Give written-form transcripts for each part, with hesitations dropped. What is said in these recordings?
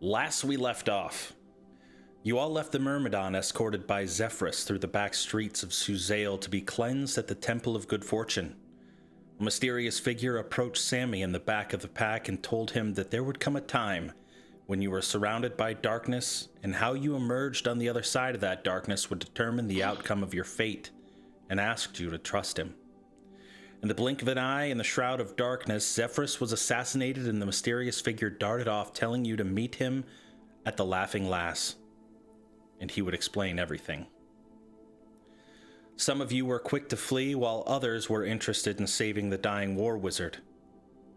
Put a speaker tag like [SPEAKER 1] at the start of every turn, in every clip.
[SPEAKER 1] Last we left off, you all left the Myrmidon escorted by Zephyrus through the back streets of Suzail to be cleansed at the Temple of Good Fortune. A mysterious figure approached Sammy in the back of the pack and told him that there would come a time when you were surrounded by darkness, and how you emerged on the other side of that darkness would determine the outcome of your fate, and asked you to trust him. In the blink of an eye, in the shroud of darkness, Zephyrus was assassinated and the mysterious figure darted off, telling you to meet him at the Laughing Lass, and he would explain everything. Some of you were quick to flee, while others were interested in saving the dying war wizard.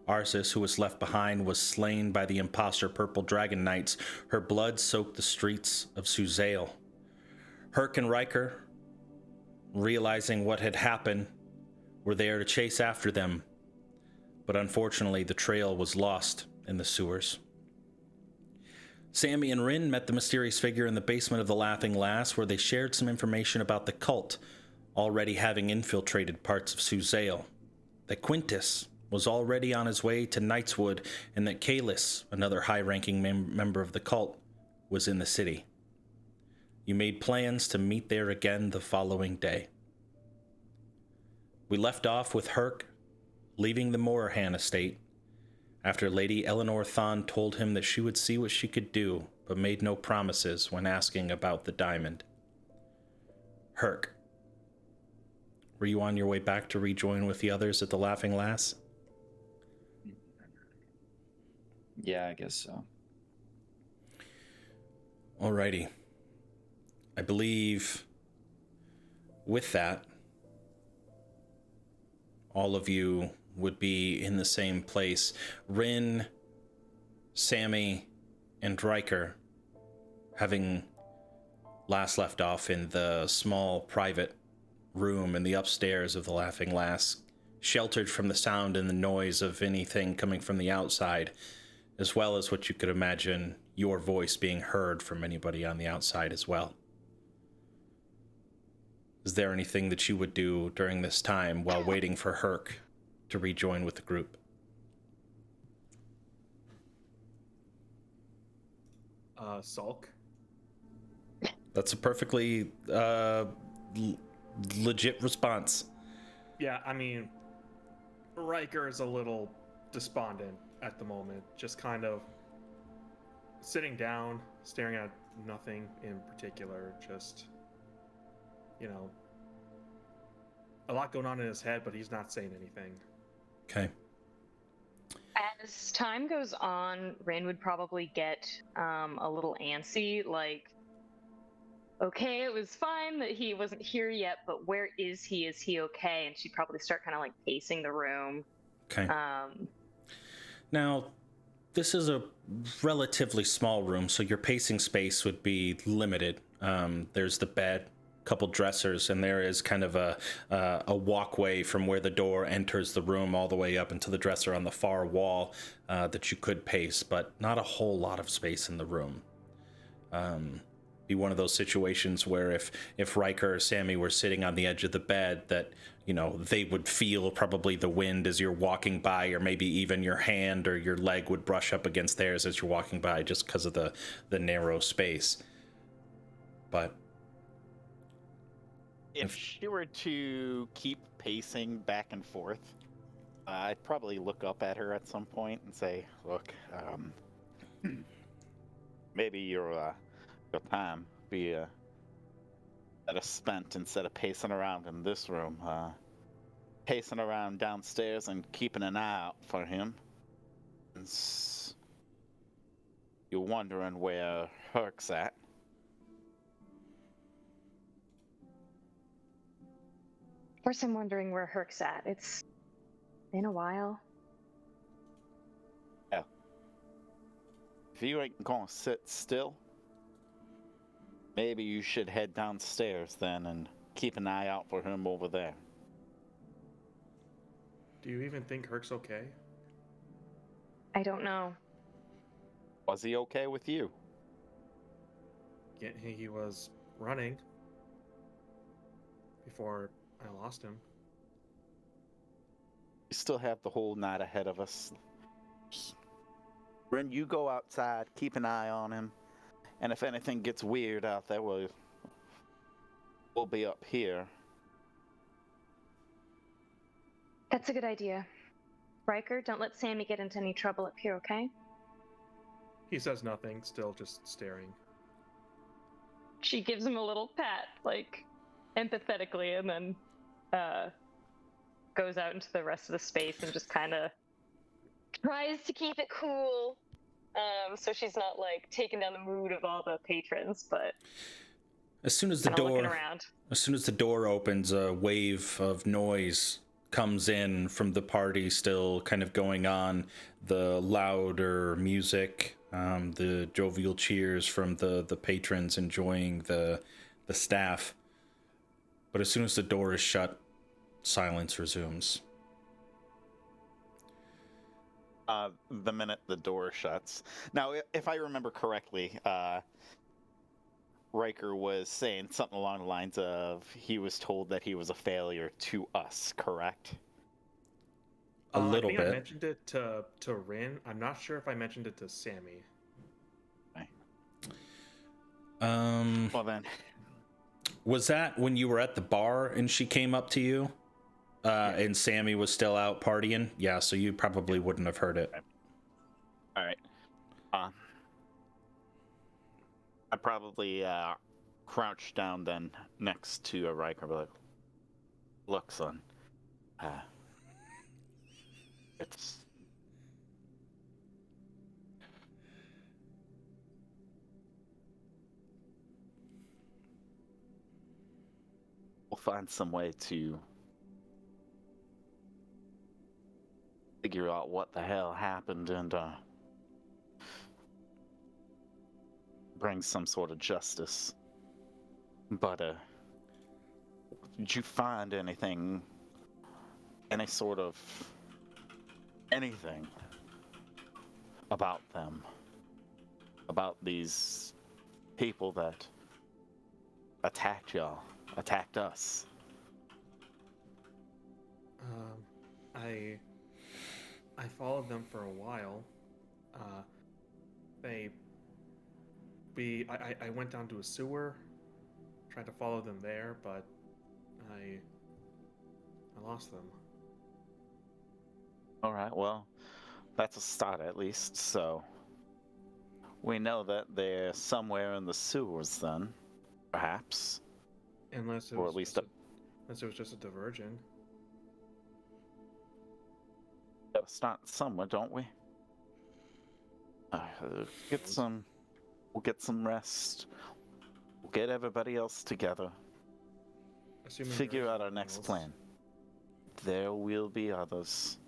[SPEAKER 1] Arsis, who was left behind, was slain by the imposter Purple Dragon Knights. Her blood soaked the streets of Suzail. Herc and Riker, realizing what had happened, were there to chase after them, but unfortunately the trail was lost in the sewers. Sammy and Rin met the mysterious figure in the basement of the Laughing Lass, where they shared some information about the cult already having infiltrated parts of Suzail, that Quintus was already on his way to Knightswood, and that Kalis, another high-ranking member of the cult, was in the city. You made plans to meet there again the following day. We left off with Herc leaving the Morahan estate after Lady Eleanor Thon told him that she would see what she could do, but made no promises when asking about the diamond. Herc, were you on your way back to rejoin with the others at the Laughing Lass?
[SPEAKER 2] Yeah, I guess so.
[SPEAKER 1] Alrighty. I believe with that, all of you would be in the same place. Rin, Sammy, and Riker, having last left off in the small private room in the upstairs of the Laughing Lass, sheltered from the sound and the noise of anything coming from the outside, as well as what you could imagine your voice being heard from anybody on the outside as well. Is there anything that you would do during this time while waiting for Herc to rejoin with the group?
[SPEAKER 3] Sulk.
[SPEAKER 1] That's a perfectly legit response.
[SPEAKER 3] Yeah, I mean, Riker is a little despondent at the moment, just kind of sitting down, staring at nothing in particular, just, you know, a lot going on in his head, but he's not saying anything.
[SPEAKER 1] Okay.
[SPEAKER 4] As time goes on, Rin would probably get a little antsy, like, okay, it was fine that he wasn't here yet, but where is he? Is he okay? And she'd probably start kind of like pacing the room.
[SPEAKER 1] Okay. Now, this is a relatively small room, so your pacing space would be limited. There's the bed, couple dressers, and there is kind of a walkway from where the door enters the room all the way up into the dresser on the far wall that you could pace, but not a whole lot of space in the room. Be one of those situations where if Riker or Sammy were sitting on the edge of the bed, that, you know, they would feel probably the wind as you're walking by, or maybe even your hand or your leg would brush up against theirs as you're walking by, just because of the narrow space. But
[SPEAKER 5] if she were to keep pacing back and forth, I'd probably look up at her at some point and say, look, maybe your time be better spent, instead of pacing around in this room, pacing around downstairs and keeping an eye out for him. You're wondering where Herc's at.
[SPEAKER 4] Of course I'm wondering where Herc's at. It's been a while.
[SPEAKER 5] Yeah. If you ain't gonna sit still, maybe you should head downstairs then and keep an eye out for him over there.
[SPEAKER 3] Do you even think Herc's okay?
[SPEAKER 4] I don't know.
[SPEAKER 5] Was he okay with you?
[SPEAKER 3] Yeah, he was running before I lost him.
[SPEAKER 5] We still have the whole night ahead of us. Ren, you go outside, keep an eye on him, and if anything gets weird out there, we'll be up here.
[SPEAKER 4] That's a good idea. Riker, don't let Sammy get into any trouble up here, okay?
[SPEAKER 3] He says nothing, still just staring.
[SPEAKER 4] She gives him a little pat, like, empathetically, and then goes out into the rest of the space and just kind of tries to keep it cool, so she's not, like, taking down the mood of all the patrons, but
[SPEAKER 1] As soon as the
[SPEAKER 4] looking
[SPEAKER 1] door,
[SPEAKER 4] around.
[SPEAKER 1] as soon as the door opens, a wave of noise comes in from the party still kind of going on. The louder music, the jovial cheers from the patrons enjoying the staff. But as soon as the door is shut, silence resumes.
[SPEAKER 5] The minute the door shuts. Now, if I remember correctly, Riker was saying something along the lines of he was told that he was a failure to us, correct?
[SPEAKER 1] A little
[SPEAKER 3] I think
[SPEAKER 1] bit.
[SPEAKER 3] I mentioned it to Rin. I'm not sure if I mentioned it to Sammy.
[SPEAKER 5] Well then,
[SPEAKER 1] Was that when you were at the bar and she came up to you? And Sammy was still out partying? Yeah, so you probably wouldn't have heard it.
[SPEAKER 5] all right. I probably crouched down then next to Riker, but like, look, son, it's we'll find some way to figure out what the hell happened and bring some sort of justice. But did you find anything, any sort of anything about them, about these people that attacked y'all, attacked us?
[SPEAKER 3] I followed them for a while. I went down to a sewer, tried to follow them there, but I lost them.
[SPEAKER 5] All right, well, that's a start at least. So we know that they're somewhere in the sewers then, perhaps,
[SPEAKER 3] Unless it
[SPEAKER 5] or
[SPEAKER 3] was
[SPEAKER 5] at least
[SPEAKER 3] unless it was just a diversion.
[SPEAKER 5] gotta start somewhere, don't we? Get some. We'll get some rest. We'll get everybody else together.
[SPEAKER 3] Assuming there
[SPEAKER 5] Figure
[SPEAKER 3] is
[SPEAKER 5] out our
[SPEAKER 3] nothing
[SPEAKER 5] next
[SPEAKER 3] else.
[SPEAKER 5] plan. There will be others.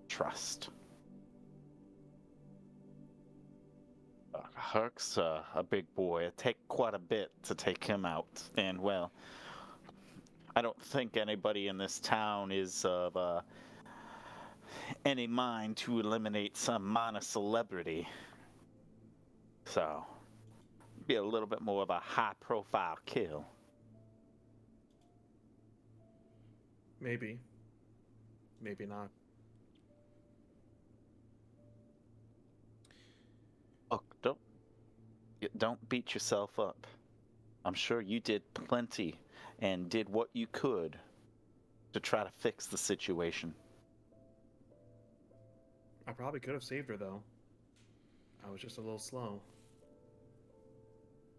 [SPEAKER 5] Trust. Herc's a big boy. It'd take quite a bit to take him out. And, well, I don't think anybody in this town is of any mind to eliminate some minor celebrity. So, be a little bit more of a high-profile kill.
[SPEAKER 3] Maybe. Maybe not.
[SPEAKER 5] Look, don't beat yourself up. I'm sure you did plenty and did what you could to try to fix the situation.
[SPEAKER 3] I probably could have saved her though. I was just a little slow.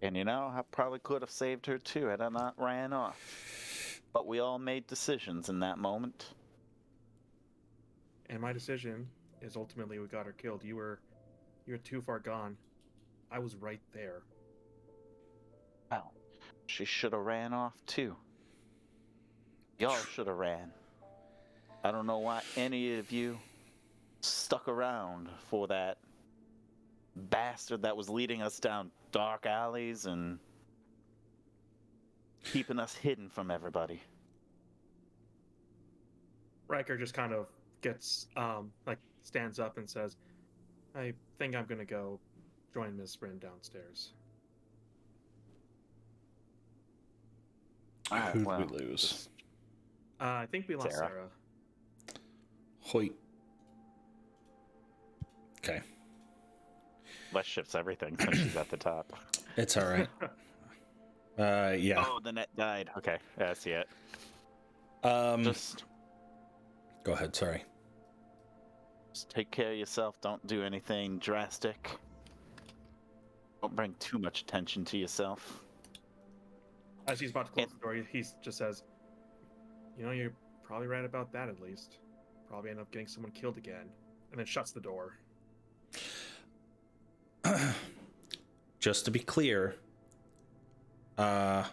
[SPEAKER 5] And you know, I probably could have saved her too had I not ran off. But we all made decisions in that moment.
[SPEAKER 3] And my decision is ultimately what got her killed. You were too far gone. I was right there.
[SPEAKER 5] Well, she should have ran off too. Y'all should have ran. I don't know why any of you stuck around for that bastard that was leading us down dark alleys and keeping us hidden from everybody.
[SPEAKER 3] Riker just kind of gets like stands up and says, "I think I'm gonna go join Miss Rin downstairs."
[SPEAKER 5] Alright,
[SPEAKER 1] Who'd
[SPEAKER 5] well,
[SPEAKER 1] we lose?
[SPEAKER 3] I think we lost
[SPEAKER 5] Sarah.
[SPEAKER 3] Sarah.
[SPEAKER 1] Hoyt. Okay.
[SPEAKER 5] Less shifts everything since she's at the top.
[SPEAKER 1] It's all right. Yeah.
[SPEAKER 5] Oh, the net died. Okay, yeah, I see it. Just
[SPEAKER 1] Go ahead. Sorry.
[SPEAKER 5] take care of yourself. Don't do anything drastic. Don't bring too much attention to yourself.
[SPEAKER 3] As he's about to close the door, he just says, "You know, you're probably right about that. At least, probably end up getting someone killed again," and then shuts the door.
[SPEAKER 1] Just to be clear, never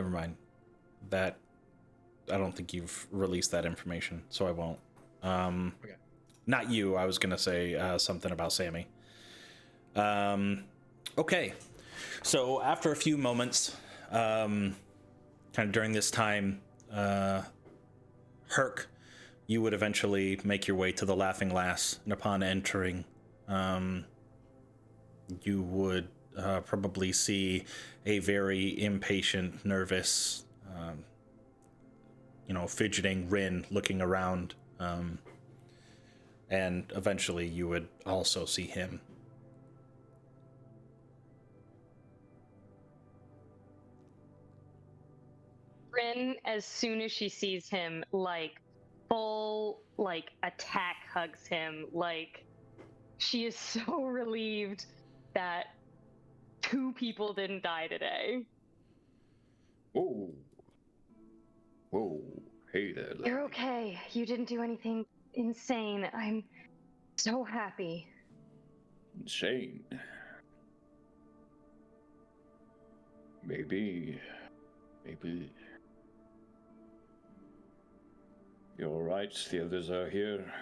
[SPEAKER 1] mind. That I don't think you've released that information, so I won't.
[SPEAKER 3] Okay.
[SPEAKER 1] Not you. I was gonna say something about Sammy. Okay. So after a few moments, kind of during this time, Herc, you would eventually make your way to the Laughing Lass, and upon entering, you would probably see a very impatient, nervous, fidgeting Rin looking around, and eventually you would also see him.
[SPEAKER 4] Rin, as soon as she sees him, like full attack hugs him. Like she is so relieved that 2 people didn't die today.
[SPEAKER 2] Whoa. Whoa. Hey there.
[SPEAKER 4] You're okay. You didn't do anything insane. I'm so happy.
[SPEAKER 2] Insane. Maybe. You're all right. The others are here.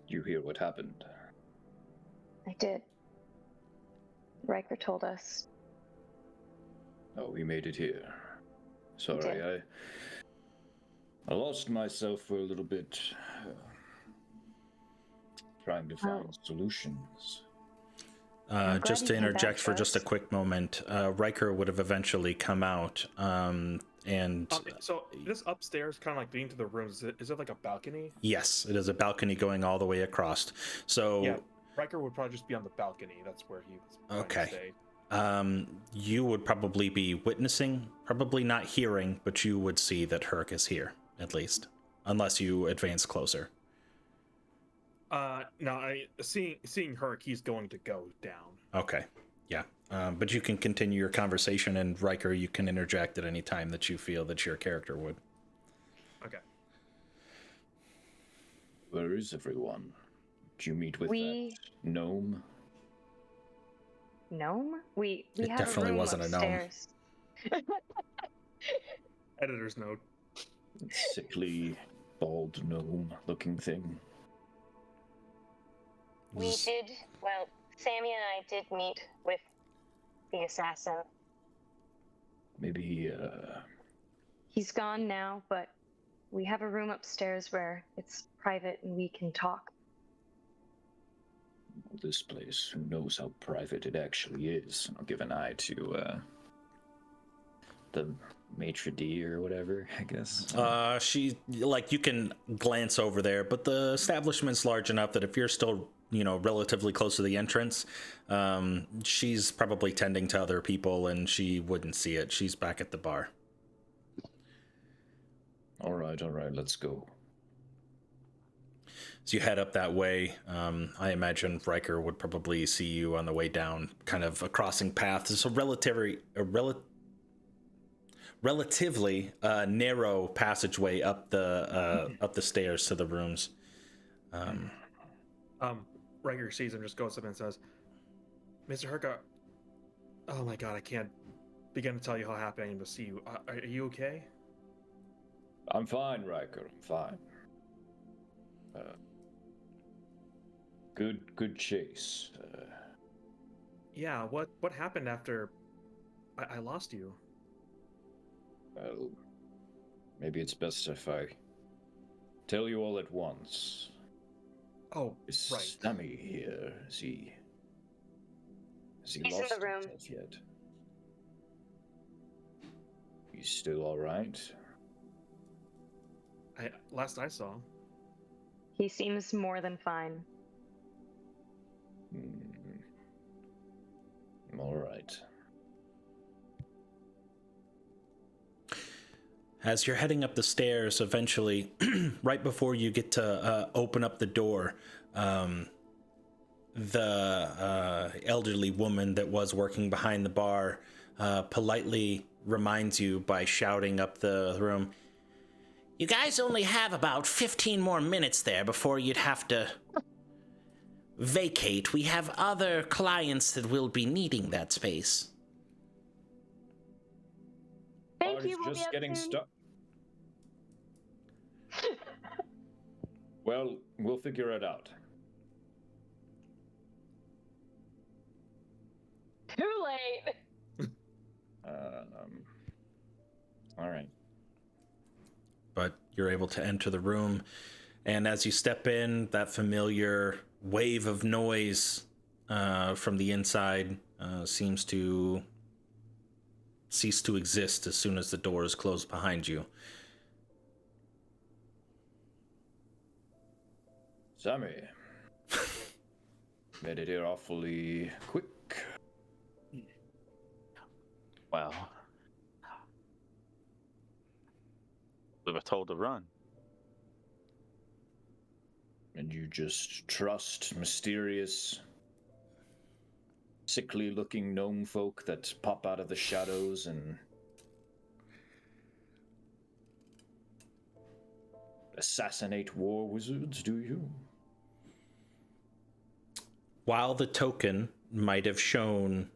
[SPEAKER 2] You hear what happened?
[SPEAKER 4] I did. Riker told us.
[SPEAKER 2] Oh, we made it here. Sorry,
[SPEAKER 4] did.
[SPEAKER 2] I lost myself for a little bit, trying to find solutions.
[SPEAKER 1] Just to
[SPEAKER 4] you came back
[SPEAKER 1] interject for
[SPEAKER 4] to
[SPEAKER 1] just a
[SPEAKER 4] us.
[SPEAKER 1] quick moment, Riker would have eventually come out, and
[SPEAKER 3] So this upstairs, kind of like leading to the rooms, is it like a balcony?
[SPEAKER 1] yes, it is a balcony going all the way across. So
[SPEAKER 3] Yeah, Riker would probably just be on the balcony. That's where he was going to
[SPEAKER 1] Okay.
[SPEAKER 3] stay.
[SPEAKER 1] You would probably be witnessing, probably not hearing, but you would see that Herc is here, at least, unless you advance closer.
[SPEAKER 3] No, seeing Herc, he's going to go down.
[SPEAKER 1] Okay, yeah. But you can continue your conversation, and Riker, you can interject at any time that you feel that your character would.
[SPEAKER 3] Okay.
[SPEAKER 2] Where is everyone? Did you meet with
[SPEAKER 4] We-
[SPEAKER 2] that gnome?
[SPEAKER 4] Gnome? We
[SPEAKER 1] It
[SPEAKER 4] have
[SPEAKER 1] definitely
[SPEAKER 4] a room
[SPEAKER 1] wasn't a gnome.
[SPEAKER 4] upstairs.
[SPEAKER 3] Editor's note.
[SPEAKER 2] Sickly, bald gnome-looking thing.
[SPEAKER 4] We did, well, Sammy and I did meet with the assassin.
[SPEAKER 2] Maybe,
[SPEAKER 4] He's gone now, but we have a room upstairs where it's private and we can talk.
[SPEAKER 2] this place, who knows how private it actually is. I'll give an eye to, the maitre d' or whatever, I guess.
[SPEAKER 1] She, like, you can glance over there, but the establishment's large enough that if you're still, relatively close to the entrance, she's probably tending to other people and she wouldn't see it. She's back at the bar.
[SPEAKER 2] All right, let's go.
[SPEAKER 1] As you head up that way, I imagine Riker would probably see you on the way down, kind of a crossing path. It's a relatively narrow passageway up the stairs to the rooms.
[SPEAKER 3] Riker sees him, just goes up and says, "Mr. Herka, oh my god, I can't begin to tell you how happy I am to see you. Are you okay?"
[SPEAKER 2] I'm fine, Riker, I'm fine. Good chase.
[SPEAKER 3] Yeah, what happened after I lost you?
[SPEAKER 2] Well, maybe it's best if I tell you all at once.
[SPEAKER 3] Oh,
[SPEAKER 2] Is
[SPEAKER 3] right.
[SPEAKER 2] Sammy here? Has he
[SPEAKER 4] He's in
[SPEAKER 2] lost
[SPEAKER 4] the room.
[SPEAKER 2] himself yet? He's still all right.
[SPEAKER 3] Last I saw him.
[SPEAKER 4] He seems more than fine.
[SPEAKER 2] All right.
[SPEAKER 1] As you're heading up the stairs, eventually, right before you get to open up the door, the elderly woman that was working behind the bar politely reminds you by shouting up the room, "You guys only have about 15 more minutes there before you'd have to vacate. We have other clients that will be needing that space."
[SPEAKER 4] Thank you. We'll be
[SPEAKER 2] Just
[SPEAKER 4] up
[SPEAKER 2] getting
[SPEAKER 4] soon.
[SPEAKER 2] stuck. Well, we'll figure it out.
[SPEAKER 4] Too late.
[SPEAKER 2] All right.
[SPEAKER 1] But you're able to enter the room, and as you step in, that familiar wave of noise from the inside seems to cease to exist as soon as the door is closed behind you.
[SPEAKER 2] Sammy. Made it here awfully quick.
[SPEAKER 5] Well, we were told to run.
[SPEAKER 2] And you just trust mysterious, sickly-looking gnome folk that pop out of the shadows and assassinate war wizards, do you?
[SPEAKER 1] While the token might have shown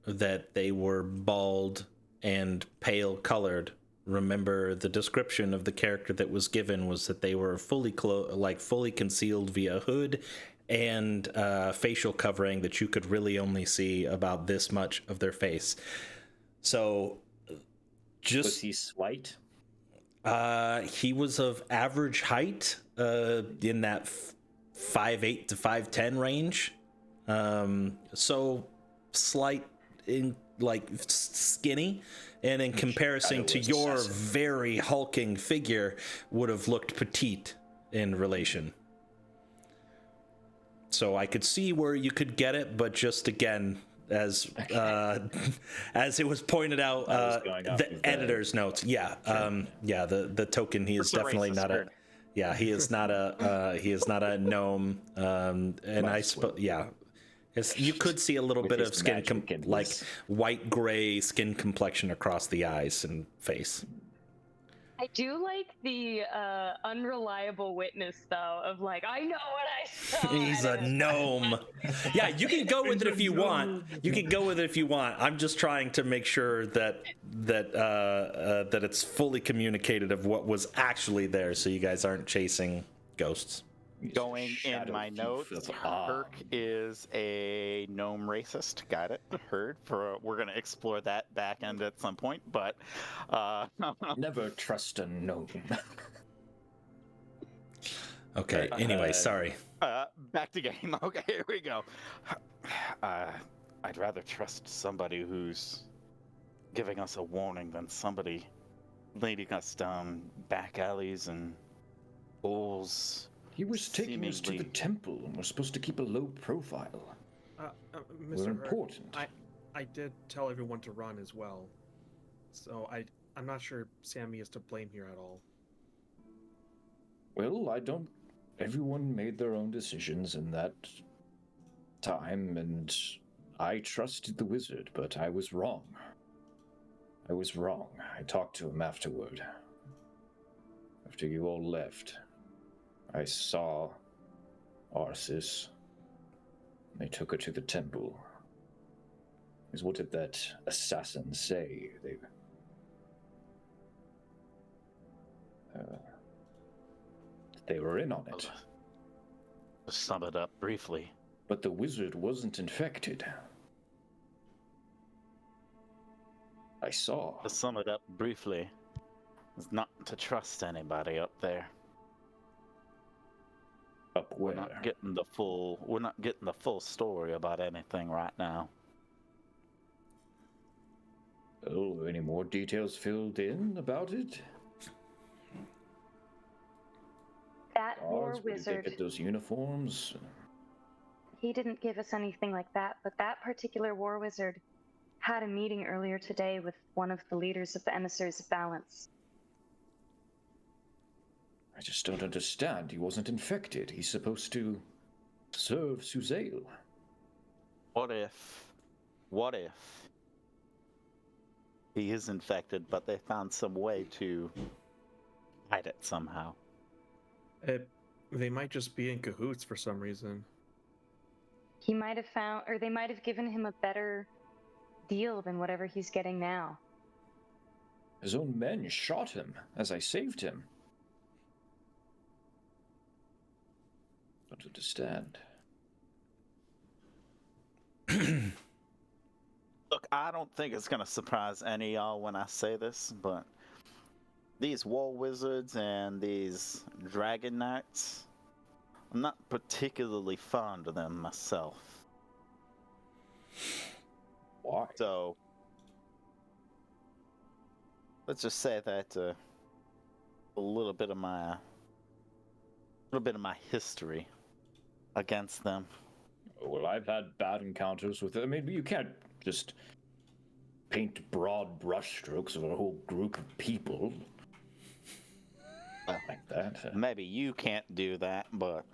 [SPEAKER 1] that they were bald and pale colored, remember the description of the character that was given was that they were fully fully concealed via hood and facial covering that you could really only see about this much of their face. So just
[SPEAKER 2] Was he slight?
[SPEAKER 1] he was of average height, in that 5'8" to 5'10" range. So slight, in like skinny, and in comparison to your very hulking figure, would have looked petite in relation. So I could see where you could get it, but just again, as it was pointed out, the editor's notes. Yeah, the token. He is definitely not a. Yeah, he is not a gnome. And I suppose, yeah. You could see a little bit of skin, like white gray skin complexion across the eyes and face.
[SPEAKER 4] I do like the unreliable witness, though, of like, I know what I saw.
[SPEAKER 1] He's a gnome. Yeah, you can go with it if you want. You can go with it if you want. I'm just trying to make sure that it's fully communicated of what was actually there, so you guys aren't chasing ghosts.
[SPEAKER 5] Going in my notes, Herc is a gnome racist. Got it. Heard. We're gonna explore that back end at some point, but
[SPEAKER 2] never trust a gnome.
[SPEAKER 1] Okay. Anyway, sorry.
[SPEAKER 5] Back to game. Okay, here we go. I'd rather trust somebody who's giving us a warning than somebody leading us down back alleys and holes.
[SPEAKER 2] He was taking us to the temple and we're supposed to keep a low profile.
[SPEAKER 3] Mr.
[SPEAKER 2] We're important.
[SPEAKER 3] I did tell everyone to run as well. So I'm not sure Sammy is to blame here at all.
[SPEAKER 2] Well, everyone made their own decisions in that time, and I trusted the wizard, but I was wrong. I talked to him afterward. After you all left. I saw Arceus. They took her to the temple. Because what did that assassin say? They were in on it.
[SPEAKER 5] To sum it up briefly.
[SPEAKER 2] But the wizard wasn't infected. I saw.
[SPEAKER 5] To sum it up briefly, is not to trust anybody up there.
[SPEAKER 2] Up where?
[SPEAKER 5] We're not getting the full story about anything right now.
[SPEAKER 2] Oh, any more details filled in about it?
[SPEAKER 4] That war
[SPEAKER 2] Guards, where did they
[SPEAKER 4] wizard,
[SPEAKER 2] get those uniforms?
[SPEAKER 4] he didn't give us anything like that, but that particular war wizard had a meeting earlier today with one of the leaders of the Emissaries of Balance.
[SPEAKER 2] I just don't understand. He wasn't infected. He's supposed to serve Suzail.
[SPEAKER 5] What if he is infected, but they found some way to hide it somehow?
[SPEAKER 3] They might just be in cahoots for some reason.
[SPEAKER 4] He might have found, or they might have given him a better deal than whatever he's getting now.
[SPEAKER 2] His own men shot him as I saved him. Don't understand.
[SPEAKER 5] Look, I don't think it's gonna surprise any of y'all when I say this, but these war wizards and these dragon knights, I'm not particularly fond of them myself.
[SPEAKER 2] Why?
[SPEAKER 5] So let's just say that a little bit of my history against them.
[SPEAKER 2] Well, I've had bad encounters with it. I mean, you can't just paint broad brushstrokes of a whole group of people like that.
[SPEAKER 5] Maybe you can't do that, but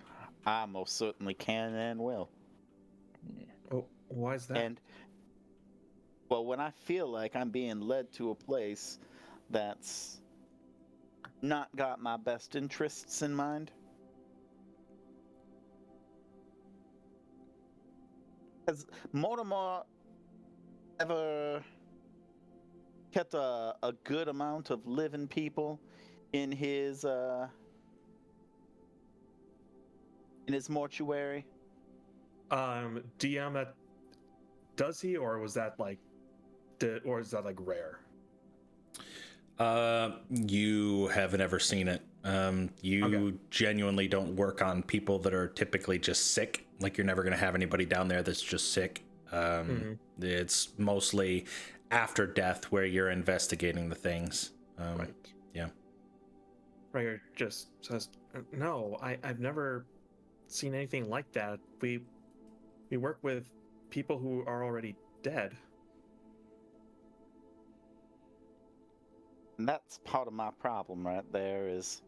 [SPEAKER 5] I most certainly can and will.
[SPEAKER 3] Oh, why is that?
[SPEAKER 5] And well, when I feel like I'm being led to a place that's not got my best interests in mind, has Mortimer ever kept a good amount of living people in his mortuary?
[SPEAKER 3] DM, that does he, or was that like, or is that like rare?
[SPEAKER 1] You haven't ever seen it. You genuinely don't work on people that are typically just sick. Like, you're never going to have anybody down there that's just sick. It's mostly after death where you're investigating the things.
[SPEAKER 3] Right.
[SPEAKER 1] Yeah.
[SPEAKER 3] Riker just says, "No, I've never seen anything like that. We work with people who are already dead."
[SPEAKER 5] And that's part of my problem right there is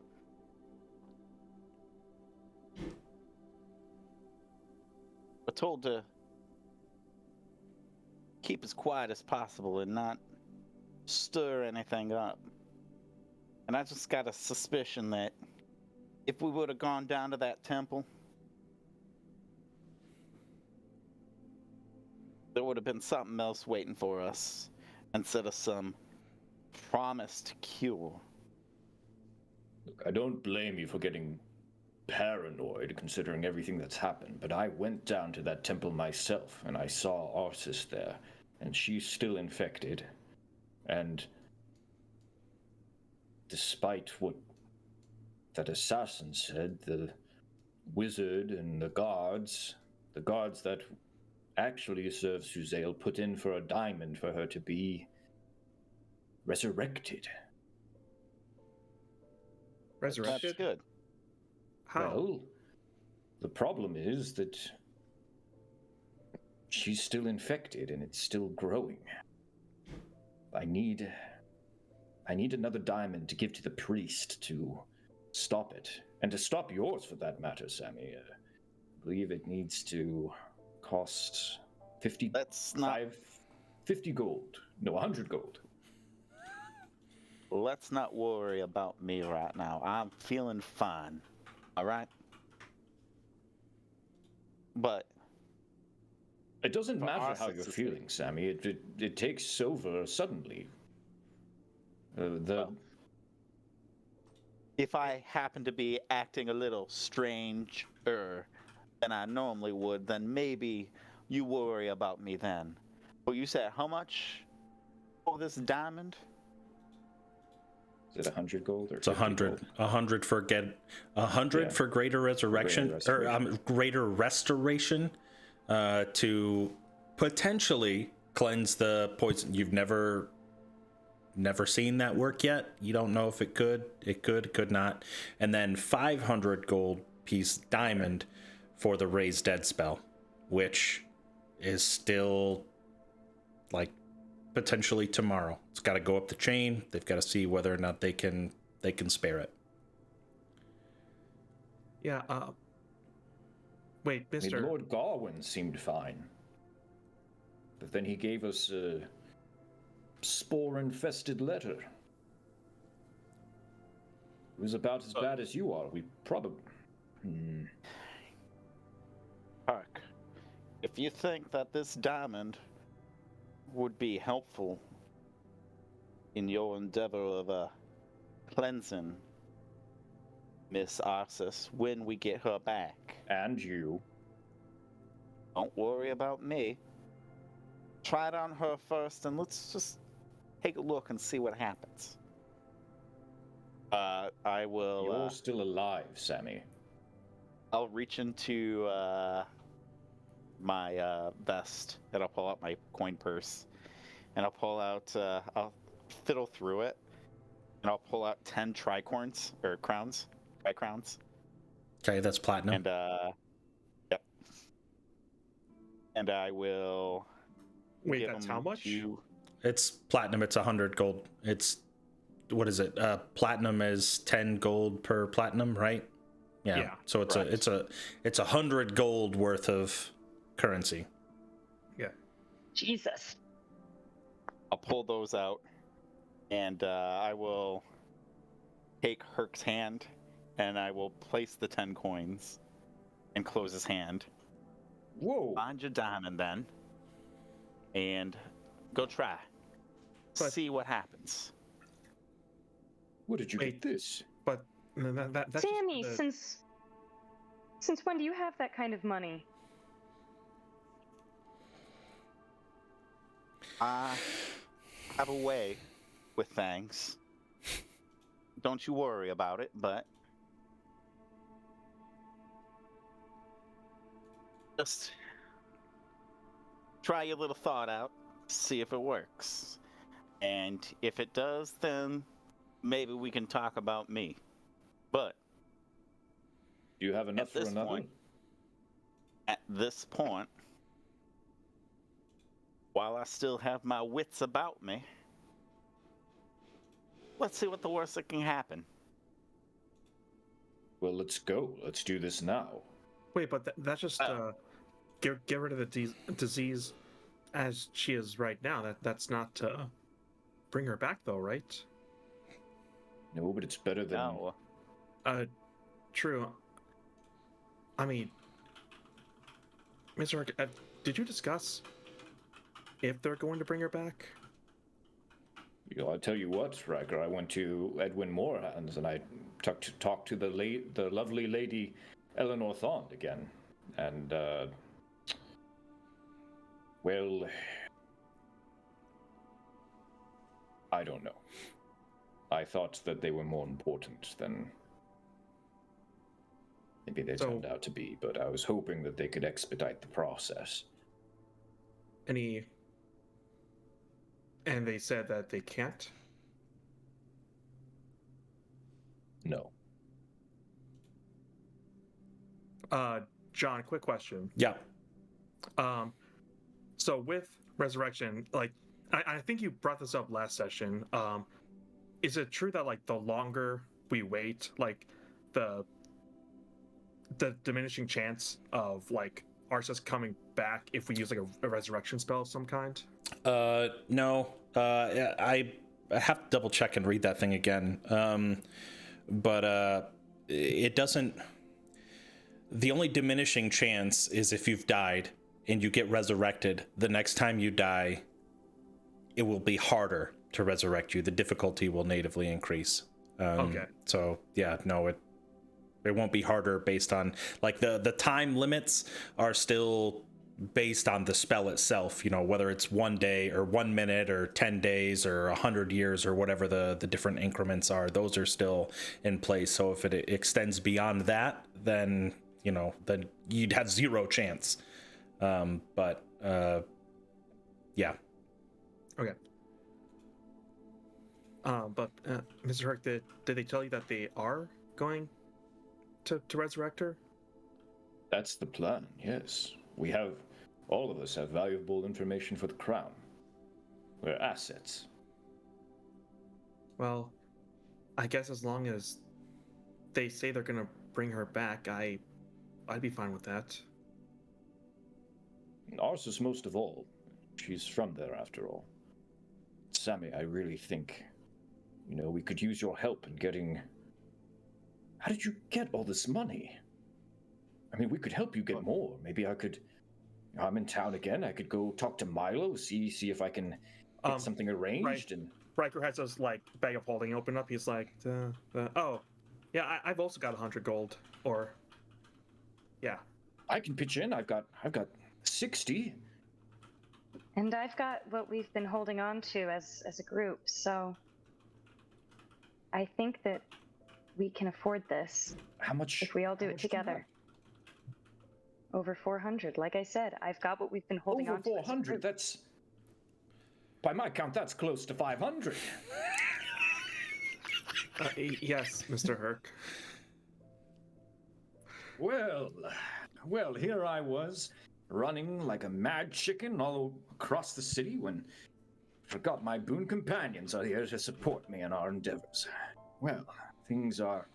[SPEAKER 5] we're told to keep as quiet as possible and not stir anything up. And I just got a suspicion that if we would have gone down to that temple, there would have been something else waiting for us instead of some promised cure.
[SPEAKER 2] Look, I don't blame you for getting paranoid considering everything that's happened, but I went down to that temple myself and I saw Arsis there, and she's still infected. And despite what that assassin said, the wizard and the guards that actually serve Suzail put in for a diamond for her to be resurrected.
[SPEAKER 3] Resurrected?
[SPEAKER 5] That's good.
[SPEAKER 3] How?
[SPEAKER 2] Well, the problem is that she's still infected and it's still growing. I need another diamond to give to the priest to stop it. And to stop yours, for that matter, Sammy. I believe it needs to cost 50 gold. No, 100 gold.
[SPEAKER 5] Let's not worry about me right now. I'm feeling fine. All right? But
[SPEAKER 2] it doesn't matter how
[SPEAKER 5] Arsis
[SPEAKER 2] you're
[SPEAKER 5] is
[SPEAKER 2] feeling, Sammy. It takes over suddenly.
[SPEAKER 5] Well, if I happen to be acting a little stranger than I normally would, then maybe you worry about me then. But you said how much for this diamond?
[SPEAKER 2] Is it 100 gold or
[SPEAKER 1] It's 100. 100 for 100 for greater resurrection, greater restoration, to potentially cleanse the poison. You've never never seen that work yet. You don't know if it could, could not. And then 500 gold piece diamond for the Raise Dead spell, which is still like potentially tomorrow. It's got to go up the chain. They've got to see whether or not they can spare it.
[SPEAKER 3] Yeah, wait,
[SPEAKER 2] I mean,
[SPEAKER 3] Mr.
[SPEAKER 2] Lord Garwin seemed fine. But then he gave us a spore-infested letter. It was about as bad as you are. We probably...
[SPEAKER 5] Hark, if you think that this diamond would be helpful in your endeavor of cleansing Miss Arsis when we get her back.
[SPEAKER 2] And you.
[SPEAKER 5] Don't worry about me. Try it on her first and let's just take a look and see what happens. I will...
[SPEAKER 2] You're still alive, Sammy.
[SPEAKER 5] I'll reach into my vest and I'll pull out my coin purse and I'll pull out, I'll fiddle through it and I'll pull out 10 tricorns, or crowns, tri-crowns.
[SPEAKER 1] Okay, that's platinum.
[SPEAKER 5] And, yep. And I will...
[SPEAKER 3] Wait,
[SPEAKER 5] give
[SPEAKER 3] that's
[SPEAKER 5] them
[SPEAKER 3] how much?
[SPEAKER 5] to-
[SPEAKER 1] It's platinum. It's 100 gold. It's, what is it? Platinum is 10 gold per platinum, right? Yeah. So it's
[SPEAKER 5] correct.
[SPEAKER 1] it's 100 gold worth of currency.
[SPEAKER 3] Yeah.
[SPEAKER 4] Jesus.
[SPEAKER 5] I'll pull those out, and I will take Herc's hand, and I will place the 10 coins and close his hand.
[SPEAKER 2] Whoa!
[SPEAKER 5] Find your diamond then, and go try.
[SPEAKER 3] But-
[SPEAKER 5] See what happens.
[SPEAKER 2] Where did you
[SPEAKER 3] Wait.
[SPEAKER 2] get this?
[SPEAKER 3] But that's just
[SPEAKER 4] Sammy,
[SPEAKER 3] the-
[SPEAKER 4] since when do you have that kind of money?
[SPEAKER 5] I have a way with things. Don't you worry about it, but just try your little thought out, see if it works. And if it does, then maybe we can talk about me. But
[SPEAKER 2] Do you have enough for
[SPEAKER 5] this
[SPEAKER 2] another?
[SPEAKER 5] point- at this point, while I still have my wits about me, let's see what the worst that can happen.
[SPEAKER 2] Well, let's go. Let's do this now.
[SPEAKER 3] Wait, but that's just get rid of the disease as she is right now. That's not to bring her back, though, right?
[SPEAKER 2] No, but it's better than...
[SPEAKER 5] No.
[SPEAKER 3] True. I mean, Mr. Ark, did you discuss if they're going to bring her back?
[SPEAKER 2] You know, I'll tell you what, Riker. I went to Edwin Moorhands and I talked to the lovely lady Eleanor Thond again, and well, I don't know. I thought that they were more important than maybe they
[SPEAKER 3] So-
[SPEAKER 2] turned out to be, but I was hoping that they could expedite the process.
[SPEAKER 3] And they said that they can't?
[SPEAKER 2] No.
[SPEAKER 3] John, quick question.
[SPEAKER 1] Yeah.
[SPEAKER 3] So with resurrection, like I think you brought this up last session. Is it true that like the longer we wait, like the diminishing chance of like Arceus coming back if we use like a resurrection spell of some kind?
[SPEAKER 1] No. I have to double check and read that thing again. But it doesn't. The only diminishing chance is if you've died and you get resurrected. The next time you die, it will be harder to resurrect you. The difficulty will natively increase.
[SPEAKER 3] Okay.
[SPEAKER 1] So yeah, no, it won't be harder based on like the time limits are still based on the spell itself, you know, whether it's 1 day or 1 minute or 10 days or 100 years or whatever the different increments are, those are still in place. So if it extends beyond that, then, you know, then you'd have zero chance. Yeah.
[SPEAKER 3] Okay. But Mr. Herc, did they tell you that they are going to resurrect her?
[SPEAKER 2] That's the plan, yes. All of us have valuable information for the crown. We're assets.
[SPEAKER 3] Well, I guess as long as they say they're gonna bring her back, I'd be fine with that.
[SPEAKER 2] Arceus most of all. She's from there after all. Sammy, I really think, we could use your help in getting... How did you get all this money? I mean, we could help you get more. Maybe I'm in town again. I could go talk to Milo, see if I can get something arranged.
[SPEAKER 3] Right.
[SPEAKER 2] And
[SPEAKER 3] Riker has his bag of holding open up. He's like, oh, yeah, I've also got 100 gold. Or, yeah,
[SPEAKER 2] I can pitch in. I've got 60.
[SPEAKER 4] And I've got what we've been holding on to as a group, so I think that we can afford this.
[SPEAKER 2] How much?
[SPEAKER 4] If we all do it together. Over 400. Like I said, I've got what we've been holding on to.
[SPEAKER 2] Over 400. That's, by my count, that's close to 500.
[SPEAKER 3] Yes, Mr. Herc.
[SPEAKER 2] Well, here I was, running like a mad chicken all across the city when I forgot my boon companions are here to support me in our endeavors. Well, things are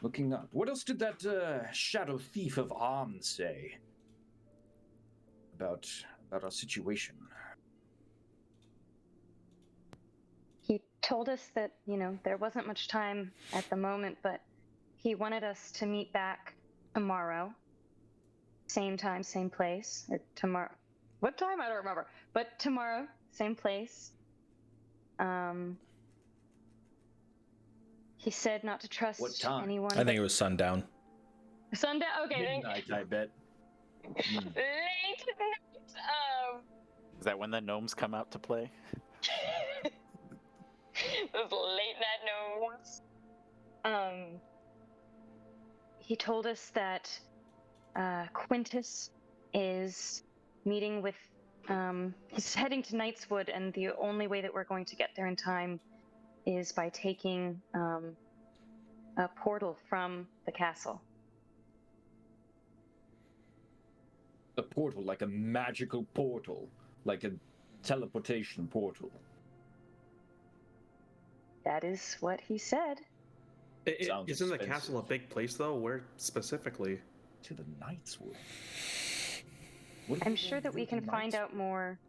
[SPEAKER 2] looking up. What else did that shadow thief of arms say about our situation?
[SPEAKER 4] He told us that, there wasn't much time at the moment, but he wanted us to meet back tomorrow. Same time, same place. Or tomorrow. What time? I don't remember. But tomorrow, same place. He said not to trust
[SPEAKER 2] What time?
[SPEAKER 4] anyone.
[SPEAKER 1] I think it was sundown.
[SPEAKER 4] Sundown? Okay,
[SPEAKER 2] Midnight, I bet.
[SPEAKER 4] Late night.
[SPEAKER 5] Is that when the gnomes come out to play?
[SPEAKER 4] Those late night gnomes. He told us that Quintus is meeting with, he's heading to Knightswood, and the only way that we're going to get there in time is by taking a portal from the castle.
[SPEAKER 2] A portal, like a magical portal, like a teleportation portal.
[SPEAKER 4] That is what he said.
[SPEAKER 3] Isn't the castle a big place, though? Where specifically?
[SPEAKER 2] To the Knightswood.
[SPEAKER 4] I'm sure that we can find out more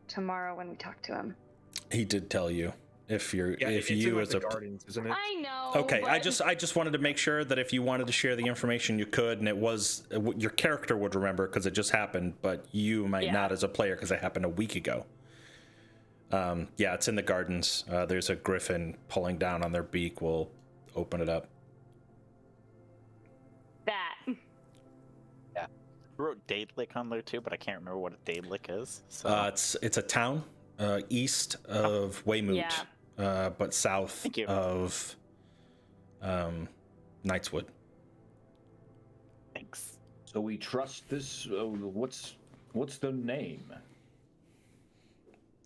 [SPEAKER 4] tomorrow when we talk to him.
[SPEAKER 1] He did tell you if you as a
[SPEAKER 3] gardens, isn't it?
[SPEAKER 4] I know.
[SPEAKER 1] Okay,
[SPEAKER 4] but...
[SPEAKER 1] I just wanted to make sure that if you wanted to share the information, you could, and it was your character would remember because it just happened, but you might not as a player because it happened a week ago. Yeah, it's in the gardens. There's a griffin pulling down on their beak. We'll open it up.
[SPEAKER 4] That.
[SPEAKER 5] Yeah. I wrote Daedalic on there too, but I can't remember what a Daedalic is. So.
[SPEAKER 1] It's a town east of Weymouth, but south of Knightswood.
[SPEAKER 5] Thanks.
[SPEAKER 2] So we trust this. What's their name?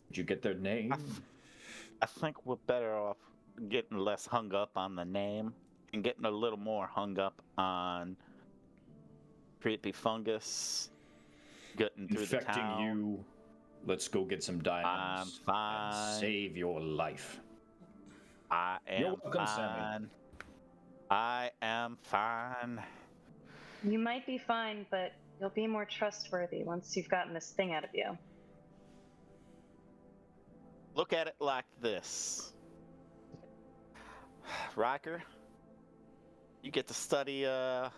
[SPEAKER 2] Did you get their name?
[SPEAKER 5] I think we're better off getting less hung up on the name and getting a little more hung up on creepy fungus getting through the town.
[SPEAKER 2] Infecting you. Let's go get some diamonds.
[SPEAKER 5] I'm fine.
[SPEAKER 2] And save your life.
[SPEAKER 5] I am
[SPEAKER 2] You're welcome,
[SPEAKER 5] fine.
[SPEAKER 2] Sammy.
[SPEAKER 5] I am fine.
[SPEAKER 4] You might be fine, but you'll be more trustworthy once you've gotten this thing out of you.
[SPEAKER 5] Look at it like this. Riker, you get to study a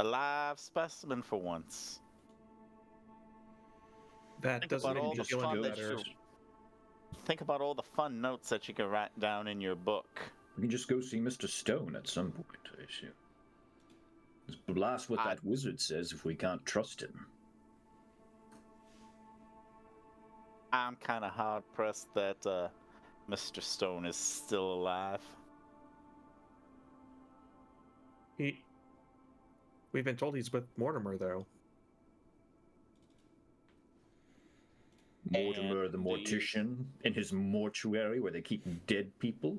[SPEAKER 5] live specimen for once.
[SPEAKER 3] That doesn't
[SPEAKER 5] all
[SPEAKER 3] make
[SPEAKER 5] the
[SPEAKER 3] me feel
[SPEAKER 5] fun
[SPEAKER 3] any
[SPEAKER 5] that
[SPEAKER 3] better.
[SPEAKER 5] Think about all the fun notes that you can write down in your book.
[SPEAKER 2] We can just go see Mr. Stone at some point, I assume. Just blast what that wizard says if we can't trust him.
[SPEAKER 5] I'm kind of hard pressed that Mr. Stone is still alive.
[SPEAKER 3] We've been told he's with Mortimer, though.
[SPEAKER 2] Mortimer the
[SPEAKER 5] And do you-
[SPEAKER 2] mortician in his mortuary where they keep dead people?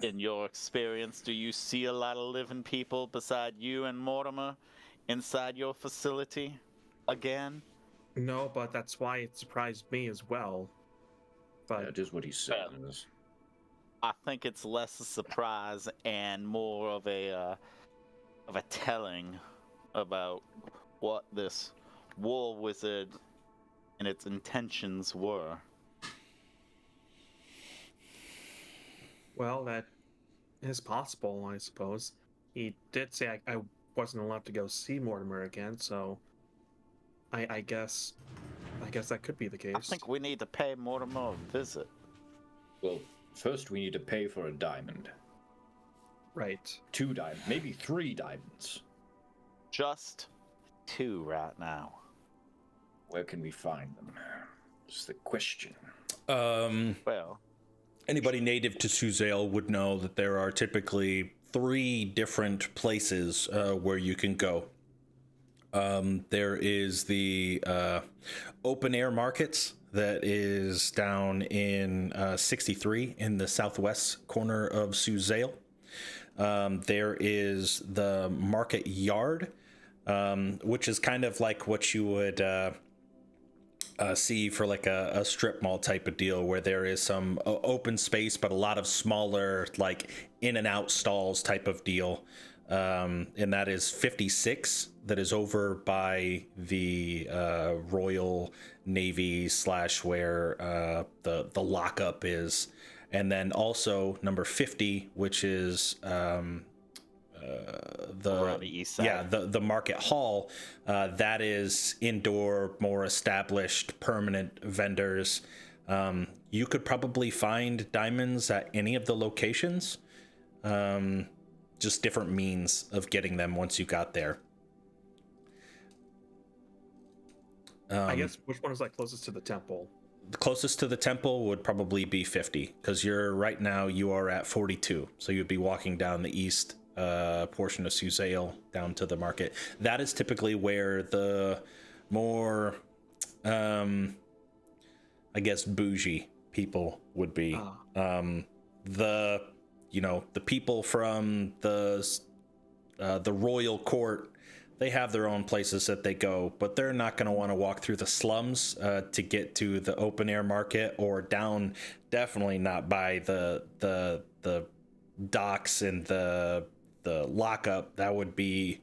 [SPEAKER 5] In your experience, do you see a lot of living people beside you and Mortimer inside your facility again?
[SPEAKER 3] No, but that's why it surprised me as well. But
[SPEAKER 2] That is what he says.
[SPEAKER 5] I think it's less a surprise and more of a telling about what this war wizard and its intentions were.
[SPEAKER 3] well, that is possible, I suppose. He did say I wasn't allowed to go see Mortimer again, so I guess that could be the case.
[SPEAKER 5] I think we need to pay Mortimer a visit.
[SPEAKER 2] Well, first we need to pay for a diamond.
[SPEAKER 3] Right.
[SPEAKER 2] 2 diamonds, maybe 3 diamonds.
[SPEAKER 5] Just 2 right now.
[SPEAKER 2] Where can we find them? That's the question.
[SPEAKER 5] Well,
[SPEAKER 1] Anybody native to Suzail would know that there are typically 3 different places where you can go. There is the open air markets that is down in 63 in the southwest corner of Suzail. There is the market yard, which is kind of like what you would see for like a strip mall type of deal, where there is some open space but a lot of smaller like in and out stalls type of deal, and that is 56. That is over by the Royal Navy / where the lockup is, and then also number 50, which is
[SPEAKER 5] around the east side.
[SPEAKER 1] the market hall. That is indoor, more established, permanent vendors. You could probably find diamonds at any of the locations. Just different means of getting them once you got there.
[SPEAKER 3] I guess which one is like closest to the temple?
[SPEAKER 1] The closest to the temple would probably be 50, because right now you are at 42, so you'd be walking down the east portion of Suzail down to the market. That is typically where the more I guess bougie people would be. The people from the royal court, they have their own places that they go, but they're not going to want to walk through the slums to get to the open air market, or down, definitely not by the docks and the lockup. That would be,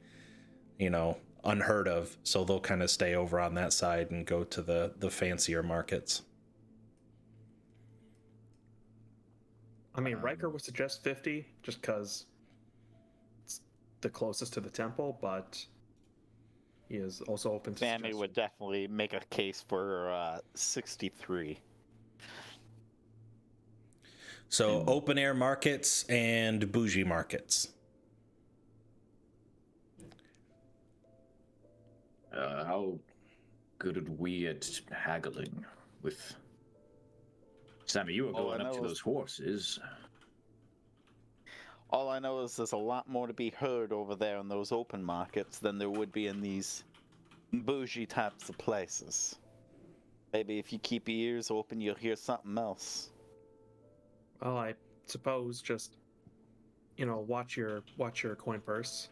[SPEAKER 1] unheard of. So they'll kind of stay over on that side and go to the fancier markets.
[SPEAKER 3] I mean, Riker would suggest 50 just because it's the closest to the temple, but he is also open to
[SPEAKER 5] Sammy would definitely make a case for 63.
[SPEAKER 1] So open air markets and bougie markets.
[SPEAKER 2] How good are we at haggling with... Sammy, you were going up to those horses.
[SPEAKER 5] All I know is there's a lot more to be heard over there in those open markets than there would be in these bougie types of places. Maybe if you keep your ears open, you'll hear something else.
[SPEAKER 3] Well, I suppose just, watch your coin purse.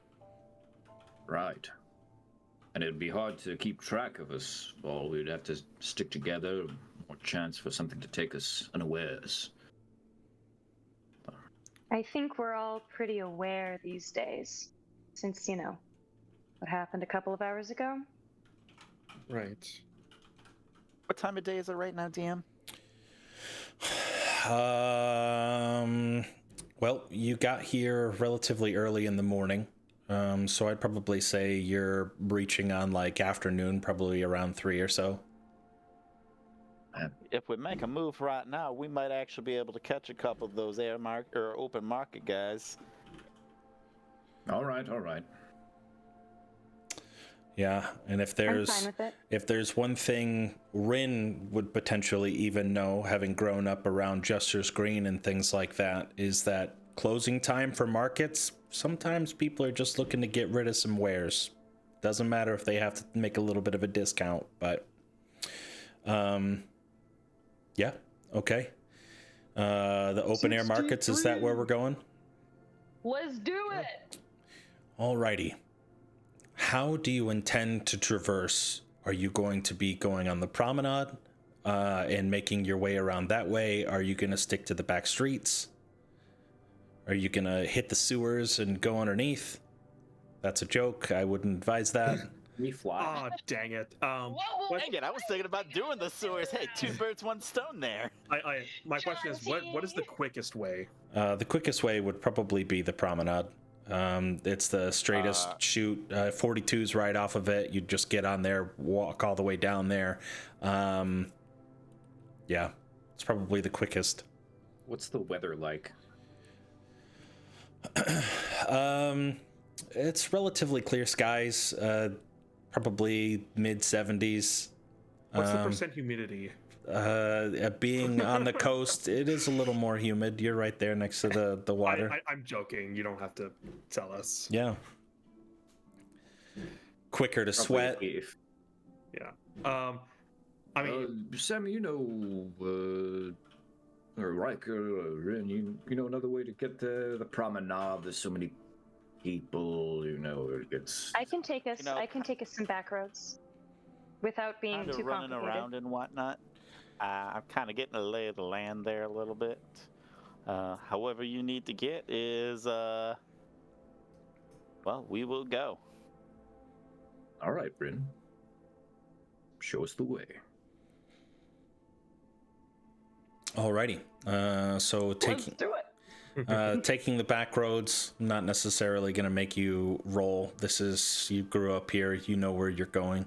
[SPEAKER 2] Right. And it'd be hard to keep track of us all. We'd have to stick together, more chance for something to take us unawares.
[SPEAKER 4] I think we're all pretty aware these days, since, what happened a couple of hours ago.
[SPEAKER 3] Right.
[SPEAKER 5] What time of day is it right now, DM?
[SPEAKER 1] Well, you got here relatively early in the morning. So I'd probably say you're reaching on like afternoon, probably around 3 or so.
[SPEAKER 5] If we make a move right now, we might actually be able to catch a couple of those open market guys.
[SPEAKER 2] All right.
[SPEAKER 1] Yeah, and if
[SPEAKER 4] I'm fine with it.
[SPEAKER 1] there's one thing Rin would potentially even know, having grown up around Jester's Green and things like that, is that closing time for markets, sometimes people are just looking to get rid of some wares. Doesn't matter if they have to make a little bit of a discount, but Yeah. Okay. The open air markets, is that where we're going?
[SPEAKER 4] Let's do it.
[SPEAKER 1] Alrighty. How do you intend to traverse? Are you going to be going on the promenade and making your way around that way? Are you going to stick to the back streets? Are you going to hit the sewers and go underneath? That's a joke. I wouldn't advise that.
[SPEAKER 2] Me fly.
[SPEAKER 3] Oh, dang it.
[SPEAKER 4] Whoa,
[SPEAKER 5] Dang it, I was thinking about doing the sewers. Hey, two birds, one stone there.
[SPEAKER 3] My question is, what is the quickest way?
[SPEAKER 1] The quickest way would probably be the promenade. It's the straightest shoot. 42's right off of it. You just get on there, walk all the way down there. Yeah, it's probably the quickest.
[SPEAKER 2] What's the weather like?
[SPEAKER 1] It's relatively clear skies. Probably mid 70s.
[SPEAKER 3] What's the percent humidity?
[SPEAKER 1] Being on the coast, it is a little more humid. You're right there next to the water.
[SPEAKER 3] I'm joking. You don't have to tell us.
[SPEAKER 1] Yeah. Quicker to sweat.
[SPEAKER 3] Yeah. I mean,
[SPEAKER 2] Sam, or Riker, or Rin, you know another way to get the promenade. There's so many people, it gets.
[SPEAKER 4] I can take us. I can take us some back roads, without being
[SPEAKER 5] Kind of
[SPEAKER 4] too
[SPEAKER 5] running
[SPEAKER 4] complicated.
[SPEAKER 5] around and whatnot. I'm kind of getting a lay of the land there a little bit. However you need to get is, well, we will go.
[SPEAKER 2] All right, Rin. Show us the way.
[SPEAKER 1] Alrighty. So taking
[SPEAKER 4] Let's do it.
[SPEAKER 1] taking the back roads, not necessarily going to make you roll. You grew up here, you know where you're going,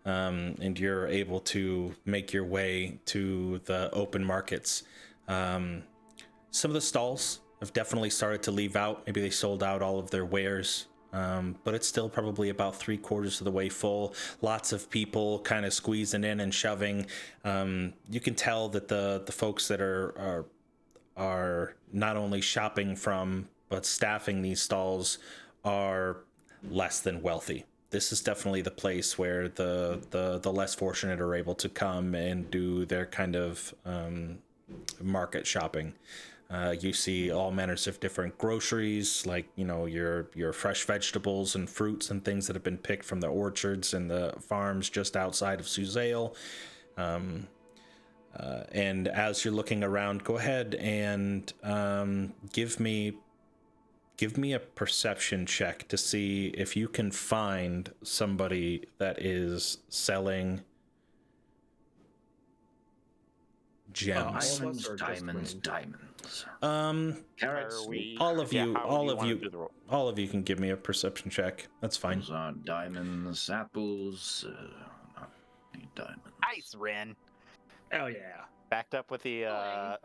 [SPEAKER 1] and you're able to make your way to the open markets. Some of the stalls have definitely started to leave out. Maybe they sold out all of their wares, but it's still probably about 3/4 of the way full. Lots of people kind of squeezing in and shoving. You can tell that the folks that are not only shopping from but staffing these stalls are less than wealthy. This is definitely the place where the less fortunate are able to come and do their kind of market shopping. You see all manners of different groceries, like your fresh vegetables and fruits and things that have been picked from the orchards and the farms just outside of Suzail. And as you're looking around, go ahead and give me a perception check to see if you can find somebody that is selling gems.
[SPEAKER 2] Diamonds.
[SPEAKER 5] Carrots.
[SPEAKER 1] All of you can give me a perception check. That's fine.
[SPEAKER 2] Those are diamonds, apples. Not need diamonds.
[SPEAKER 5] Nice, Ren.
[SPEAKER 3] hell yeah.
[SPEAKER 5] Backed up with the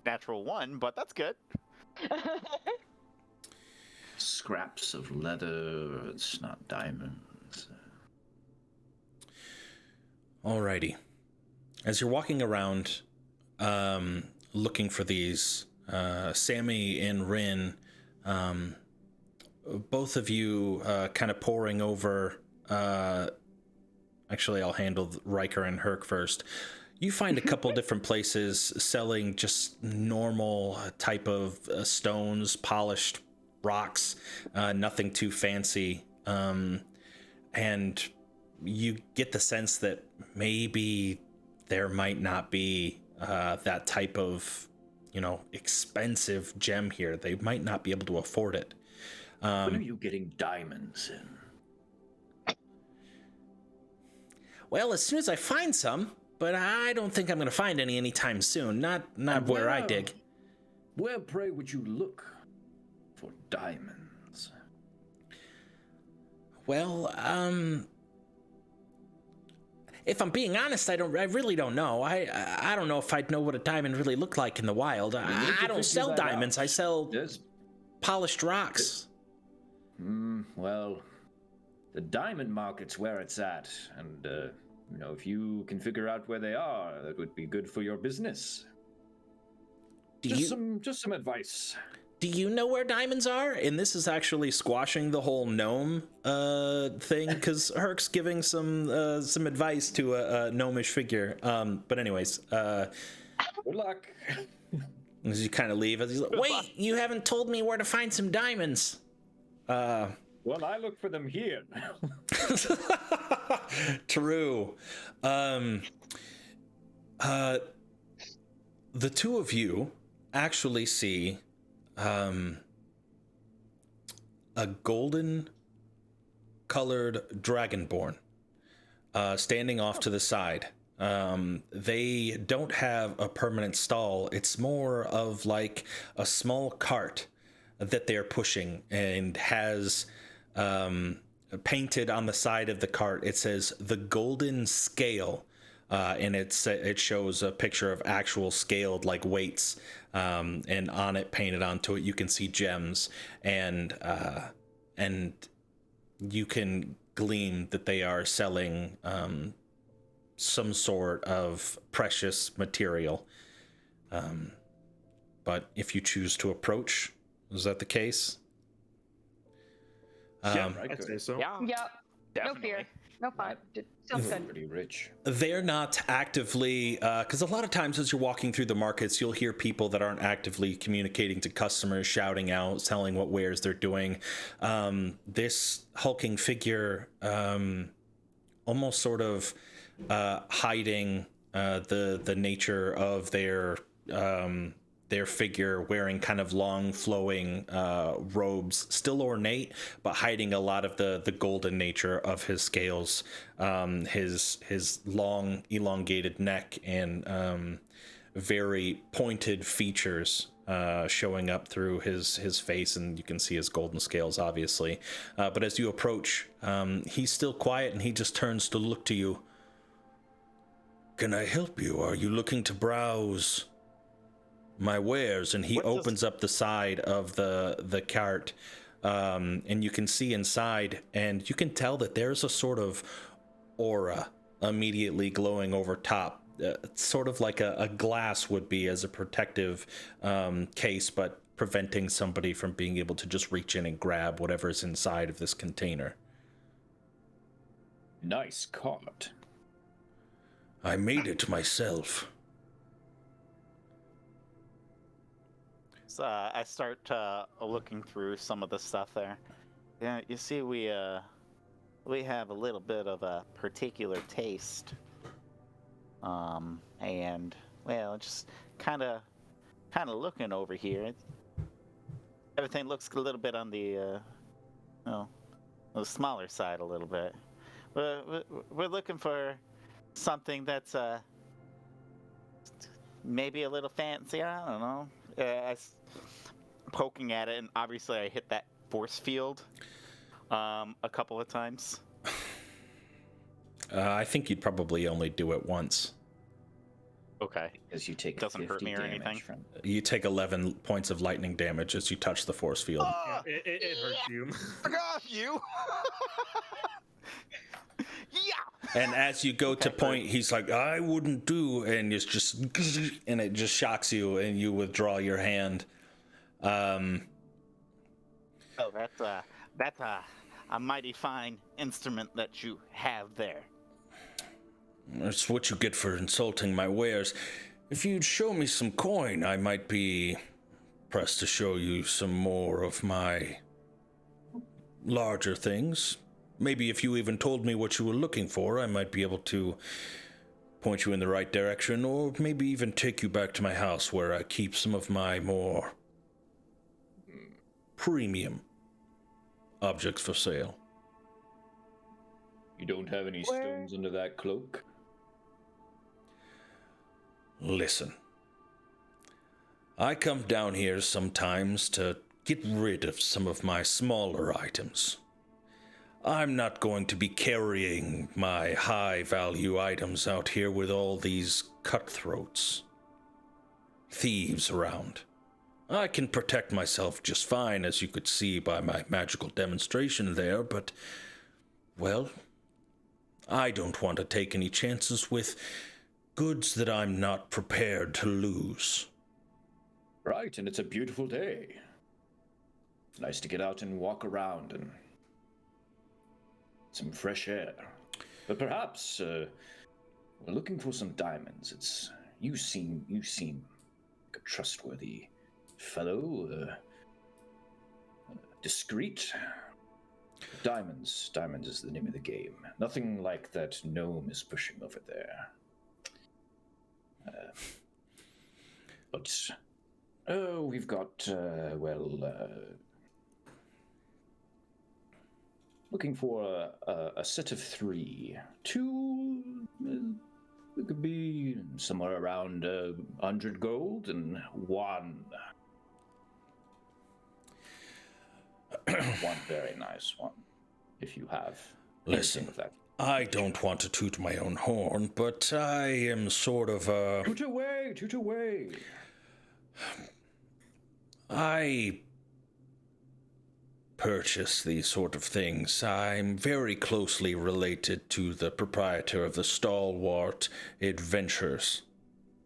[SPEAKER 5] natural 1, but that's good.
[SPEAKER 2] Scraps of leather. It's not diamonds.
[SPEAKER 1] Alrighty. As you're walking around, looking for these, Sammy and Rin, both of you kind of poring over. Actually, I'll handle Riker and Herc first. You find a couple different places selling just normal type of stones, polished rocks, nothing too fancy. And you get the sense that maybe there might not be that type of, expensive gem here. They might not be able to afford it.
[SPEAKER 2] When are you getting diamonds in?
[SPEAKER 1] Well, as soon as I find some, but I don't think I'm going to find any anytime soon. Not where I dig.
[SPEAKER 2] Where, pray, would you look for diamonds?
[SPEAKER 1] Well, if I'm being honest, I really don't know. I don't know if I'd know what a diamond really looked like in the wild. I don't sell diamonds. I sell polished rocks.
[SPEAKER 2] Well, the diamond market's where it's at, and if you can figure out where they are, that would be good for your business. Just some advice.
[SPEAKER 1] do you know where diamonds are? And this is actually squashing the whole gnome thing, because Herc's giving some advice to a gnomish figure. But anyways,
[SPEAKER 2] Good luck.
[SPEAKER 1] as you kind of leave, as he's like, wait, you haven't told me where to find some diamonds.
[SPEAKER 2] Well, I look for them here.
[SPEAKER 1] True. The two of you actually see a golden colored dragonborn standing off to the side. They don't have a permanent stall. It's more of like a small cart that they're pushing, and has painted on the side of the cart, it says the Golden Scale. And it shows a picture of actual scaled like weights, and on it, painted onto it, you can see gems, and you can glean that they are selling some sort of precious material. But if you choose to approach, is that the case?
[SPEAKER 3] Yeah, I'd say so.
[SPEAKER 6] Yeah.
[SPEAKER 4] Yep.
[SPEAKER 6] Definitely.
[SPEAKER 4] No fear. No fun. Sounds good.
[SPEAKER 2] Pretty rich.
[SPEAKER 1] They're not actively, because a lot of times as you're walking through the markets, you'll hear people that aren't actively communicating to customers, shouting out, selling what wares they're doing. This hulking figure, almost sort of hiding the nature of their figure, wearing kind of long flowing robes, still ornate, but hiding a lot of the golden nature of his scales, his long elongated neck, and very pointed features showing up through his face, and you can see his golden scales, obviously. But as you approach, he's still quiet, and he just turns to look to you. Can I help you? Are you looking to browse my wares? And he opens up the side of the cart, and you can see inside, and you can tell that there's a sort of aura immediately glowing over top, sort of like a glass would be as a protective case, but preventing somebody from being able to just reach in and grab whatever's inside of this container.
[SPEAKER 2] Nice cart.
[SPEAKER 1] I made it myself.
[SPEAKER 5] So I start looking through some of the stuff there. Yeah, you see, we have a little bit of a particular taste, and well, just kind of looking over here. Everything looks a little bit on the the smaller side a little bit. We're looking for something that's maybe a little fancier. I don't know. Poking at it, and obviously I hit that force field a couple of times.
[SPEAKER 1] I think you'd probably only do it once.
[SPEAKER 5] Okay.
[SPEAKER 2] Because you take
[SPEAKER 5] Doesn't
[SPEAKER 2] 50
[SPEAKER 5] hurt me or
[SPEAKER 2] damage
[SPEAKER 5] anything?
[SPEAKER 2] from
[SPEAKER 1] You take 11 points of lightning damage as you touch the force field.
[SPEAKER 3] Yeah, it hurts you.
[SPEAKER 5] Forgot you. Yeah.
[SPEAKER 1] And as you go to point, he's like, I wouldn't do, and it's just, and it just shocks you, and you withdraw your hand.
[SPEAKER 5] Oh, that's a mighty fine instrument that you have there.
[SPEAKER 1] That's what you get for insulting my wares. If you'd show me some coin, I might be pressed to show you some more of my larger things. Maybe if you even told me what you were looking for, I might be able to point you in the right direction, or maybe even take you back to my house where I keep some of my more premium objects for sale.
[SPEAKER 2] You don't have any stones under that cloak?
[SPEAKER 1] Listen, I come down here sometimes to get rid of some of my smaller items. I'm not going to be carrying my high-value items out here with all these cutthroats, thieves around. I can protect myself just fine, as you could see by my magical demonstration there, but, well, I don't want to take any chances with goods that I'm not prepared to lose.
[SPEAKER 2] Right, and it's a beautiful day. Nice to get out and walk around and some fresh air. But perhaps we're looking for some diamonds. You seem like a trustworthy fellow, discreet. Diamonds is the name of the game. Nothing like that gnome is pushing over there. We've got looking for a set of 3. 2, it could be somewhere around 100 gold, and 1. One very nice one, if you have.
[SPEAKER 1] Listen,
[SPEAKER 2] of that.
[SPEAKER 1] I don't want to toot my own horn, but I am sort of a...
[SPEAKER 2] Toot away!
[SPEAKER 1] I purchase these sort of things. I'm very closely related to the proprietor of the Stalwart Adventures,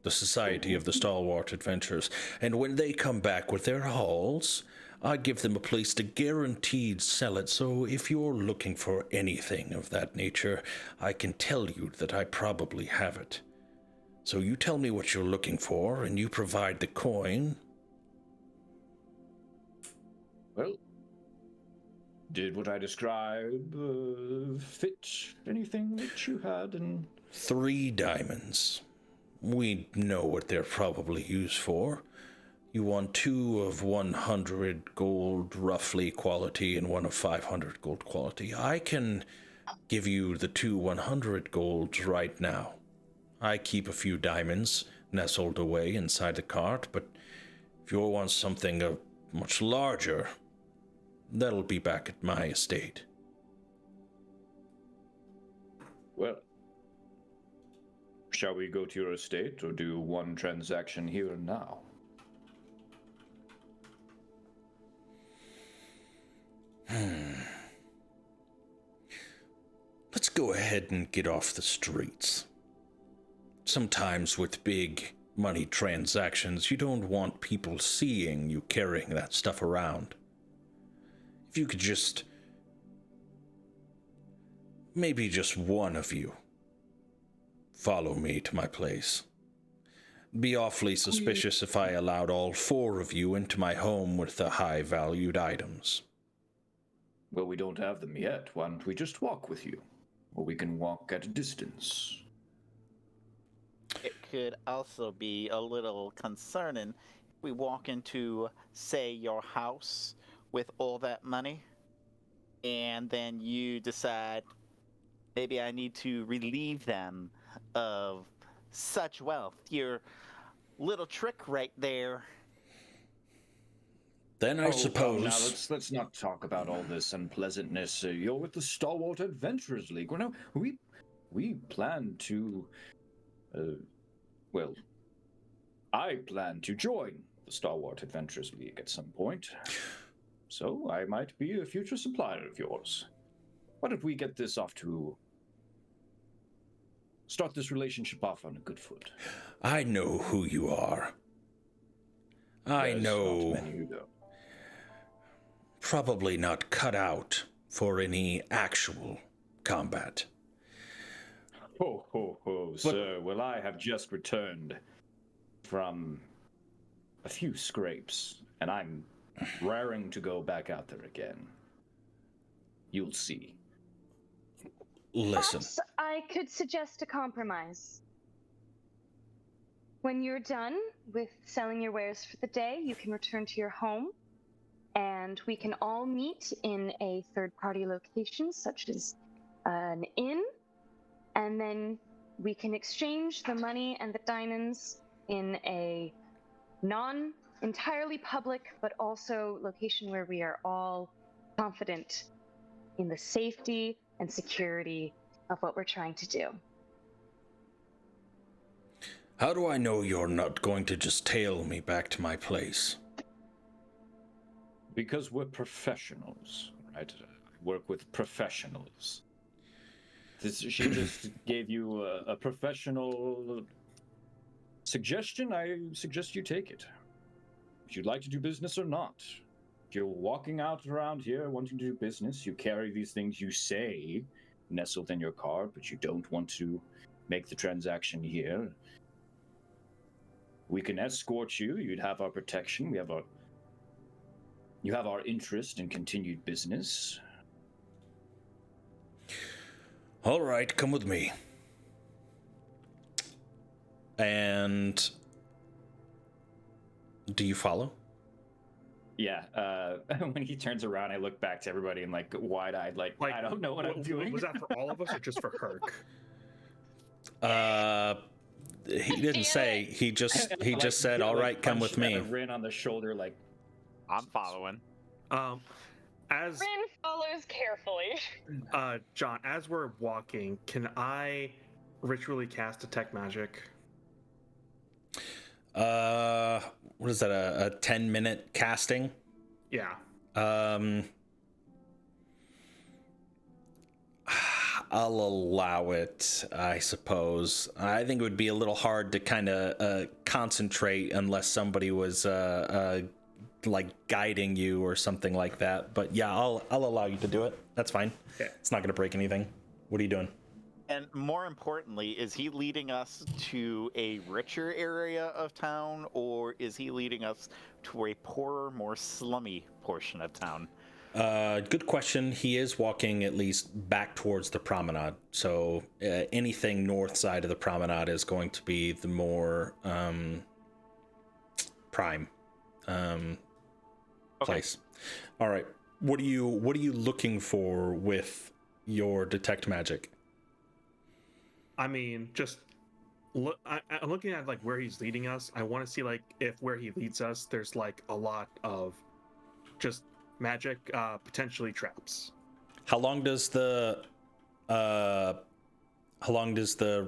[SPEAKER 1] the Society of the Stalwart Adventures, and when they come back with their hauls, I give them a place to guaranteed sell it. So if you're looking for anything of that nature, I can tell you that I probably have it. So you tell me what you're looking for, and you provide the coin.
[SPEAKER 2] Well, did what I describe fit anything that you had? And
[SPEAKER 1] 3 diamonds. We know what they're probably used for. You want 2 of 100 gold roughly quality and 1 of 500 gold quality. I can give you the 2 100 golds right now. I keep a few diamonds nestled away inside the cart, but if you want something much larger, that'll be back at my estate.
[SPEAKER 2] Well, shall we go to your estate or do one transaction here and now?
[SPEAKER 1] Let's go ahead and get off the streets. Sometimes with big money transactions, you don't want people seeing you carrying that stuff around. If you could just... maybe just one of you follow me to my place. Be awfully suspicious if I allowed all 4 of you into my home with the high-valued items.
[SPEAKER 2] Well, we don't have them yet. Why don't we just walk with you? Or we can walk at a distance.
[SPEAKER 5] It could also be a little concerning if we walk into, say, your house with all that money, and then you decide, maybe I need to relieve them of such wealth. Your little trick right there.
[SPEAKER 1] Then I suppose...
[SPEAKER 2] now let's not talk about all this unpleasantness. You're with the Stalwart Adventurers League. Well, no, we plan to... I plan to join the Stalwart Adventurers League at some point. So I might be a future supplier of yours. Why don't we get this off to... start this relationship off on a good foot?
[SPEAKER 1] I know who you are. I know...
[SPEAKER 2] Not many who don't.
[SPEAKER 1] Probably not cut out for any actual combat.
[SPEAKER 2] Ho, ho, ho, sir. Well, I have just returned from a few scrapes, and I'm raring to go back out there again. You'll see.
[SPEAKER 1] Listen.
[SPEAKER 4] Perhaps I could suggest a compromise. When you're done with selling your wares for the day, you can return to your home, and we can all meet in a third-party location, such as an inn, and then we can exchange the money and the diamonds in a non-entirely public, but also location where we are all confident in the safety and security of what we're trying to do.
[SPEAKER 1] How do I know you're not going to just tail me back to my place?
[SPEAKER 2] Because we're professionals, right? I work with professionals. She just gave you a professional suggestion. I suggest you take it. If you'd like to do business or not. You're walking out around here wanting to do business. You carry these things you say nestled in your car, but you don't want to make the transaction here. We can escort you. You'd have our protection. You have our interest in continued business.
[SPEAKER 1] All right, come with me. And do you follow?
[SPEAKER 2] Yeah, when he turns around, I look back to everybody and like wide-eyed, like I don't know what I'm doing.
[SPEAKER 3] Was that for all of us or just for Kirk?
[SPEAKER 1] He didn't say. He just said, "All right, come with me."
[SPEAKER 2] Rin on the shoulder, like
[SPEAKER 5] I'm following.
[SPEAKER 3] As
[SPEAKER 4] Rin follows carefully.
[SPEAKER 3] John, as we're walking, can I ritually cast detect magic?
[SPEAKER 1] What is that? A 10-minute casting?
[SPEAKER 3] Yeah.
[SPEAKER 1] I'll allow it, I suppose. I think it would be a little hard to kind of concentrate unless somebody was like guiding you or something like that. But yeah, I'll allow you to do it. That's fine.
[SPEAKER 3] Yeah.
[SPEAKER 1] It's not going to break anything. What are you doing?
[SPEAKER 5] And more importantly, is he leading us to a richer area of town, or is he leading us to a poorer, more slummy portion of town?
[SPEAKER 1] Good question. He is walking at least back towards the promenade. So anything north side of the promenade is going to be the more prime place. All right. What are you looking for with your detect magic?
[SPEAKER 3] I mean, just look. I'm looking at like where he's leading us. I want to see like if where he leads us, there's like a lot of just magic, potentially traps.
[SPEAKER 1] How long does the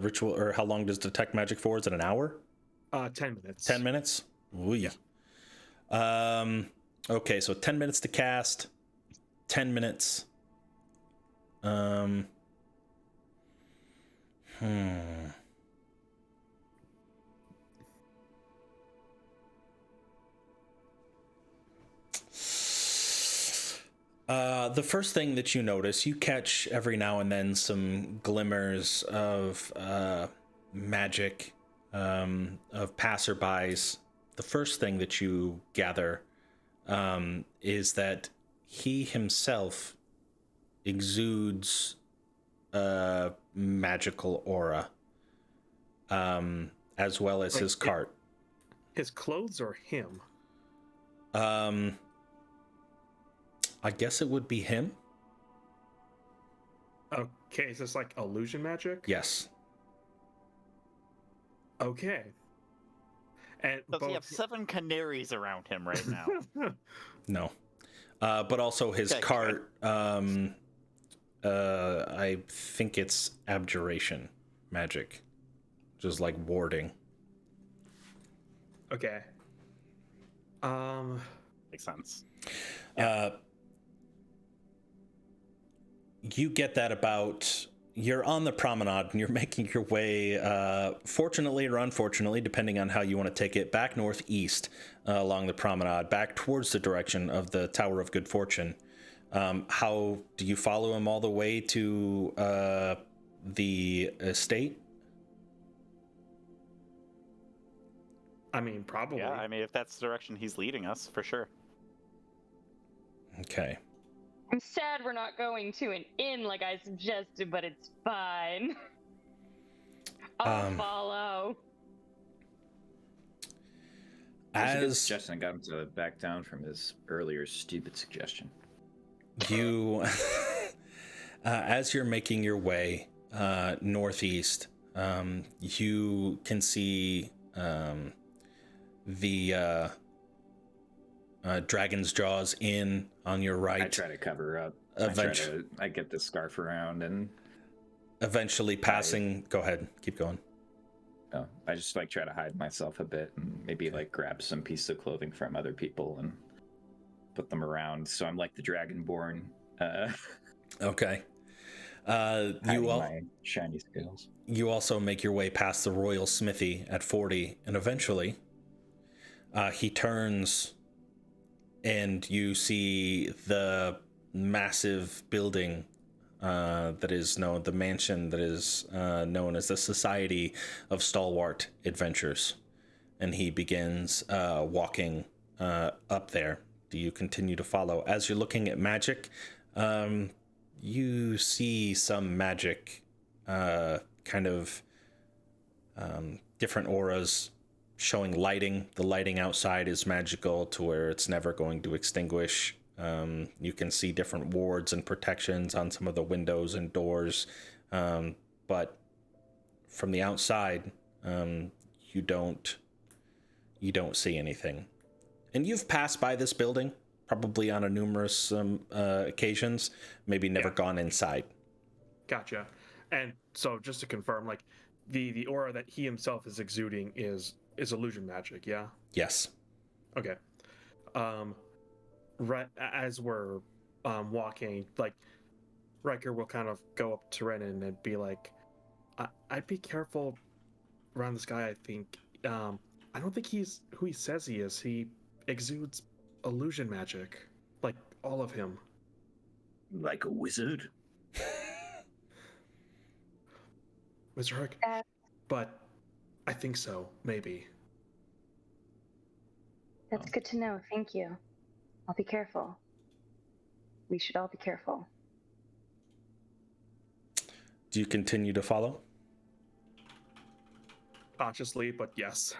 [SPEAKER 1] ritual, or how long does detect magic for? Is it an hour?
[SPEAKER 3] 10 minutes.
[SPEAKER 1] 10 minutes? Ooh. Yeah. Okay, so 10 minutes to cast, 10 minutes. The first thing that you notice, you catch every now and then some glimmers of magic, of passerbys. The first thing that you gather is that he himself exudes a magical aura, as well as his cart.
[SPEAKER 3] His clothes or him?
[SPEAKER 1] I guess it would be him.
[SPEAKER 3] Okay, is this like illusion magic?
[SPEAKER 1] Yes.
[SPEAKER 3] Okay. And
[SPEAKER 5] Does he have 7 canaries around him right now?
[SPEAKER 1] No. But also his cart, I think it's abjuration magic. Just like warding.
[SPEAKER 3] Okay.
[SPEAKER 5] Makes sense.
[SPEAKER 1] You get that about... You're on the promenade and you're making your way, fortunately or unfortunately, depending on how you want to take it, back northeast along the promenade, back towards the direction of the Tower of Good Fortune. How do you follow him all the way to the estate?
[SPEAKER 3] I mean, probably.
[SPEAKER 5] Yeah, I mean, if that's the direction he's leading us, for sure.
[SPEAKER 1] Okay.
[SPEAKER 4] I'm sad we're not going to an inn like I suggested, but it's fine. I'll follow.
[SPEAKER 2] That's a good suggestion. I got him to back down from his earlier stupid suggestion.
[SPEAKER 1] You, as you're making your way northeast, you can see the Dragon's Jaws Inn on your right.
[SPEAKER 2] I try to cover up. I get the scarf around and
[SPEAKER 1] eventually passing. Go ahead, keep going.
[SPEAKER 2] Oh, I just like try to hide myself a bit and maybe like grab some piece of clothing from other people and put them around. So I'm like the Dragonborn.
[SPEAKER 1] Okay.
[SPEAKER 2] My shiny skills.
[SPEAKER 1] You also make your way past the Royal Smithy at 40, and eventually he turns and you see the massive building that is known, the mansion that is known as the Society of Stalwart Adventures. And he begins walking up there. Do you continue to follow? As you're looking at magic, you see some magic kind of different auras showing lighting. The lighting outside is magical to where it's never going to extinguish. You can see different wards and protections on some of the windows and doors, but from the outside, you don't see anything. And you've passed by this building probably on a numerous occasions, maybe never gone inside.
[SPEAKER 3] Gotcha. And so just to confirm, like the aura that he himself is exuding is illusion magic, yeah?
[SPEAKER 1] Yes.
[SPEAKER 3] Okay. Right as we're walking, like Riker will kind of go up to Renan and be like, I'd be careful around this guy. I think I don't think he's who he says he is. He exudes illusion magic, like all of him.
[SPEAKER 2] Like a wizard?
[SPEAKER 3] Mr. Herc? But I think so, maybe.
[SPEAKER 4] That's good to know. Thank you. I'll be careful. We should all be careful.
[SPEAKER 1] Do you continue to follow?
[SPEAKER 3] Consciously, but yes.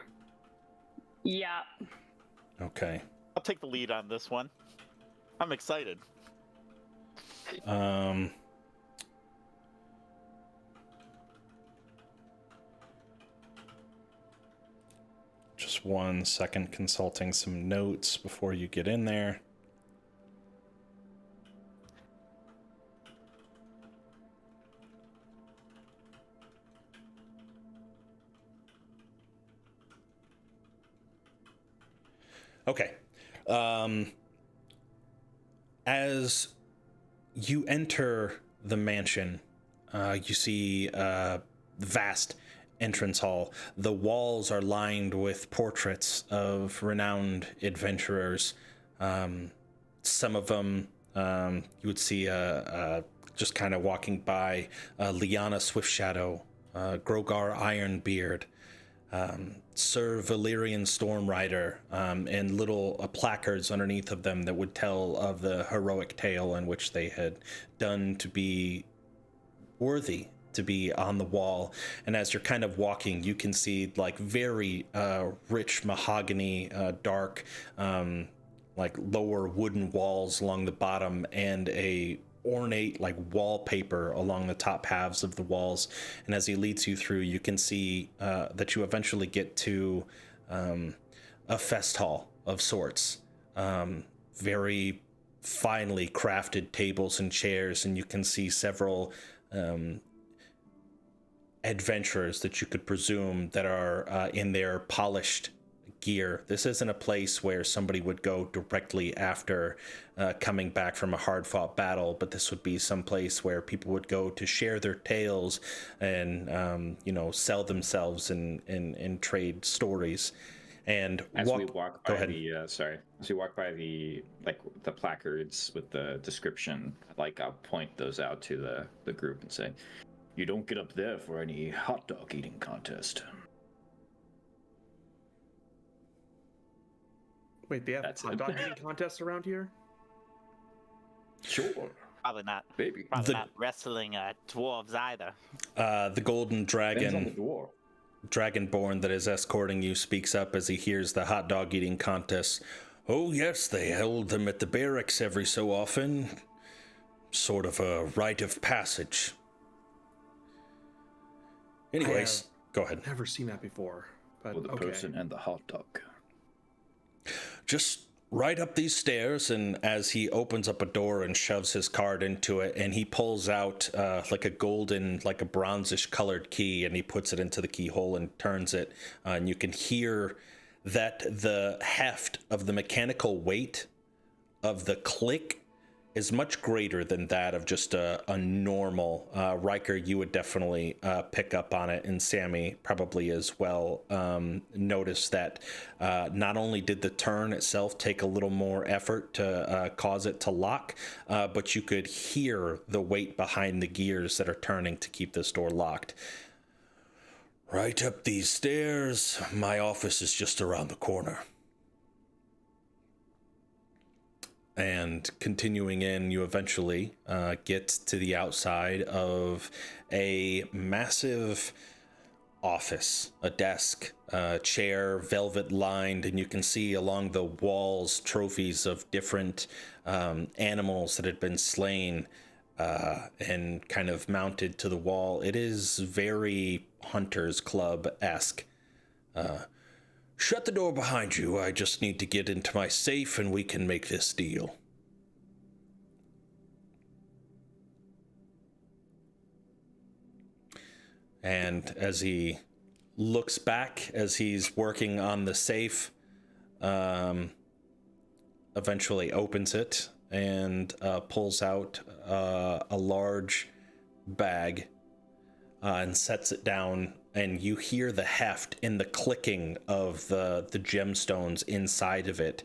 [SPEAKER 4] Yeah.
[SPEAKER 1] Okay.
[SPEAKER 5] I'll take the lead on this one. I'm excited.
[SPEAKER 1] Just 1 second, consulting some notes before you get in there. Okay. As you enter the mansion, you see the vast entrance hall. The walls are lined with portraits of renowned adventurers. Some of them you would see just kind of walking by Lyanna Swiftshadow, Grogar Ironbeard, Sir Valyrian Stormrider, and little placards underneath of them that would tell of the heroic tale in which they had done to be worthy to be on the wall. And as you're kind of walking, you can see like very rich mahogany, dark, like lower wooden walls along the bottom, and a ornate like wallpaper along the top halves of the walls. And as he leads you through, you can see that you eventually get to a fest hall of sorts, very finely crafted tables and chairs, and you can see several adventurers that you could presume that are in their polished gear. This isn't a place where somebody would go directly after coming back from a hard-fought battle, but this would be some place where people would go to share their tales and sell themselves and trade stories. And
[SPEAKER 2] as we walk by the placards with the description, like I'll point those out to the group and say, you don't get up there for any hot dog eating contest.
[SPEAKER 3] Wait, they have hot dog eating contests around here?
[SPEAKER 2] Sure.
[SPEAKER 5] Probably not.
[SPEAKER 2] Baby.
[SPEAKER 5] Probably not wrestling dwarves either.
[SPEAKER 1] The golden
[SPEAKER 2] Depends on the
[SPEAKER 1] dragon,
[SPEAKER 2] dwarf.
[SPEAKER 1] dragonborn that is escorting you speaks up as he hears the hot dog eating contest. Oh yes, they held them at the barracks every so often. Sort of a rite of passage. Anyways, go ahead.
[SPEAKER 3] Never seen that before. But
[SPEAKER 2] For the person and the hot dog.
[SPEAKER 1] Just right up these stairs, and as he opens up a door and shoves his card into it, and he pulls out like a golden, like a bronzish colored key, and he puts it into the keyhole and turns it, and you can hear that the heft of the mechanical weight of the click is much greater than that of just a normal. Riker, you would definitely pick up on it, and Sammy probably as well. Notice that not only did the turn itself take a little more effort to cause it to lock, but you could hear the weight behind the gears that are turning to keep this door locked. Right up these stairs. My office is just around the corner. And continuing in, you eventually get to the outside of a massive office, a desk, a chair, velvet lined, and you can see along the walls trophies of different animals that had been slain and kind of mounted to the wall. It is very Hunters Club-esque. Shut the door behind you. I just need to get into my safe and we can make this deal. And as he looks back, as he's working on the safe, eventually opens it and pulls out a large bag and sets it down. And you hear the heft and the clicking of the gemstones inside of it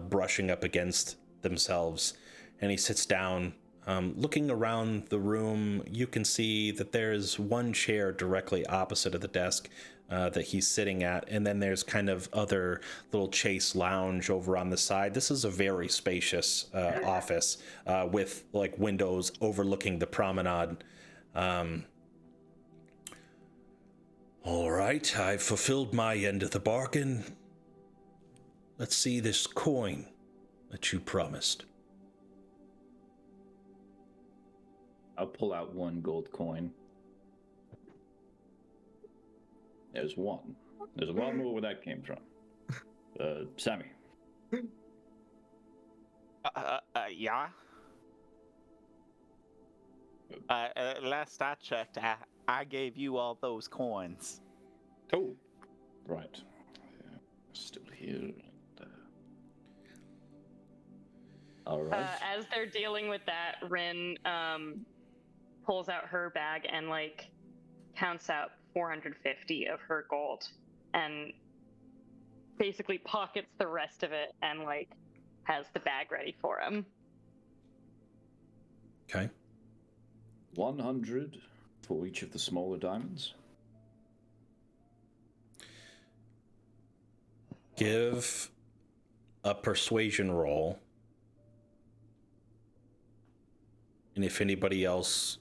[SPEAKER 1] brushing up against themselves. And he sits down. Looking around the room, you can see that there's one chair directly opposite of the desk that he's sitting at. And then there's kind of other little chase lounge over on the side. This is a very spacious office with like windows overlooking the promenade. All right, I've fulfilled my end of the bargain. Let's see this coin that you promised.
[SPEAKER 2] I'll pull out one gold coin. There's one. There's a lot more where that came from. Sammy.
[SPEAKER 5] Yeah. Last I checked, I gave you all those coins.
[SPEAKER 2] Oh, right. Still here. All right.
[SPEAKER 4] As they're dealing with that, Rin pulls out her bag and like counts out 450 of her gold and basically pockets the rest of it and like has the bag ready for him.
[SPEAKER 1] Okay.
[SPEAKER 2] 100 for each of the smaller diamonds.
[SPEAKER 1] Give a persuasion roll. And if anybody else...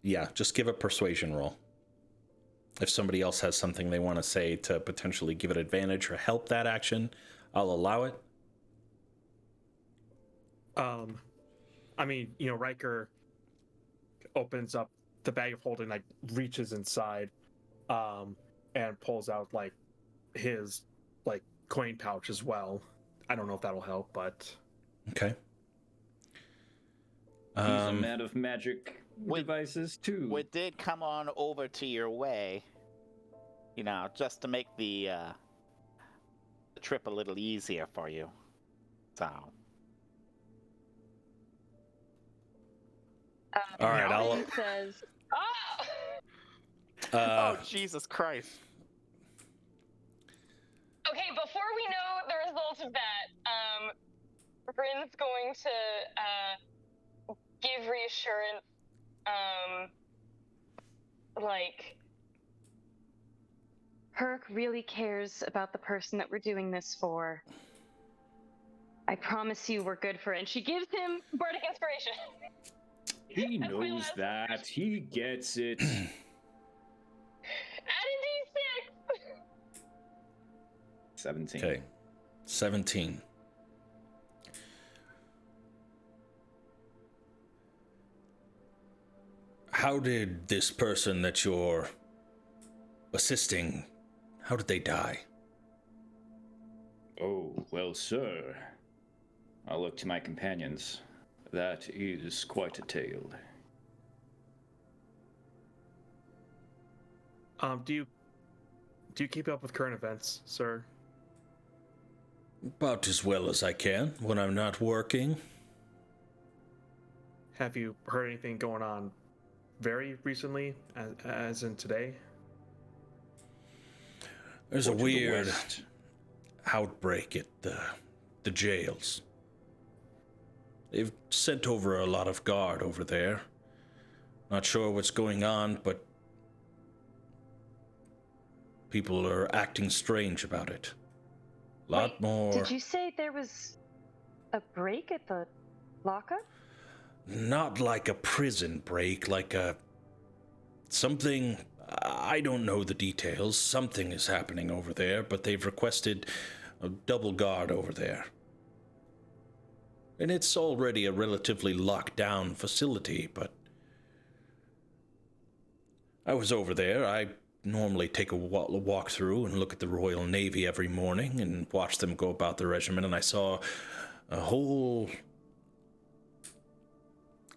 [SPEAKER 1] Yeah, just give a persuasion roll. If somebody else has something they want to say to potentially give it advantage or help that action, I'll allow it.
[SPEAKER 3] I mean, you know, Riker opens up the bag of holding, like reaches inside, and pulls out like his like coin pouch as well. I don't know if that'll help, but
[SPEAKER 1] Okay.
[SPEAKER 2] He's a man of magic devices too.
[SPEAKER 5] We did come on over to your way, you know, just to make the trip a little easier for you. So.
[SPEAKER 1] All right, I'll...
[SPEAKER 4] He says,
[SPEAKER 5] Oh, Jesus Christ.
[SPEAKER 4] Okay, before we know the results of that, Rin's going to give reassurance, like, Herc really cares about the person that we're doing this for. I promise you we're good for it. And she gives him Bardic Inspiration.
[SPEAKER 2] He knows that. He gets it.
[SPEAKER 4] Add a D6!
[SPEAKER 2] 17.
[SPEAKER 1] Okay. 17. How did this person that you're assisting, how did they die?
[SPEAKER 2] Oh, well, sir. I'll look to my companions. That is quite a tale.
[SPEAKER 3] do you keep up with current events, sir?
[SPEAKER 1] About as well as I can when I'm not working.
[SPEAKER 3] Have you heard anything going on very recently, as in today?
[SPEAKER 1] There's a
[SPEAKER 2] Or to the
[SPEAKER 1] weird
[SPEAKER 2] west.
[SPEAKER 1] outbreak at the jails. They've sent over a lot of guard over there. Not sure what's going on, but people are acting strange about it. A lot
[SPEAKER 4] Wait,
[SPEAKER 1] more.
[SPEAKER 4] Did you say there was a break at the lockup?
[SPEAKER 1] Not like a prison break, like a. Something. I don't know the details. Something is happening over there, but they've requested a double guard over there. And it's already a relatively locked down facility, but. I was over there. I normally take a walk through and look at the Royal Navy every morning and watch them go about their regiment, and I saw a whole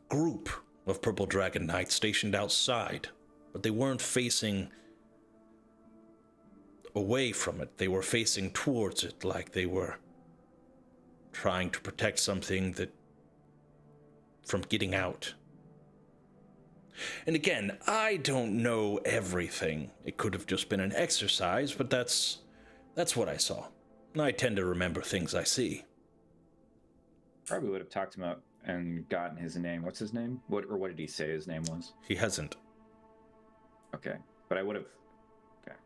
[SPEAKER 1] group of Purple Dragon Knights stationed outside, but they weren't facing away from it. They were facing towards it, like they were trying to protect something that from getting out. And again, I don't know everything. It could have just been an exercise, but that's what I saw. I tend to remember things I see.
[SPEAKER 2] Probably would have talked him up and gotten his name. What's his name? What did he say his name was?
[SPEAKER 1] He hasn't.
[SPEAKER 2] Okay, but I would have. Okay.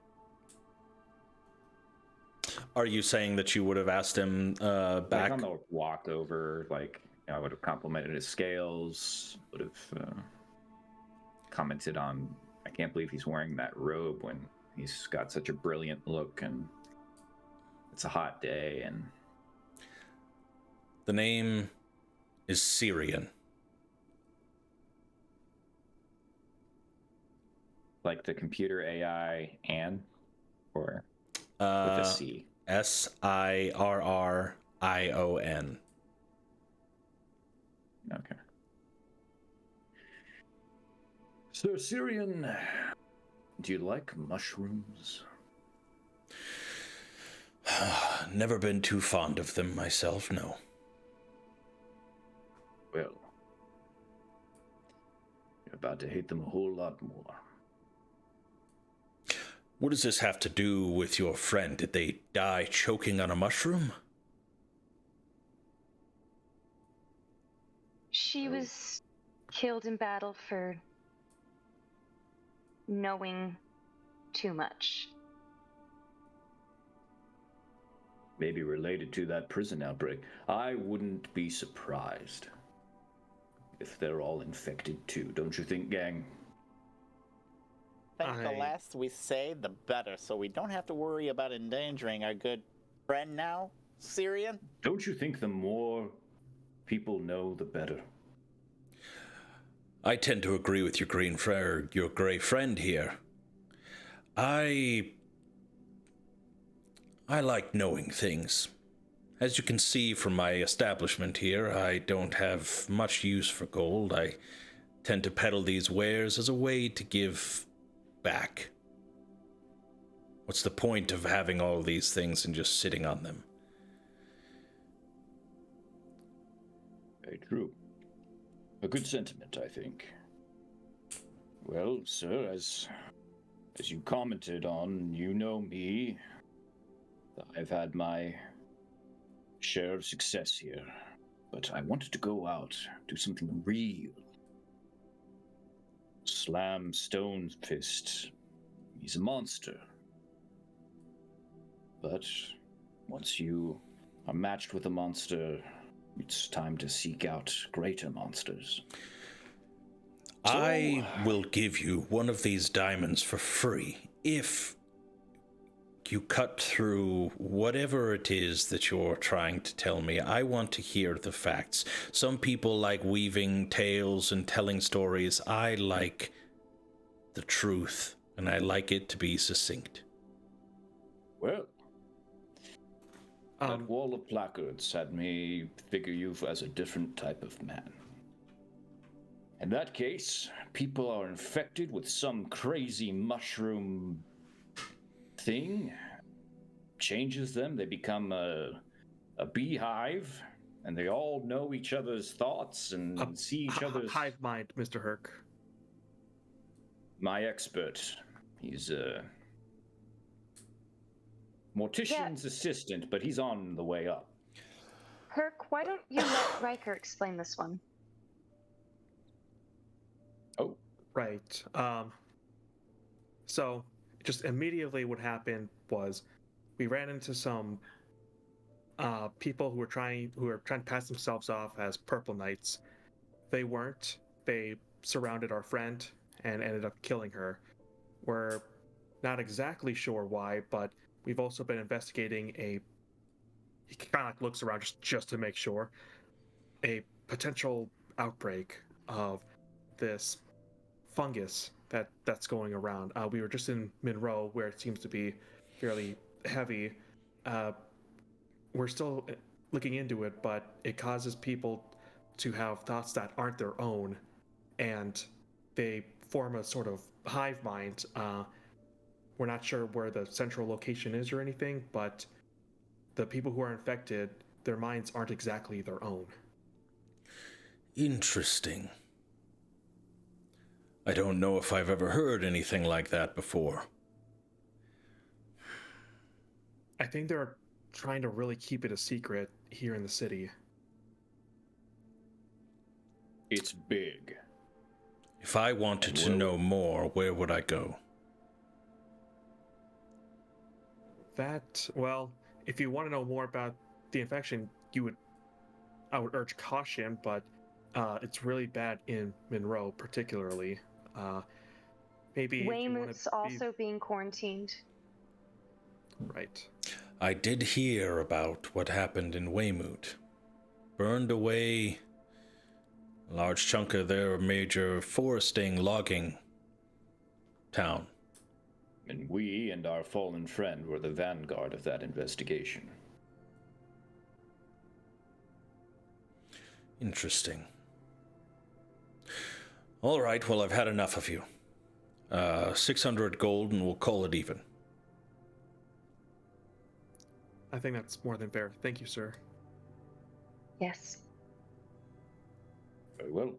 [SPEAKER 1] Are you saying that you would have asked him back?
[SPEAKER 2] Like on the walk over, like I would have complimented his scales. Would have commented on. I can't believe he's wearing that robe when he's got such a brilliant look, and it's a hot day. And
[SPEAKER 1] The name is Syrian.
[SPEAKER 2] like the computer AI, Anne, or with a C.
[SPEAKER 1] Sirrion.
[SPEAKER 2] Okay. Sir Syrian, do you like mushrooms?
[SPEAKER 1] Never been too fond of them myself, no.
[SPEAKER 2] Well, you're about to hate them a whole lot more.
[SPEAKER 1] What does this have to do with your friend? Did they die choking on a mushroom?
[SPEAKER 4] She was killed in battle for knowing too much.
[SPEAKER 2] Maybe related to that prison outbreak. I wouldn't be surprised if they're all infected too, don't you think, gang?
[SPEAKER 5] I think the less we say, the better, so we don't have to worry about endangering our good friend now, Syrian.
[SPEAKER 2] Don't you think the more people know, the better?
[SPEAKER 1] I tend to agree with your your gray friend here. I like knowing things. As you can see from my establishment here, I don't have much use for gold. I tend to peddle these wares as a way to give back. What's the point of having all these things and just sitting on them?
[SPEAKER 2] Very true. A good sentiment, I think. Well, sir, as you commented on, you know me. I've had my share of success here, but I wanted to go out, do something real. Slam Stone Fist. He's a monster. But once you are matched with a monster, it's time to seek out greater monsters.
[SPEAKER 1] I will give you one of these diamonds for free if you cut through whatever it is that you're trying to tell me. I want to hear the facts. Some people like weaving tales and telling stories. I like the truth, and I like it to be succinct.
[SPEAKER 2] Well, that wall of placards had me figure you as a different type of man. In that case, people are infected with some crazy mushroom thing, changes them, they become a beehive, and they all know each other's thoughts and see each other's.
[SPEAKER 3] Hive mind, Mr. Herc.
[SPEAKER 2] My expert. He's a mortician's assistant, but he's on the way up.
[SPEAKER 4] Herc, why don't you let Riker explain this one?
[SPEAKER 2] Oh.
[SPEAKER 3] Right. So just immediately what happened was we ran into some people who were trying to pass themselves off as Purple Knights. They weren't. They surrounded our friend and ended up killing her. We're not exactly sure why, but we've also been investigating he kind of like looks around just to make sure, a potential outbreak of this fungus that's going around. We were just in Monroe, where it seems to be fairly heavy. We're still looking into it, but it causes people to have thoughts that aren't their own, and they form a sort of hive mind. We're not sure where the central location is or anything, but the people who are infected, their minds aren't exactly their own.
[SPEAKER 1] Interesting. I don't know if I've ever heard anything like that before.
[SPEAKER 3] I think they're trying to really keep it a secret here in the city.
[SPEAKER 2] It's big.
[SPEAKER 1] If I wanted to know more, where would I go?
[SPEAKER 3] Well, if you want to know more about the infection, I would urge caution, but it's really bad in Monroe, particularly. Maybe
[SPEAKER 4] Weymouth's also being quarantined.
[SPEAKER 3] Right.
[SPEAKER 1] I did hear about what happened in Weymouth. Burned away a large chunk of their major foresting logging town.
[SPEAKER 2] And we and our fallen friend were the vanguard of that investigation.
[SPEAKER 1] Interesting. All right, well, I've had enough of you. 600 gold and we'll call it even.
[SPEAKER 3] I think that's more than fair. Thank you, sir.
[SPEAKER 4] Yes.
[SPEAKER 2] Very well.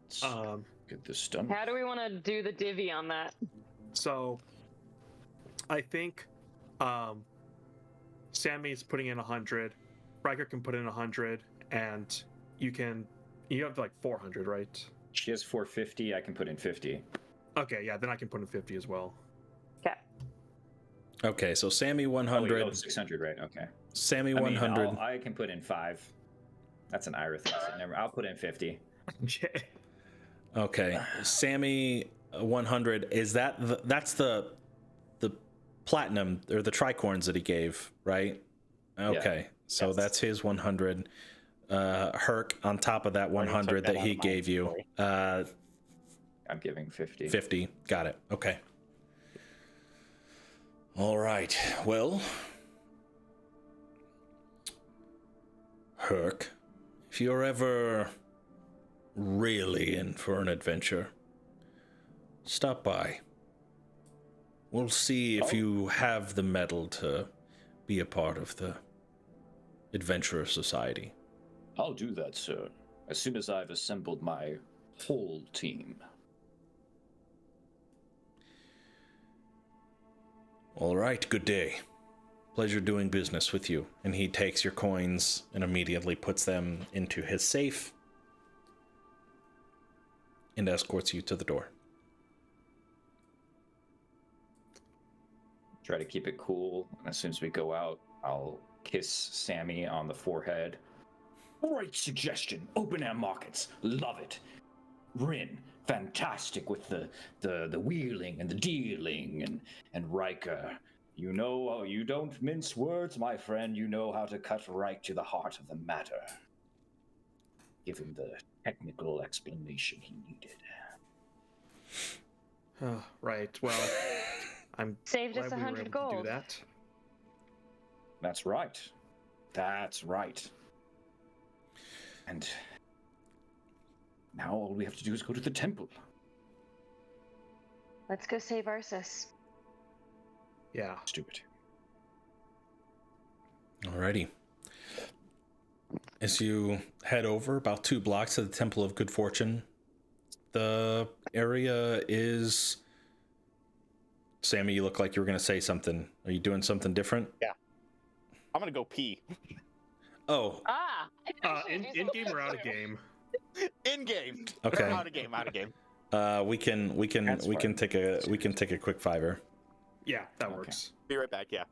[SPEAKER 2] Let's get this done.
[SPEAKER 4] How do we want to do the divvy on that?
[SPEAKER 3] So, I think Sammy's putting in 100. Riker can put in 100, and you have like 400, right?
[SPEAKER 2] She has 450. I can put in 50.
[SPEAKER 3] Okay, yeah, then I can put in 50 as well.
[SPEAKER 4] Okay.
[SPEAKER 1] Okay, so Sammy 100.
[SPEAKER 2] Oh, 600, right? Okay.
[SPEAKER 1] Sammy 100.
[SPEAKER 2] I can put in 5. That's an Ira thing. I'll put in 50.
[SPEAKER 3] Okay.
[SPEAKER 1] Okay, Sammy 100. Is that's the platinum or the tricorns that he gave, right? Okay, yeah. So yes. That's his 100. Herc on top of that 100 that he gave you.
[SPEAKER 2] I'm giving 50.
[SPEAKER 1] 50. Got it. Okay. All right. Well, Herc, if you're ever really in for an adventure, stop by. We'll see if you have the mettle to be a part of the Adventurer Society.
[SPEAKER 2] I'll do that, sir, as soon as I've assembled my whole team.
[SPEAKER 1] All right, good day. Pleasure doing business with you. And he takes your coins and immediately puts them into his safe and escorts you to the door.
[SPEAKER 2] Try to keep it cool, and as soon as we go out, I'll kiss Sammy on the forehead. Great suggestion. Open air markets. Love it. Rin, fantastic with the wheeling and the dealing, and Riker. You know, you don't mince words, my friend. You know how to cut right to the heart of the matter. Give him the technical explanation he needed.
[SPEAKER 3] Right. Well, I'm
[SPEAKER 4] saved us 100 gold.
[SPEAKER 3] To do that.
[SPEAKER 2] That's right. That's right. And now all we have to do is go to the temple.
[SPEAKER 4] Let's go save Arceus.
[SPEAKER 3] Yeah.
[SPEAKER 2] Stupid.
[SPEAKER 1] Alrighty. As you head over about 2 blocks to the Temple of Good Fortune, the area is... Sammy, you look like you were going to say something. Are you doing something different?
[SPEAKER 5] Yeah. I'm gonna go pee.
[SPEAKER 1] Oh,
[SPEAKER 4] Ah.
[SPEAKER 3] In game or out of game?
[SPEAKER 5] In game.
[SPEAKER 1] Okay.
[SPEAKER 5] Out of game. Out of game.
[SPEAKER 1] we can take a quick 5-er.
[SPEAKER 3] Yeah, that
[SPEAKER 2] Okay.
[SPEAKER 3] works.
[SPEAKER 5] Be right back. Yeah.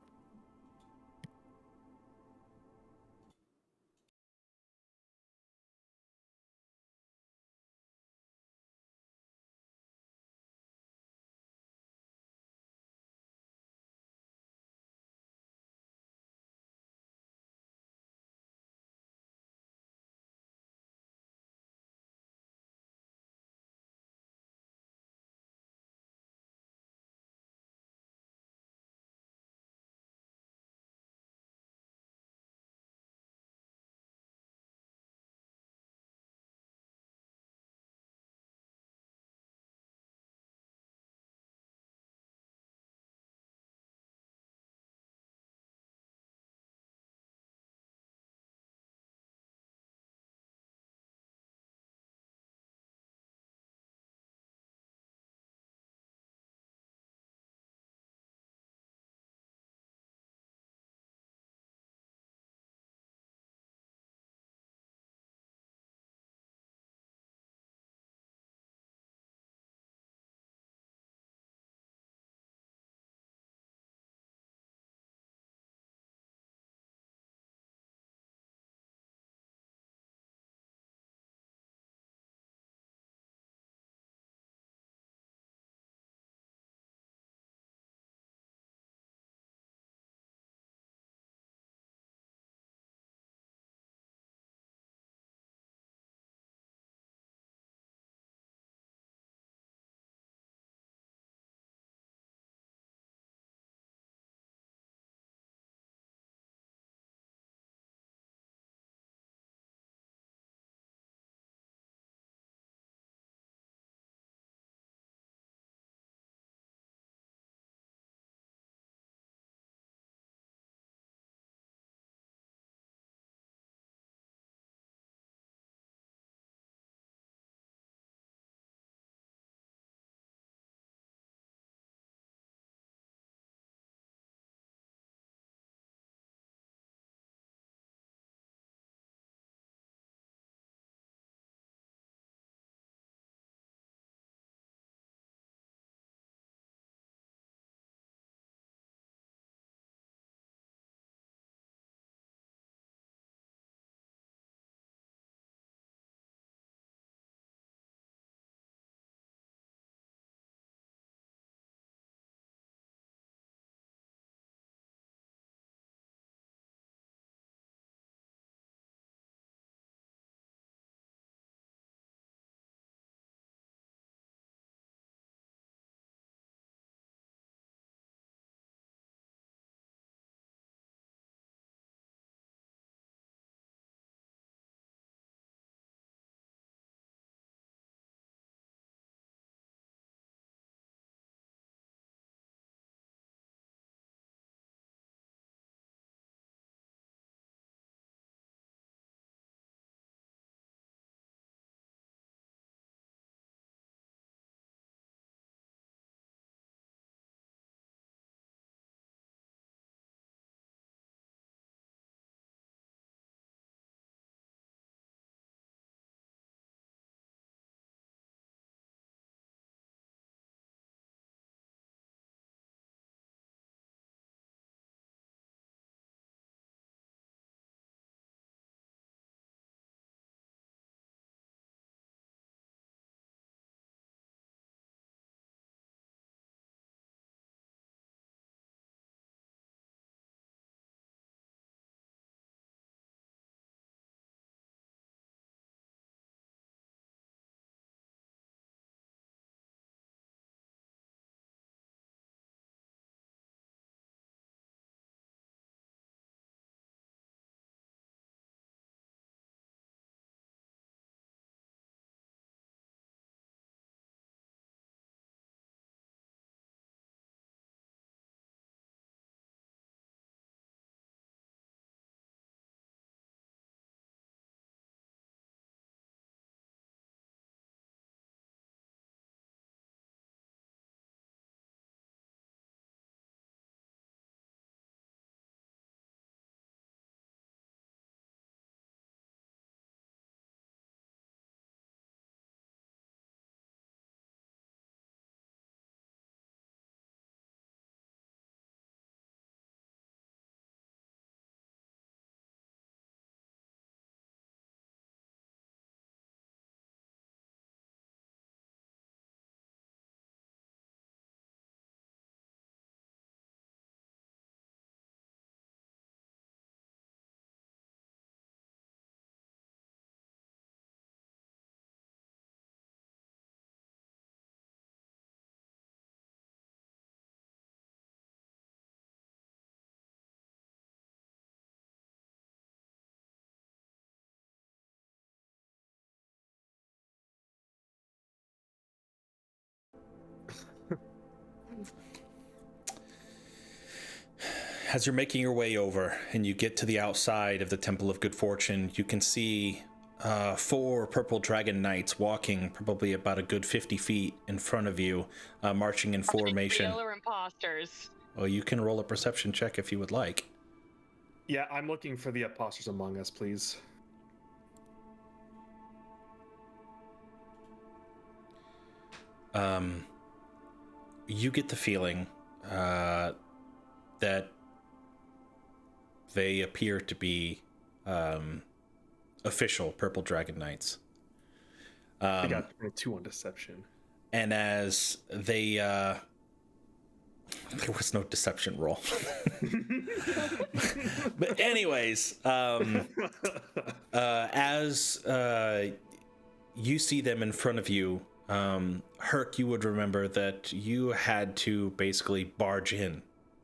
[SPEAKER 1] as you're making your way over and you get to the outside of the Temple of Good Fortune, you can see 4 purple dragon knights walking probably about a good 50 feet in front of you, marching in formation.
[SPEAKER 4] Real or imposters?
[SPEAKER 1] Well, you can roll a perception check if you would like.
[SPEAKER 3] Yeah, I'm looking for the imposters among us, please.
[SPEAKER 1] You get the feeling that they appear to be official Purple Dragon Knights.
[SPEAKER 3] I got 22 on deception.
[SPEAKER 1] And as they... there was no deception roll. But anyways, as you see them in front of you, Herc, you would remember that you had to basically barge in.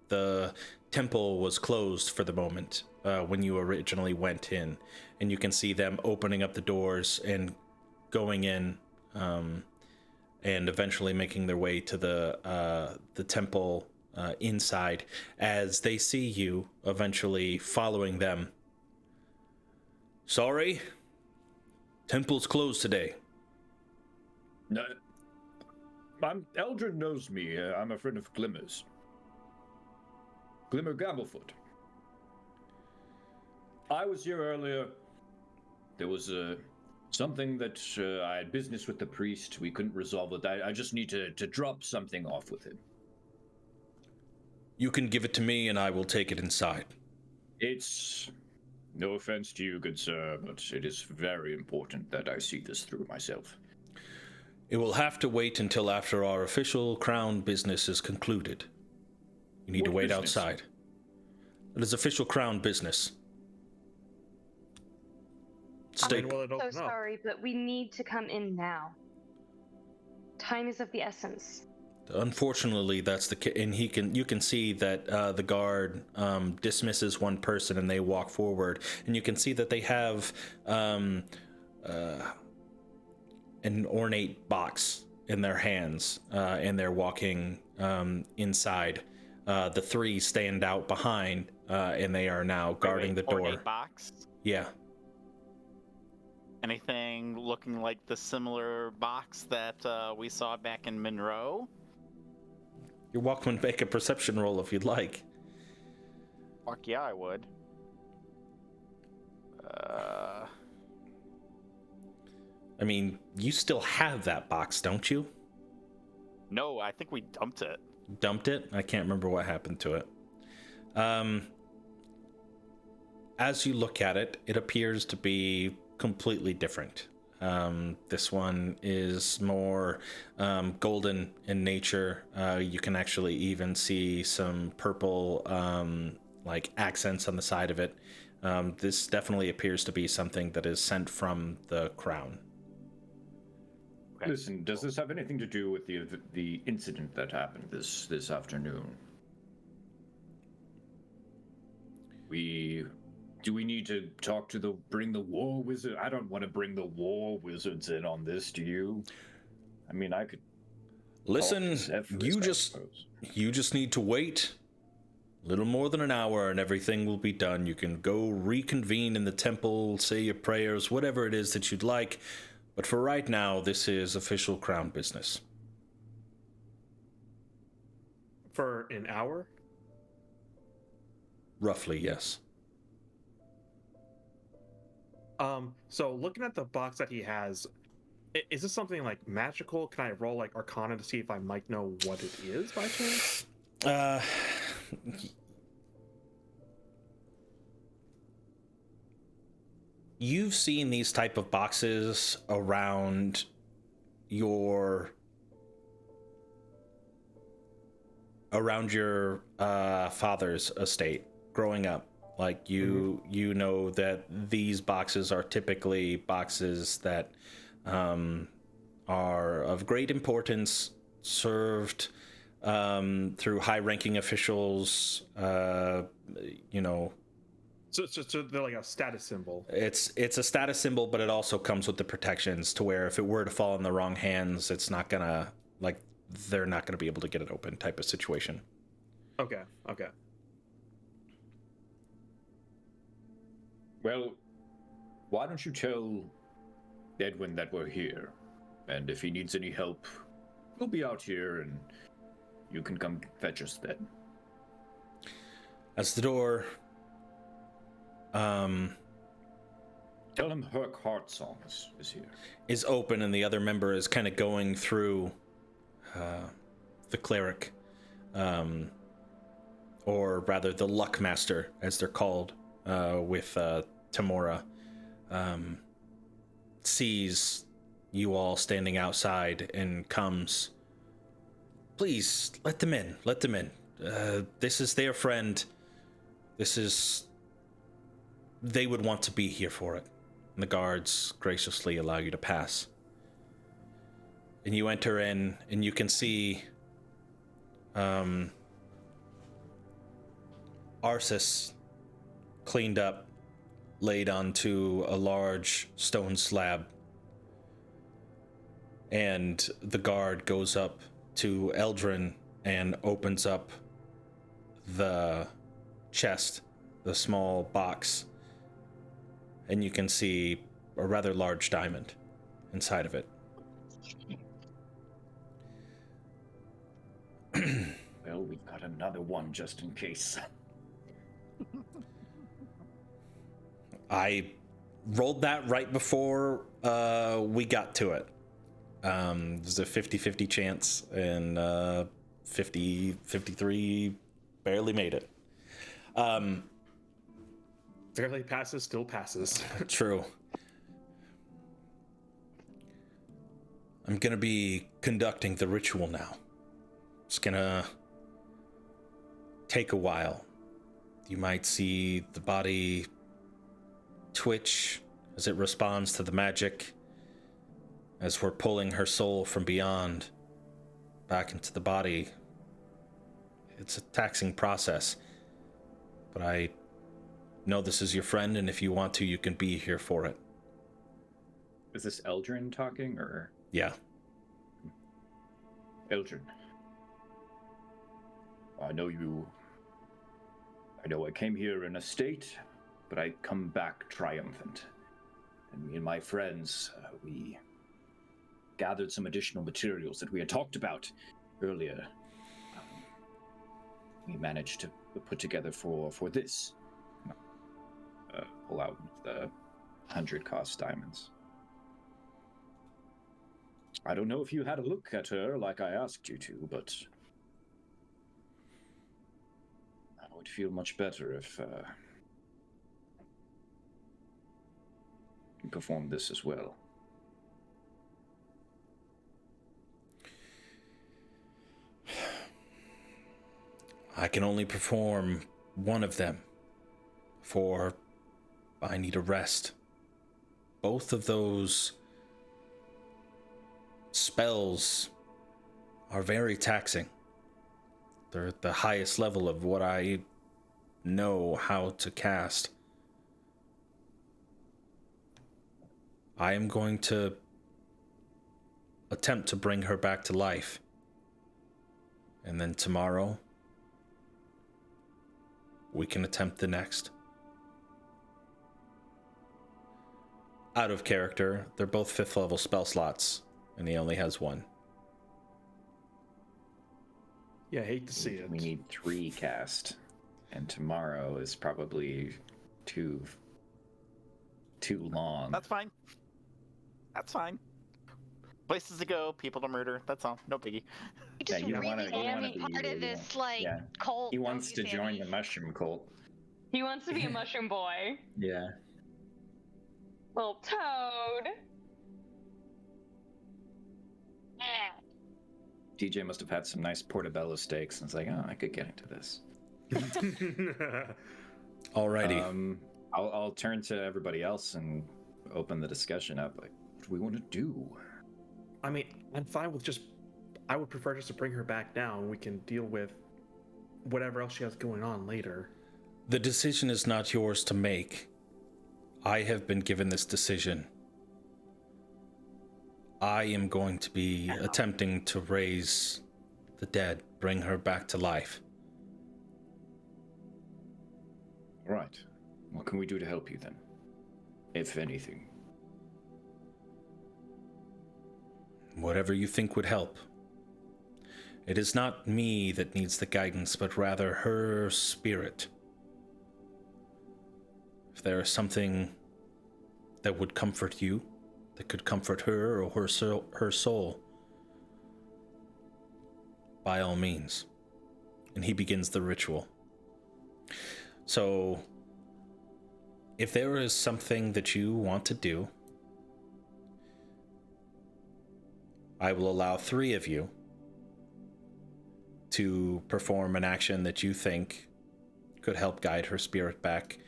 [SPEAKER 1] The temple was closed for the moment when you originally went in, and you can see them opening up the doors and going in, and eventually making their way to the temple inside. As they see you, eventually following them. Sorry, temple's closed today.
[SPEAKER 2] No, Eldred knows me. I'm a friend of Glimmer's. Glimmer Gamblefoot. I was here earlier. There was something that I had business with the priest. We couldn't resolve it. I just need to drop something off with him.
[SPEAKER 1] You can give it to me and I will take it inside.
[SPEAKER 2] It's no offense to you, good sir, but it is very important that I see this through myself.
[SPEAKER 1] It will have to wait until after our official crown business is concluded. You need to wait outside. It is official crown business. Stay.
[SPEAKER 3] Will it
[SPEAKER 4] So
[SPEAKER 3] open up?
[SPEAKER 4] sorry, but we need to come in now. Time is of the essence.
[SPEAKER 1] Unfortunately, that's the and you can see that the guard dismisses one person and they walk forward, and you can see that they have an ornate box in their hands, and they're walking inside. The 3 stand out behind, and they are now guarding the door.
[SPEAKER 5] Ornate box?
[SPEAKER 1] Yeah.
[SPEAKER 5] Anything looking like the similar box that we saw back in Monroe?
[SPEAKER 1] You're welcome to make a perception roll if you'd like.
[SPEAKER 5] Fuck yeah, I would.
[SPEAKER 1] I mean, you still have that box, don't you?
[SPEAKER 5] No, I think we dumped it.
[SPEAKER 1] Dumped it? I can't remember what happened to it. As you look at it, it appears to be completely different. This one is more golden in nature. You can actually even see some purple like accents on the side of it. This definitely appears to be something that is sent from the crown.
[SPEAKER 5] Okay.
[SPEAKER 2] Listen, does this have anything to do with the incident that happened this afternoon? Do we need to talk to bring the war wizard? I don't want to bring the war wizards in on this, do you? I mean, I could...
[SPEAKER 1] Listen, you just need to wait a little more than an hour and everything will be done. You can go reconvene in the temple, say your prayers, whatever it is that you'd like. But for right now, this is official crown business.
[SPEAKER 3] For an hour?
[SPEAKER 1] Roughly, yes.
[SPEAKER 3] So looking at the box that he has, is this something like magical? Can I roll like Arcana to see if I might know what it is by chance?
[SPEAKER 1] You've seen these type of boxes around your father's estate growing up. Like you know that these boxes are typically boxes that are of great importance, served through high-ranking officials. You know.
[SPEAKER 3] So they're like a status symbol.
[SPEAKER 1] It's a status symbol, but it also comes with the protections to where if it were to fall in the wrong hands, it's not gonna they're not gonna be able to get it open type of situation.
[SPEAKER 3] Okay.
[SPEAKER 2] Well, why don't you tell Edwin that we're here? And if he needs any help, we'll be out here and you can come fetch us then.
[SPEAKER 1] As the door,
[SPEAKER 2] Tell him Herc Heartsong is here.
[SPEAKER 1] is open and the other member is kind of going through the cleric, or rather the luck master, as they're called, with Tamora, sees you all standing outside and comes. Please, let them in. Let them in. This is their friend. They would want to be here for it. And the guards graciously allow you to pass. And you enter in, and you can see Arsis cleaned up, laid onto a large stone slab. And the guard goes up to Eldrin and opens up the chest, the small box, and you can see a rather large diamond inside of it.
[SPEAKER 2] Well, we've got another one just in case.
[SPEAKER 1] I rolled that right before we got to it. There's a 50-50 chance, and 53 barely made it.
[SPEAKER 3] Barely passes, still passes.
[SPEAKER 1] True. I'm gonna be conducting the ritual now. It's gonna take a while. You might see the body twitch as it responds to the magic, as we're pulling her soul from beyond back into the body. It's a taxing process, but I know this is your friend, and if you want to, you can be here for it.
[SPEAKER 2] Is this Eldrin talking, or?
[SPEAKER 1] Yeah.
[SPEAKER 2] Eldrin. I know I came here in a state, but I come back triumphant. And me and my friends, we gathered some additional materials that we had talked about earlier. We managed to put together for this. Pull out the 100 cost diamonds. I don't know if you had a look at her like I asked you to, but I would feel much better if you performed this as well.
[SPEAKER 1] I can only perform one of them, for I need a rest. Both of those spells are very taxing. They're at the highest level of what I know how to cast. I am going to attempt to bring her back to life. And then tomorrow, we can attempt the next. Out of character, they're both 5th level spell slots, and he only has one.
[SPEAKER 3] Yeah, I hate to see it.
[SPEAKER 2] We need 3 cast, and tomorrow is probably too long.
[SPEAKER 5] That's fine. That's fine. Places to go, people to murder. That's all. No biggie.
[SPEAKER 6] You just
[SPEAKER 2] you don't
[SPEAKER 6] really
[SPEAKER 2] wanna
[SPEAKER 6] want to
[SPEAKER 2] be,
[SPEAKER 6] be part of this, like,
[SPEAKER 2] yeah.
[SPEAKER 6] cult.
[SPEAKER 2] He wants
[SPEAKER 6] don't
[SPEAKER 2] to
[SPEAKER 6] you,
[SPEAKER 2] join
[SPEAKER 6] Sammy?
[SPEAKER 2] the mushroom cult.
[SPEAKER 4] He wants to be a mushroom boy.
[SPEAKER 2] Yeah.
[SPEAKER 4] Little toad.
[SPEAKER 6] Yeah.
[SPEAKER 2] DJ must have had some nice portobello steaks, and it's like, oh, I could get into this.
[SPEAKER 1] Alrighty.
[SPEAKER 2] I'll turn to everybody else and open the discussion up. Like, what do we want to do?
[SPEAKER 3] I mean, I'm fine with I would prefer just to bring her back now and we can deal with whatever else she has going on later.
[SPEAKER 1] The decision is not yours to make. I have been given this decision. I am going to be attempting to raise the dead, bring her back to life.
[SPEAKER 2] All right. What can we do to help you then? if anything?
[SPEAKER 1] Whatever you think would help. It is not me that needs the guidance, but rather her spirit. If there is something that would comfort you, that could comfort her or her soul, by all means. And he begins the ritual. So, if there is something that you want to do, I will allow 3 of you to perform an action that you think could help guide her spirit back,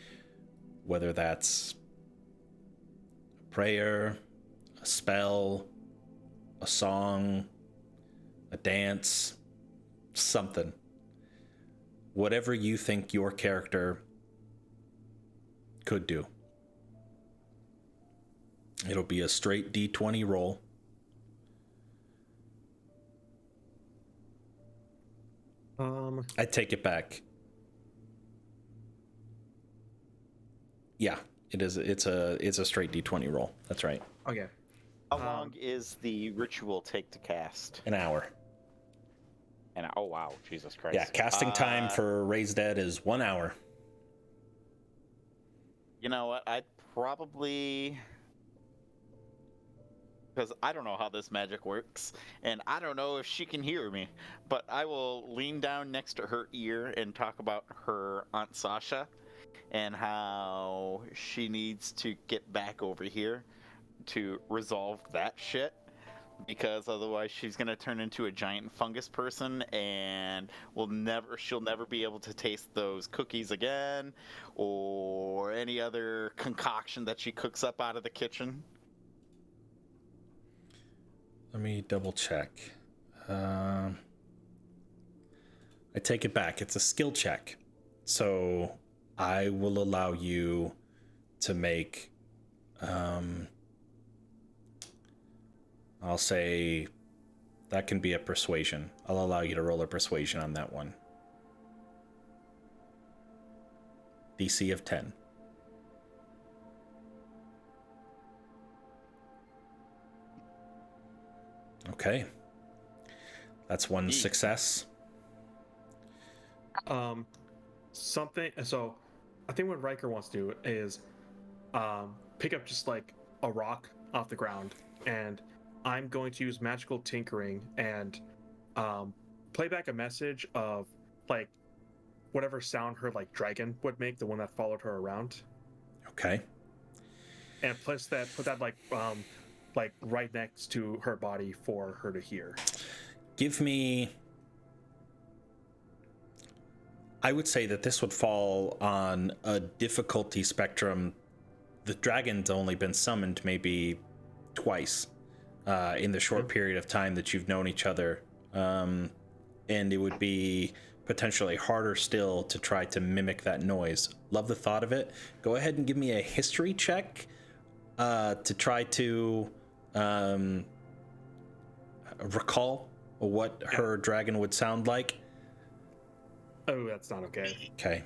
[SPEAKER 1] whether that's a prayer, a spell, a song, a dance, something. Whatever you think your character could do. It'll be a straight D20 roll. I take it back. Yeah, it is. It's a straight D20 roll. That's right.
[SPEAKER 3] Okay.
[SPEAKER 5] How long is the ritual take to cast?
[SPEAKER 1] An hour.
[SPEAKER 5] And oh wow, Jesus Christ!
[SPEAKER 1] Yeah, casting time for Raise Dead is 1 hour.
[SPEAKER 5] You know what? I'd probably, because I don't know how this magic works, and I don't know if she can hear me, but I will lean down next to her ear and talk about her Aunt Sasha and how she needs to get back over here to resolve that shit, because otherwise she's gonna turn into a giant fungus person and she'll never be able to taste those cookies again or any other concoction that she cooks up out of the kitchen.
[SPEAKER 1] Let me double check. I take it back. It's a skill check. So I will allow you to make, I'll say that can be a persuasion. I'll allow you to roll a persuasion on that one. DC of 10. Okay. That's one success.
[SPEAKER 3] Something. So, I think what Riker wants to do is pick up just like a rock off the ground, and I'm going to use magical tinkering and play back a message of like whatever sound her like dragon would make, the one that followed her around.
[SPEAKER 1] Okay.
[SPEAKER 3] And put that like right next to her body for her to hear.
[SPEAKER 1] Give me. I would say that this would fall on a difficulty spectrum. The dragon's only been summoned maybe twice in the short period of time that you've known each other. And it would be potentially harder still to try to mimic that noise. Love the thought of it. Go ahead and give me a history check to try to recall what her dragon would sound like.
[SPEAKER 3] Oh, that's not okay.
[SPEAKER 1] Okay.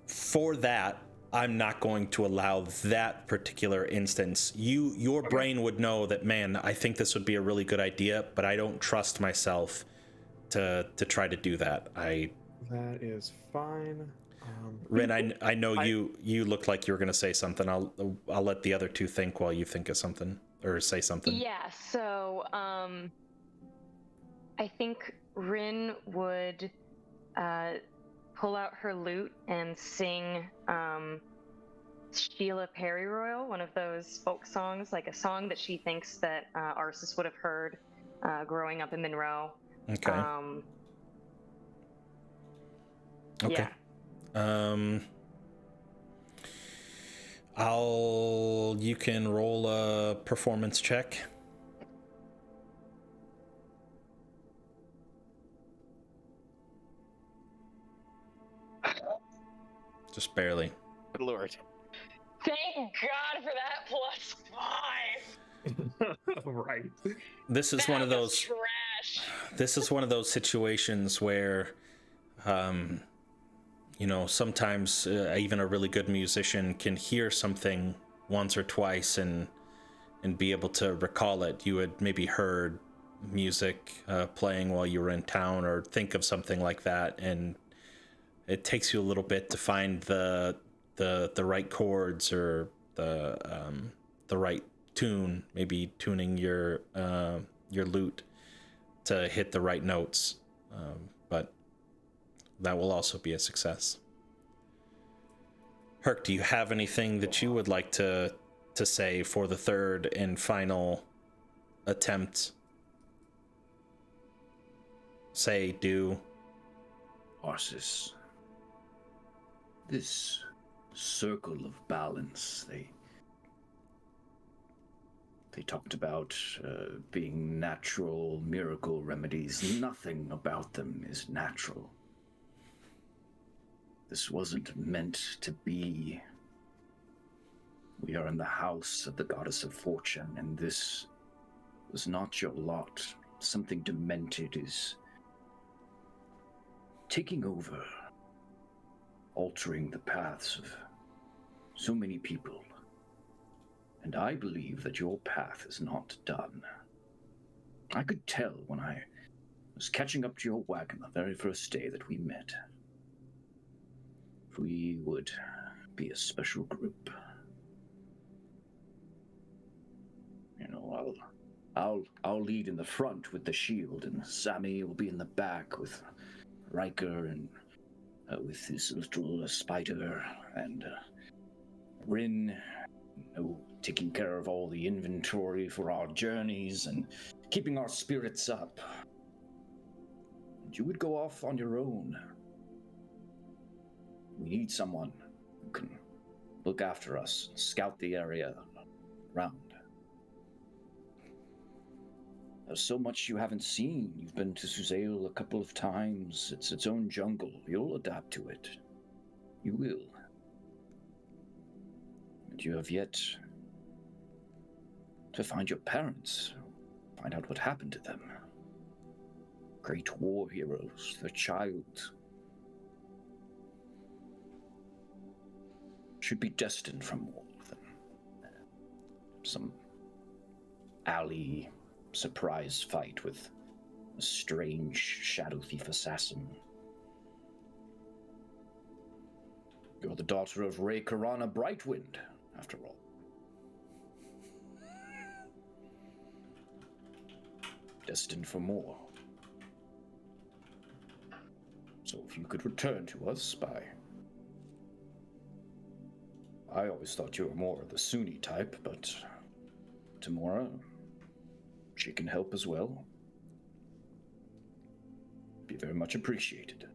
[SPEAKER 1] For that, I'm not going to allow that particular instance. Your brain would know that, man, I think this would be a really good idea, but I don't trust myself to try to do that.
[SPEAKER 3] That is fine.
[SPEAKER 1] Rin, I know you looked like you were going to say something. I'll let the other two think while you think of something or say something.
[SPEAKER 4] Yeah, so I think Rin would pull out her lute and sing Sheila Perryroyal, one of those folk songs, like a song that she thinks that Arsis would have heard growing up in Monroe.
[SPEAKER 1] Okay. Okay.
[SPEAKER 4] Yeah.
[SPEAKER 1] You can roll a performance check. Just barely.
[SPEAKER 5] Good Lord.
[SPEAKER 4] Thank God for that +5.
[SPEAKER 3] Right.
[SPEAKER 1] This is
[SPEAKER 4] That
[SPEAKER 1] one of
[SPEAKER 4] was
[SPEAKER 1] those.
[SPEAKER 4] trash.
[SPEAKER 1] This is one of those situations where sometimes even a really good musician can hear something once or twice and be able to recall it. You had maybe heard music playing while you were in town, or think of something like that, and it takes you a little bit to find the right chords or the right tune. Maybe tuning your lute to hit the right notes, but that will also be a success. Herc, do you have anything that you would like to say for the third and final attempt? Say, do.
[SPEAKER 7] Arsis, this circle of balance, they talked about being natural miracle remedies. Nothing about them is natural. This wasn't meant to be. We are in the house of the goddess of fortune, and this was not your lot. Something demented is taking over, altering the paths of so many people. And I believe that your path is not done. I could tell when I was catching up to your wagon the very first day that we met. We would be a special group. I'll lead in the front with the shield, and Sammy will be in the back with Riker and with his little spider, and Rin, taking care of all the inventory for our journeys and keeping our spirits up. And you would go off on your own. We need someone who can look after us, scout the area around. There's so much you haven't seen. You've been to Suzail a couple of times. It's its own jungle. You'll adapt to it. You will. And you have yet to find your parents. Find out what happened to them. Great war heroes, their child should be destined for more than some alley surprise fight with a strange shadow thief assassin. You're the daughter of Ray Karana Brightwind, after all. Destined for more. So if you could return to us by... I always thought you were more the Sunni type, but Tamora, she can help as well. Be very much appreciated.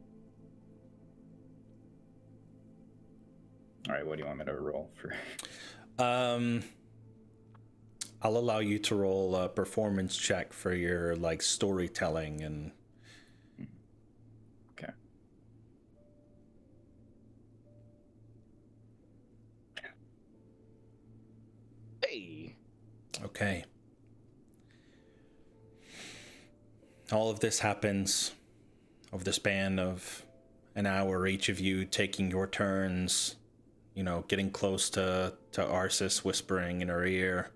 [SPEAKER 7] All right, what do you want me to roll for?
[SPEAKER 1] I'll allow you to roll a performance check for your storytelling and.
[SPEAKER 7] Okay.
[SPEAKER 5] Hey.
[SPEAKER 1] Okay. All of this happens over the span of an hour, each of you taking your turns, getting close to Arsis, whispering in her ear,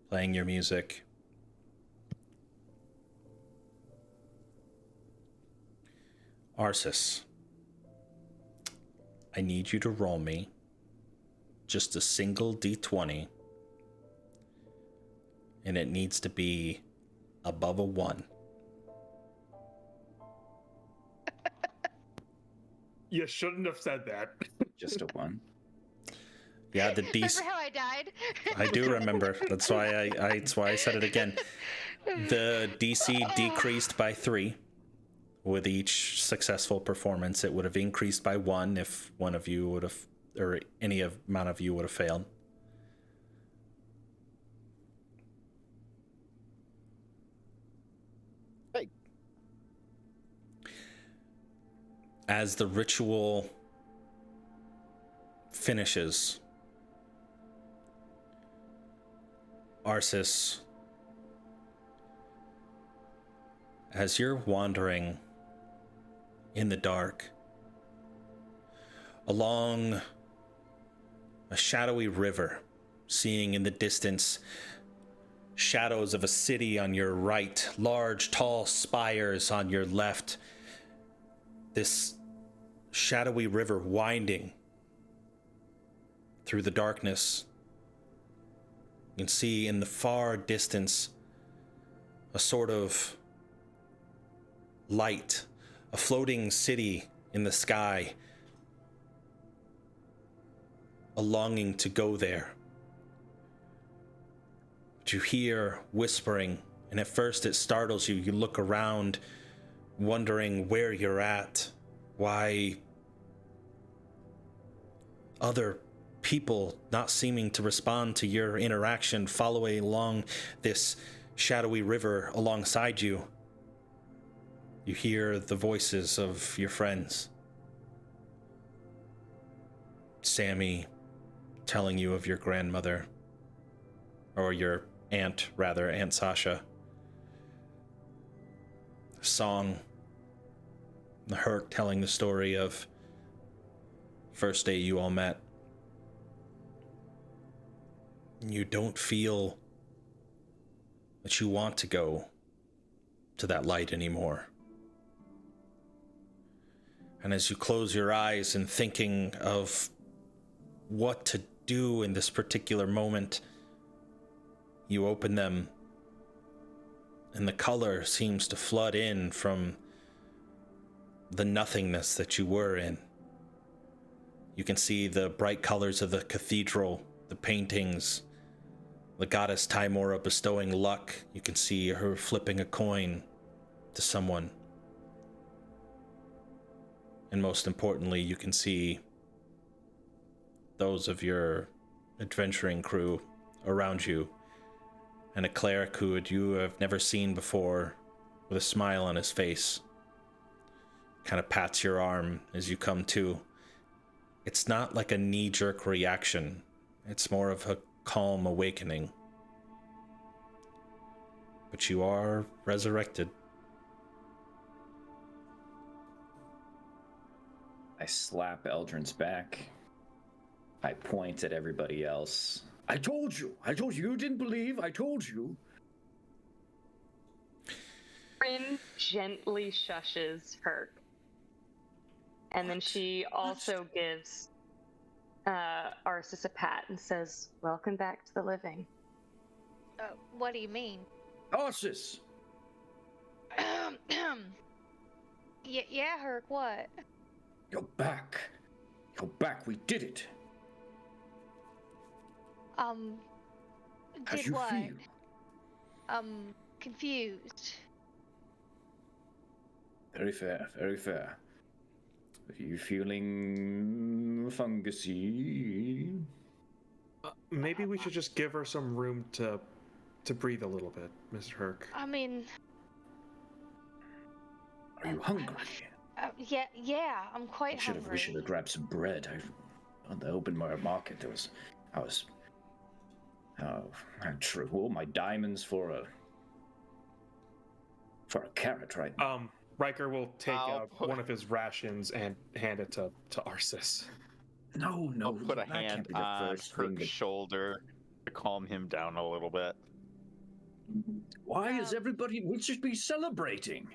[SPEAKER 1] playing your music. Arsis, I need you to roll me just a single d20, and it needs to be above a 1.
[SPEAKER 3] You shouldn't have said that.
[SPEAKER 7] Just a 1.
[SPEAKER 1] Yeah, the DC.
[SPEAKER 6] Remember how I died?
[SPEAKER 1] I do remember. That's why I said it again. The DC decreased by 3 with each successful performance. It would have increased by 1 if one of you would have, or any amount of you would have failed.
[SPEAKER 5] Hey.
[SPEAKER 1] As the ritual finishes, Arsis, as you're wandering in the dark, along a shadowy river, seeing in the distance shadows of a city on your right, large, tall spires on your left. This shadowy river winding through the darkness. You can see in the far distance a sort of light, a floating city in the sky, a longing to go there. But you hear whispering, and at first it startles you. You look around, wondering where you're at, why other people not seeming to respond to your interaction, following along this shadowy river alongside you. You hear the voices of your friends. Sammy telling you of your grandmother, or your aunt, rather, Aunt Sasha. Song, the Herc telling the story of first day you all met. You don't feel that you want to go to that light anymore. And as you close your eyes and thinking of what to do in this particular moment, you open them, and the color seems to flood in from the nothingness that you were in. You can see the bright colors of the cathedral, the paintings, the goddess Timora bestowing luck. You can see her flipping a coin to someone. And most importantly, you can see those of your adventuring crew around you, and a cleric who you have never seen before with a smile on his face kind of pats your arm as you come to. It's not like a knee-jerk reaction. It's more of a calm awakening. But you are resurrected.
[SPEAKER 2] I slap Eldrin's back. I point at everybody else.
[SPEAKER 7] I told you. You didn't believe. I told you.
[SPEAKER 4] Bryn gently shushes Herc. And then she also gives Arsis a pat and says, "Welcome back to the living."
[SPEAKER 6] What do you mean?
[SPEAKER 7] Arsis!
[SPEAKER 6] Yeah, Herc, what?
[SPEAKER 7] You're back. You're back. We did it. How
[SPEAKER 6] Did
[SPEAKER 7] you
[SPEAKER 6] what?
[SPEAKER 7] feel?
[SPEAKER 6] Confused.
[SPEAKER 2] Very fair, very fair. Are you feeling fungusy?
[SPEAKER 3] Maybe we should just give her some room to breathe a little bit, Mr. Herc.
[SPEAKER 6] I mean,
[SPEAKER 7] Are you hungry?
[SPEAKER 6] yeah, I'm quite hungry.
[SPEAKER 2] We should have grabbed some bread. On the open market, I true. All my diamonds for a carrot, right?
[SPEAKER 3] Riker will take
[SPEAKER 5] I'll
[SPEAKER 3] out one of his rations and hand it to Arsis.
[SPEAKER 2] No,
[SPEAKER 5] I'll put a
[SPEAKER 2] that can't
[SPEAKER 5] hand
[SPEAKER 2] be the
[SPEAKER 5] on
[SPEAKER 2] first thing
[SPEAKER 5] Herc's
[SPEAKER 2] that-
[SPEAKER 5] shoulder to calm him down a little bit.
[SPEAKER 7] Why is everybody? We should be celebrating.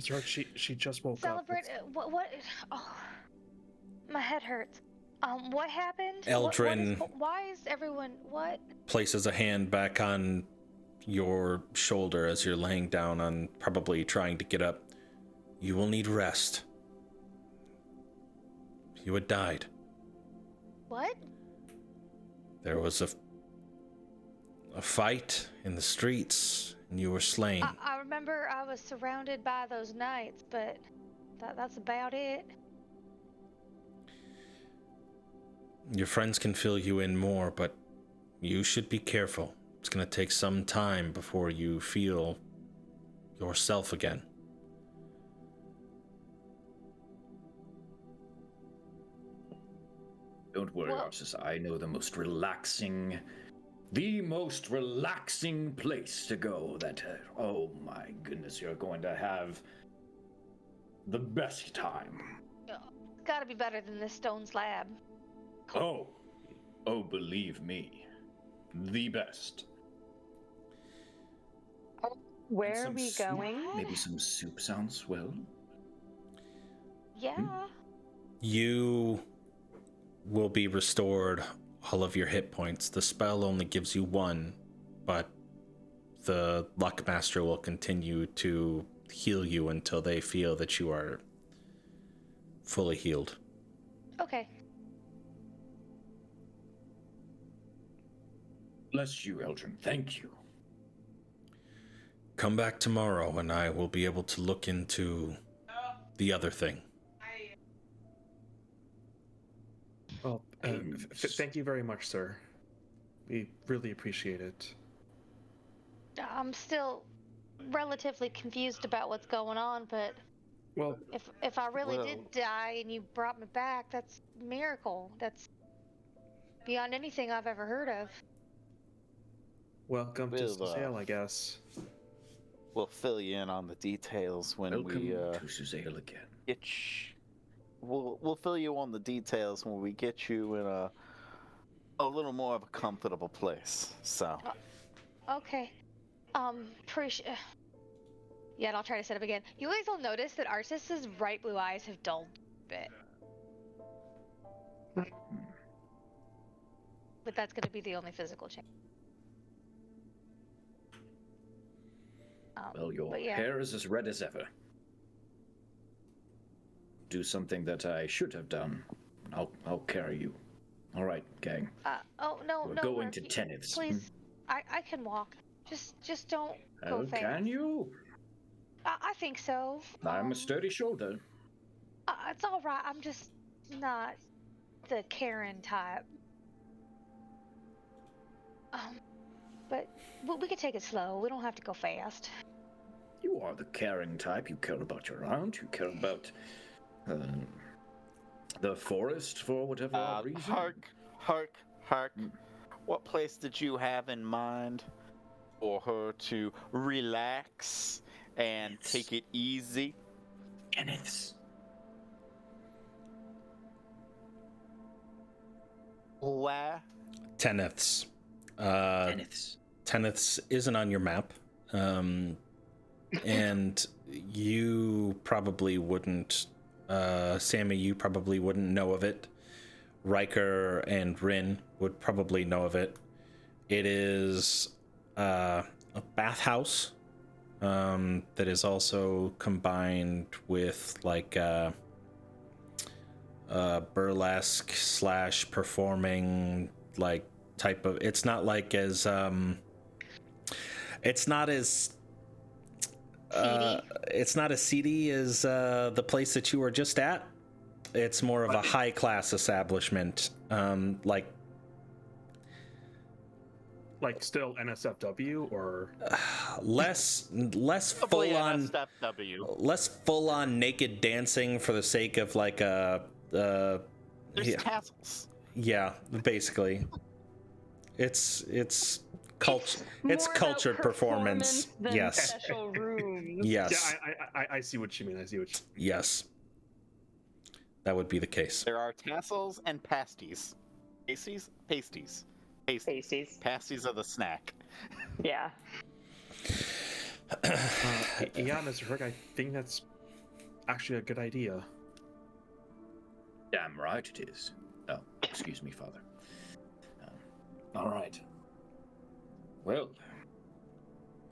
[SPEAKER 3] Mr. Herc, she just woke
[SPEAKER 6] Celebrate.
[SPEAKER 3] up.
[SPEAKER 6] What? Oh, my head hurts. What happened?
[SPEAKER 1] Eldrin
[SPEAKER 6] Why is everyone? What?
[SPEAKER 1] places a hand back on your shoulder as you're laying down on probably trying to get up. You will need rest. You had died.
[SPEAKER 6] What?
[SPEAKER 1] There was a fight in the streets, and you were slain.
[SPEAKER 6] I remember I was surrounded by those knights, but that's about it.
[SPEAKER 1] Your friends can fill you in more, but you should be careful. It's going to take some time before you feel yourself again.
[SPEAKER 2] Don't worry,
[SPEAKER 6] Well-
[SPEAKER 2] Arsis. I know the most relaxing place to go. That, oh my goodness, you're going to have the best time.
[SPEAKER 6] gotta be better than this stone slab.
[SPEAKER 7] Oh, believe me, the best.
[SPEAKER 4] Where are
[SPEAKER 7] Some
[SPEAKER 4] we
[SPEAKER 7] soup-
[SPEAKER 4] going?
[SPEAKER 7] Maybe some soup sounds well.
[SPEAKER 6] Yeah.
[SPEAKER 1] You will be restored all of your hit points. The spell only gives you one, but the luck master will continue to heal you until they feel that you are fully healed.
[SPEAKER 6] Okay.
[SPEAKER 7] Bless you, Eldrin. Thank you.
[SPEAKER 1] Come back tomorrow and I will be able to look into the other thing.
[SPEAKER 3] Well, thank you very much, sir. We really appreciate it.
[SPEAKER 6] I'm still relatively confused about what's going on, but
[SPEAKER 3] Well,
[SPEAKER 6] if I really
[SPEAKER 5] Well-
[SPEAKER 6] did die and you brought me back, that's a miracle. That's beyond anything I've ever heard of.
[SPEAKER 3] welcome to
[SPEAKER 5] Well,
[SPEAKER 3] Suzail, I guess.
[SPEAKER 5] We'll fill you in on the details when
[SPEAKER 7] Welcome
[SPEAKER 5] we
[SPEAKER 7] to Suzail again.
[SPEAKER 5] get we'll fill you on the details when we get you in a little more of a comfortable place. So
[SPEAKER 6] Okay. Appreciate. Yeah, and I'll try to set up again. You guys will notice that Arcis's bright blue eyes have dulled a bit. But that's going to be the only physical change.
[SPEAKER 7] Well, your
[SPEAKER 6] but yeah.
[SPEAKER 7] hair is as red as ever. Do something that I should have done. I'll carry you. All right, gang.
[SPEAKER 6] Oh no,
[SPEAKER 7] We're
[SPEAKER 6] no.
[SPEAKER 7] going
[SPEAKER 6] Murphy,
[SPEAKER 7] to Teneth's.
[SPEAKER 6] Please, I can walk. Just don't go
[SPEAKER 7] Oh,
[SPEAKER 6] fast.
[SPEAKER 7] can you?
[SPEAKER 6] I think so.
[SPEAKER 7] I'm a sturdy shoulder.
[SPEAKER 6] It's all right. I'm just not the Karen type. But we could take it slow. We don't have to go fast.
[SPEAKER 7] You are the caring type. You care about your aunt. You care about the forest for whatever odd reason.
[SPEAKER 5] hark. What place did you have in mind for her to relax and
[SPEAKER 7] Yes.
[SPEAKER 5] take it easy?
[SPEAKER 7] Teneth's.
[SPEAKER 5] Where?
[SPEAKER 1] Teneth's.
[SPEAKER 7] Teneth's.
[SPEAKER 1] Teneth's isn't on your map. And you probably wouldn't, Sammy, you probably wouldn't know of it. Riker and Rin would probably know of it. It is a bathhouse that is also combined with like burlesque / performing like type of. It's not like as it's not as it's not as seedy as the place that you were just at. It's more of a high class establishment, like
[SPEAKER 3] still NSFW or
[SPEAKER 1] less
[SPEAKER 5] Probably
[SPEAKER 1] full on,
[SPEAKER 5] NSFW.
[SPEAKER 1] less full on naked dancing for the sake of like a
[SPEAKER 5] There's
[SPEAKER 1] yeah,
[SPEAKER 5] tassels.
[SPEAKER 1] yeah, basically. It's culture. It's
[SPEAKER 4] more about
[SPEAKER 1] cultured performance.
[SPEAKER 4] than
[SPEAKER 1] Yes.
[SPEAKER 4] special rooms.
[SPEAKER 1] Yes.
[SPEAKER 3] Yeah, I see what you mean.
[SPEAKER 1] Yes. That would be the case.
[SPEAKER 5] There are tassels and pasties. Pasties? Pasties.
[SPEAKER 4] Pasties.
[SPEAKER 5] Pasties are the snack.
[SPEAKER 4] Yeah.
[SPEAKER 3] Yeah, Mr. Herc, I think that's actually a good idea.
[SPEAKER 7] Damn right it is. Oh, excuse me, Father. All right. Well,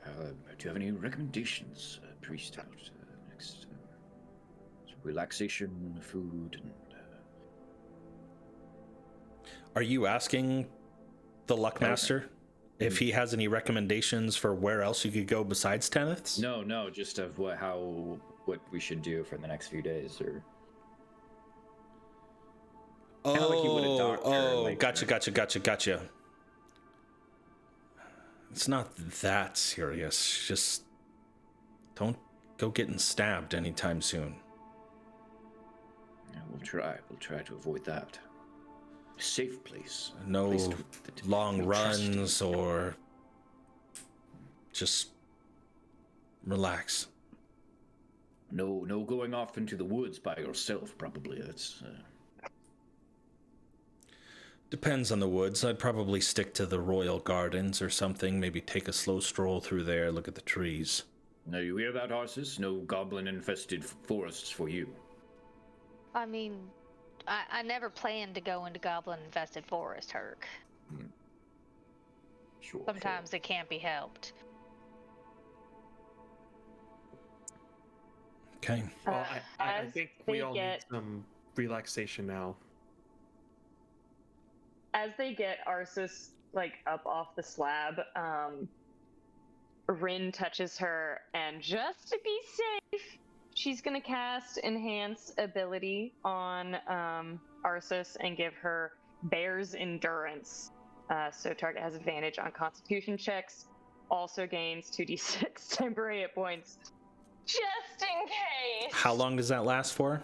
[SPEAKER 7] do you have any recommendations, Priest? Out next relaxation, food, and.
[SPEAKER 1] Are you asking the Luck Master if he has any recommendations for where else you could go besides Teneth's?
[SPEAKER 2] No, just of what we should do for the next few days, or kinda like you would a doctor, like-
[SPEAKER 1] Gotcha. It's not that serious. Just don't go getting stabbed anytime soon.
[SPEAKER 7] Yeah, we'll try to avoid that. Safe place.
[SPEAKER 1] No
[SPEAKER 7] Place that
[SPEAKER 1] long
[SPEAKER 7] we'll trust.
[SPEAKER 1] runs or just relax.
[SPEAKER 7] No going off into the woods by yourself, probably. That's...
[SPEAKER 1] Depends on the woods. I'd probably stick to the royal gardens or something. Maybe take a slow stroll through there, look at the trees.
[SPEAKER 7] Now, you hear that, Arsis? No goblin-infested forests for you.
[SPEAKER 6] I mean, I never planned to go into goblin-infested forest, Herc.
[SPEAKER 7] Sure.
[SPEAKER 6] Sometimes it can't be helped.
[SPEAKER 1] Okay.
[SPEAKER 3] Well, I
[SPEAKER 4] as
[SPEAKER 3] think we
[SPEAKER 4] they
[SPEAKER 3] all
[SPEAKER 4] get-
[SPEAKER 3] need some relaxation now.
[SPEAKER 4] As they get Arsis like up off the slab, Rin touches her, and just to be safe, she's gonna cast Enhance ability on Arsis and give her Bear's Endurance. So target has advantage on Constitution checks. Also gains 2d6 temporary hit points, just in case.
[SPEAKER 1] How long does that last for?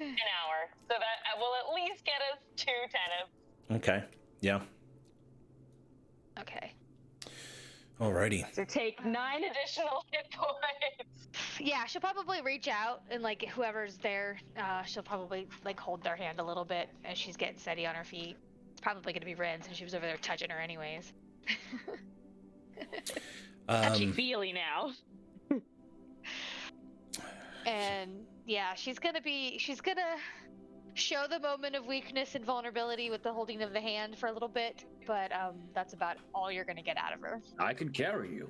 [SPEAKER 4] An hour, so that will at least get us 2 tennis.
[SPEAKER 1] Okay. Yeah.
[SPEAKER 6] Okay.
[SPEAKER 1] Alrighty.
[SPEAKER 4] So take 9 additional hit points.
[SPEAKER 6] Yeah, she'll probably reach out and like whoever's there, she'll probably like hold their hand a little bit as she's getting steady on her feet. It's probably gonna be Ren since she was over there touching her anyways.
[SPEAKER 4] Touchy feely now.
[SPEAKER 6] And yeah, she's gonna show the moment of weakness and vulnerability with the holding of the hand for a little bit, but that's about all you're gonna get out of her.
[SPEAKER 7] I can carry you.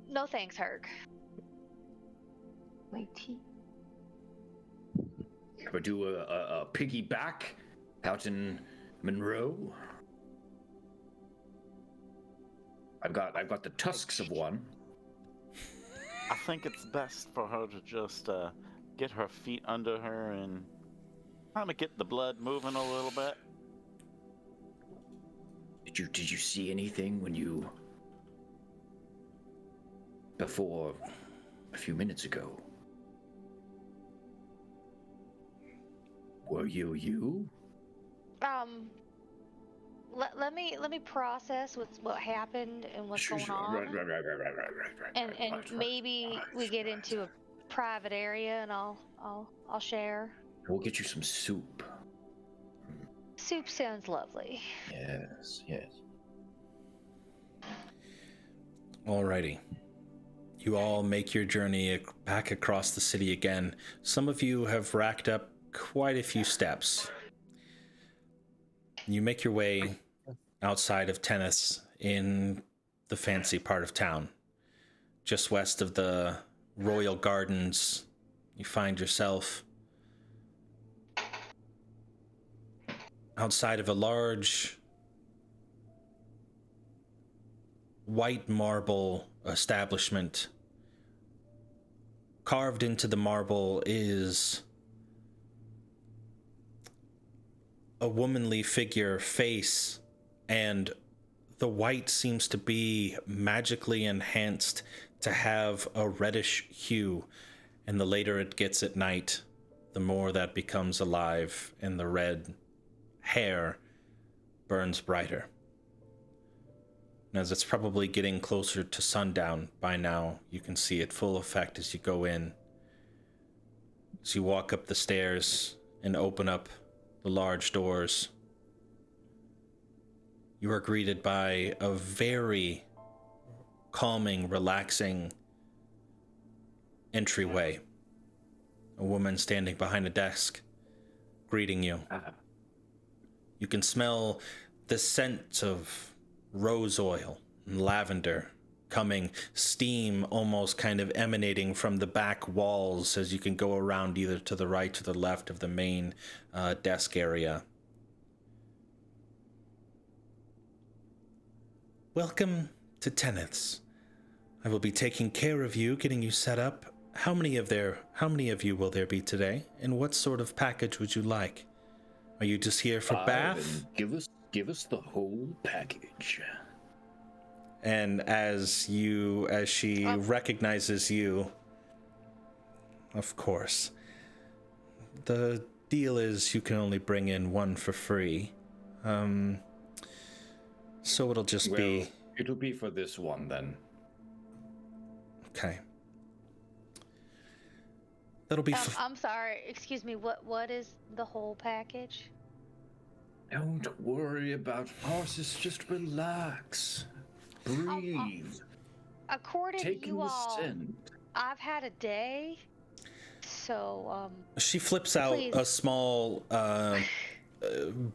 [SPEAKER 6] No thanks, Herc.
[SPEAKER 4] My teeth.
[SPEAKER 7] Ever do a piggyback out in Monroe? I've got the tusks of one.
[SPEAKER 5] I think it's best for her to just get her feet under her and kind of get the blood moving a little bit.
[SPEAKER 7] Did you see anything when you... before a few minutes ago? Were you?
[SPEAKER 6] Let me process what happened and what's going on.
[SPEAKER 7] Right.
[SPEAKER 6] And maybe we get into a private area and I'll share.
[SPEAKER 7] We'll get you some soup.
[SPEAKER 6] Soup sounds lovely.
[SPEAKER 7] Yes.
[SPEAKER 1] Alrighty. You all make your journey back across the city again. Some of you have racked up quite a few steps. You make your way outside of Tennis in the fancy part of town. Just west of the Royal Gardens, you find yourself outside of a large white marble establishment. Carved into the marble is a womanly figure face, and the white seems to be magically enhanced to have a reddish hue, and the later it gets at night, the more that becomes alive, and the red hair burns brighter. And as it's probably getting closer to sundown by now, you can see it full effect as you go in. As you walk up the stairs and open up the large doors, you are greeted by a very calming, relaxing entryway. A woman standing behind a desk, greeting you. You can smell the scent of rose oil and lavender coming, steam almost kind of emanating from the back walls as you can go around either to the right or the left of the main desk area. Welcome to Teneth's. I will be taking care of you, getting you set up. How many of you will there be today? And what sort of package would you like? Are you just here for bath?
[SPEAKER 7] Give us the whole package.
[SPEAKER 1] And as she recognizes you, of course, the deal is you can only bring in one for free. So it'll just be...
[SPEAKER 7] It'll be for this one then.
[SPEAKER 1] Okay. That'll be.
[SPEAKER 6] I'm sorry. Excuse me. What is the whole package?
[SPEAKER 7] Don't worry about horses. Just relax. Breathe.
[SPEAKER 6] According
[SPEAKER 7] Take
[SPEAKER 6] to
[SPEAKER 7] in
[SPEAKER 6] you
[SPEAKER 7] the
[SPEAKER 6] all,
[SPEAKER 7] scent.
[SPEAKER 6] I've had a day. So,
[SPEAKER 1] She flips out
[SPEAKER 6] please.
[SPEAKER 1] a small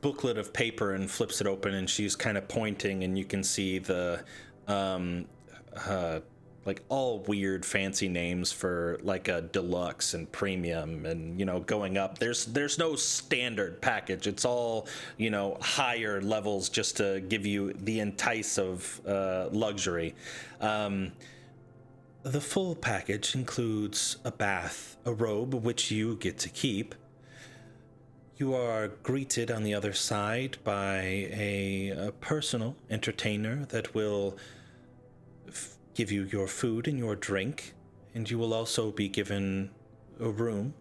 [SPEAKER 1] booklet of paper and flips it open, and she's kind of pointing, and you can see the like all weird fancy names for like a deluxe and premium and, you know, going up. There's no standard package. It's all, you know, higher levels just to give you the entice of luxury. The full package includes a bath, a robe, which you get to keep. You are greeted on the other side by a personal entertainer that will give you your food and your drink, and you will also be given a room,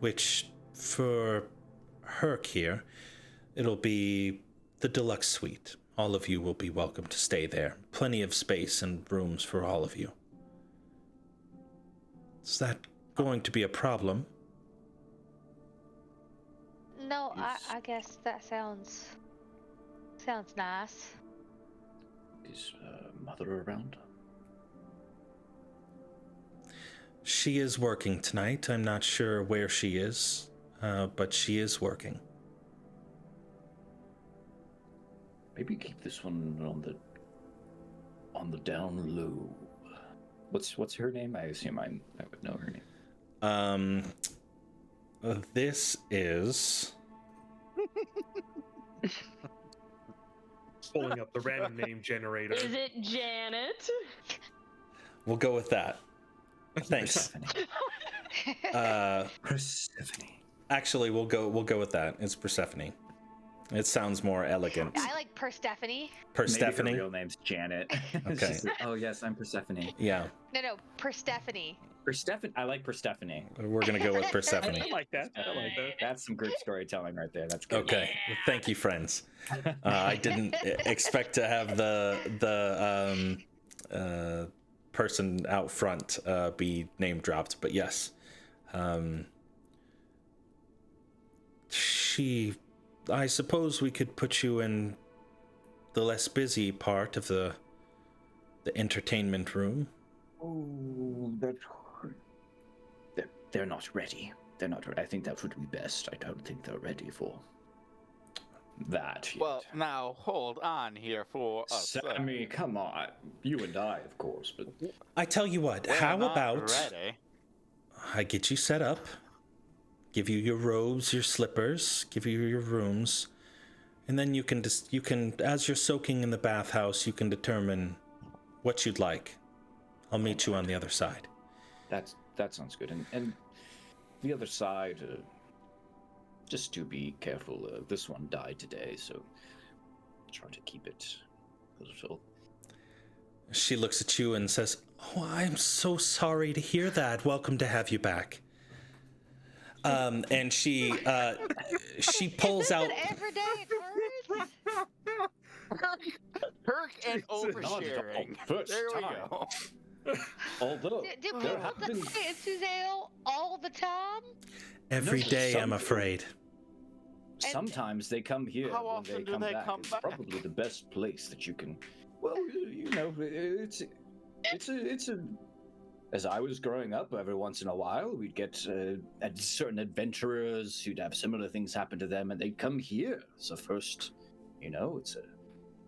[SPEAKER 1] which for Herc here, it'll be the deluxe suite. All of you will be welcome to stay there. Plenty of space and rooms for all of you. Is that going to be a problem?
[SPEAKER 6] No,
[SPEAKER 7] Yes.
[SPEAKER 6] I guess that sounds nice.
[SPEAKER 7] Is Mother around?
[SPEAKER 1] She is working tonight. I'm not sure where she is, but she is working.
[SPEAKER 7] Maybe keep this one on the down low. What's her name? I assume I would know her name.
[SPEAKER 1] This is...
[SPEAKER 3] Pulling up the random name generator.
[SPEAKER 4] Is it Janet?
[SPEAKER 1] We'll go with that. Thanks.
[SPEAKER 7] Persephone.
[SPEAKER 1] Actually, we'll go with that. It's Persephone. It sounds more elegant.
[SPEAKER 6] I like Persephone.
[SPEAKER 7] Maybe
[SPEAKER 1] Persephone?
[SPEAKER 7] her real name's Janet. It's
[SPEAKER 1] Okay.
[SPEAKER 7] just, oh yes, I'm Persephone.
[SPEAKER 1] Yeah,
[SPEAKER 6] No, Persephone.
[SPEAKER 7] Persephone. I like Persephone.
[SPEAKER 1] we're gonna go with Persephone.
[SPEAKER 3] I like that. I like that.
[SPEAKER 7] That's some great storytelling right there. That's good.
[SPEAKER 1] Okay, thank you, friends. I didn't expect to have the person out front be name dropped, but yes. I suppose we could put you in the less busy part of the entertainment room.
[SPEAKER 7] Oh, they're not ready. They're not. I think that would be best. I don't think they're ready for that yet.
[SPEAKER 5] Well, now hold on here for a second.
[SPEAKER 7] Sammy, come on. You and I, of course, but
[SPEAKER 1] I tell you what,
[SPEAKER 5] We're
[SPEAKER 1] how
[SPEAKER 5] not
[SPEAKER 1] about
[SPEAKER 5] ready.
[SPEAKER 1] I get you set up, give you your robes, your slippers, give you your rooms, and then you can as you're soaking in the bathhouse, you can determine what you'd like. I'll meet you on the other side.
[SPEAKER 7] that sounds good. And the other side, just to be careful. This one died today, so try to keep it a little.
[SPEAKER 1] She looks at you and says, "Oh, I'm so sorry to hear that. Welcome to have you back." And she pulls out.
[SPEAKER 6] Every day it hurts.
[SPEAKER 5] Herc and oversharing.
[SPEAKER 7] First
[SPEAKER 5] There we
[SPEAKER 7] time.
[SPEAKER 5] go.
[SPEAKER 7] Although
[SPEAKER 6] Do
[SPEAKER 7] there
[SPEAKER 6] people
[SPEAKER 7] have been
[SPEAKER 6] say it's Suzail all the time?
[SPEAKER 1] Every
[SPEAKER 7] No,
[SPEAKER 1] day,
[SPEAKER 7] some
[SPEAKER 1] I'm afraid.
[SPEAKER 7] sometimes they come here.
[SPEAKER 5] How
[SPEAKER 7] when
[SPEAKER 5] often
[SPEAKER 7] they
[SPEAKER 5] do
[SPEAKER 7] come
[SPEAKER 5] they
[SPEAKER 7] back.
[SPEAKER 5] come
[SPEAKER 7] It's
[SPEAKER 5] back?
[SPEAKER 7] probably the best place that you can. Well, you know, it's a. As I was growing up, every once in a while, we'd get certain adventurers who'd have similar things happen to them, and they'd come here. So first, you know, it's a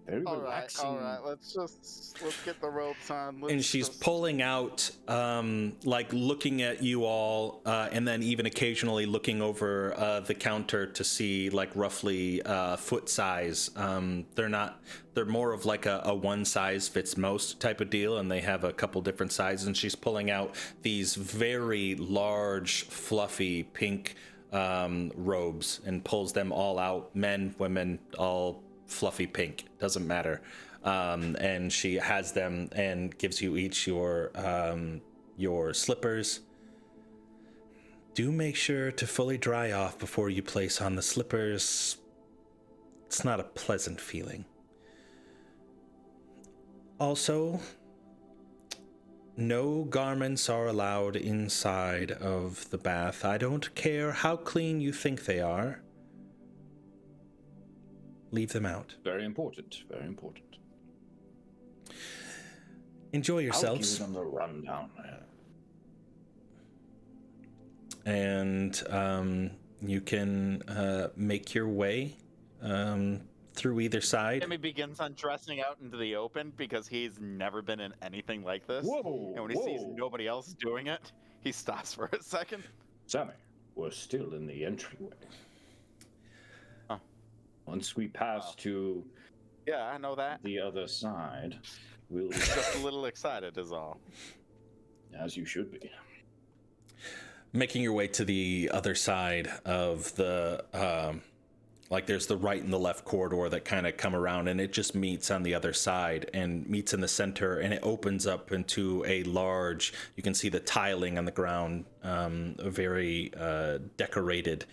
[SPEAKER 7] very relaxing.
[SPEAKER 5] All right. Let's get the ropes on.
[SPEAKER 1] And she's pulling out, like looking at you all, and then even occasionally looking over the counter to see like roughly foot size. They're more of like a one size fits most type of deal, and they have a couple different sizes. And she's pulling out these very large, fluffy pink robes and pulls them all out, men, women, all fluffy pink, doesn't matter. And she has them and gives you each your slippers. Do make sure to fully dry off before you place on the slippers. It's not a pleasant feeling. Also, No garments are allowed inside of the bath. I don't care how clean you think they are. Leave them out.
[SPEAKER 7] Very important. Very important.
[SPEAKER 1] Enjoy yourselves.
[SPEAKER 7] I'll give them the rundown.
[SPEAKER 1] And you can make your way through either side.
[SPEAKER 5] Timmy begins undressing out into the open because he's never been in anything like this.
[SPEAKER 7] Whoa!
[SPEAKER 5] And when he sees nobody else doing it, he stops for a second.
[SPEAKER 7] Sammy, we're still in the entryway.
[SPEAKER 5] Oh.
[SPEAKER 7] Once we pass to
[SPEAKER 5] Yeah, I know that.
[SPEAKER 7] the other side, we'll
[SPEAKER 5] Just a little excited is all.
[SPEAKER 7] as you should be.
[SPEAKER 1] Making your way to the other side of the like there's the right and the left corridor that kind of come around, and it just meets on the other side and meets in the center, and it opens up into a large, you can see the tiling on the ground, very decorated,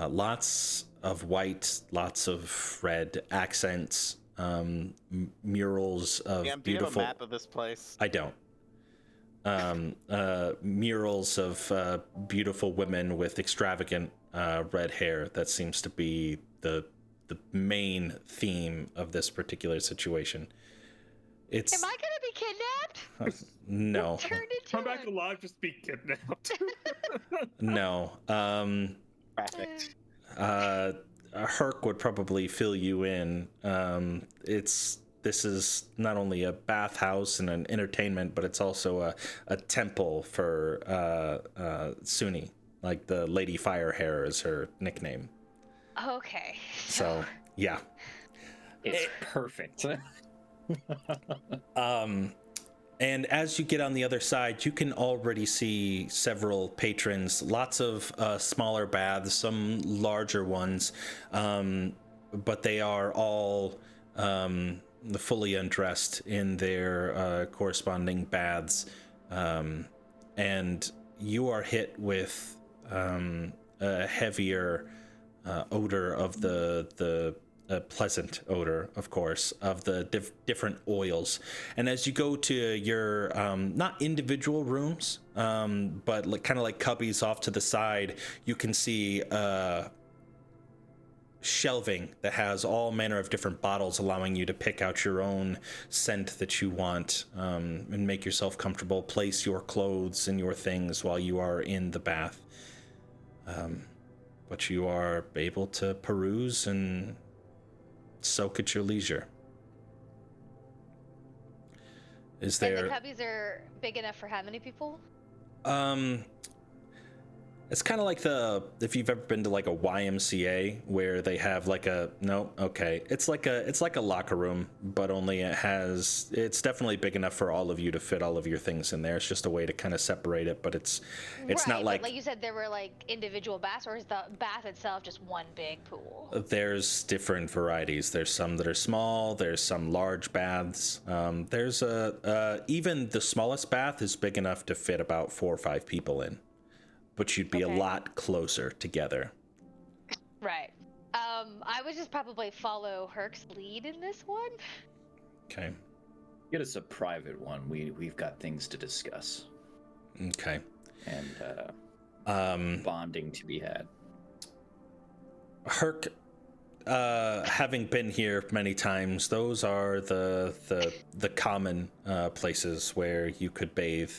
[SPEAKER 1] lots of white, lots of red accents, murals of
[SPEAKER 5] Do you
[SPEAKER 1] beautiful.
[SPEAKER 5] have a map of this place?
[SPEAKER 1] I don't. Murals of beautiful women with extravagant red hair. That seems to be the main theme of this particular situation. It's
[SPEAKER 6] Am I gonna be kidnapped?
[SPEAKER 1] no,
[SPEAKER 6] Turned into
[SPEAKER 3] Come back
[SPEAKER 6] a-
[SPEAKER 3] alive, just be kidnapped.
[SPEAKER 1] no.
[SPEAKER 5] Perfect.
[SPEAKER 1] Herc would probably fill you in. This is not only a bathhouse and an entertainment, but it's also a temple for Suni. Like the Lady Firehair is her nickname.
[SPEAKER 6] Okay.
[SPEAKER 1] So, yeah.
[SPEAKER 2] It's perfect.
[SPEAKER 1] And as you get on the other side, you can already see several patrons, lots of smaller baths, some larger ones, but they are all fully undressed in their corresponding baths. And you are hit with a heavier odor of the pleasant odor, of course, of the different oils. And as you go to your not individual rooms, but kind of like cubbies off to the side, you can see shelving that has all manner of different bottles, allowing you to pick out your own scent that you want, and make yourself comfortable. Place your clothes and your things while you are in the bath. But you are able to peruse and soak at your leisure. Is
[SPEAKER 6] And
[SPEAKER 1] there?
[SPEAKER 6] the cubbies are big enough for how many people?
[SPEAKER 1] It's kind of like if you've ever been to like a YMCA where they have like it's like a locker room, but only it's definitely big enough for all of you to fit all of your things in there. It's just a way to kind of separate it, but it's
[SPEAKER 6] right,
[SPEAKER 1] not
[SPEAKER 6] but like you said, there were like individual baths, or is the bath itself just one big pool?
[SPEAKER 1] There's different varieties. There's some that are small. There's some large baths. There's even the smallest bath is big enough to fit about 4 or 5 people in. But you'd be a lot closer together.
[SPEAKER 6] Right. I would just probably follow Herc's lead in this one.
[SPEAKER 1] Okay.
[SPEAKER 7] Get us a private one. We've got things to discuss.
[SPEAKER 1] Okay.
[SPEAKER 7] And bonding to be had.
[SPEAKER 1] Herc, having been here many times, those are the common places where you could bathe.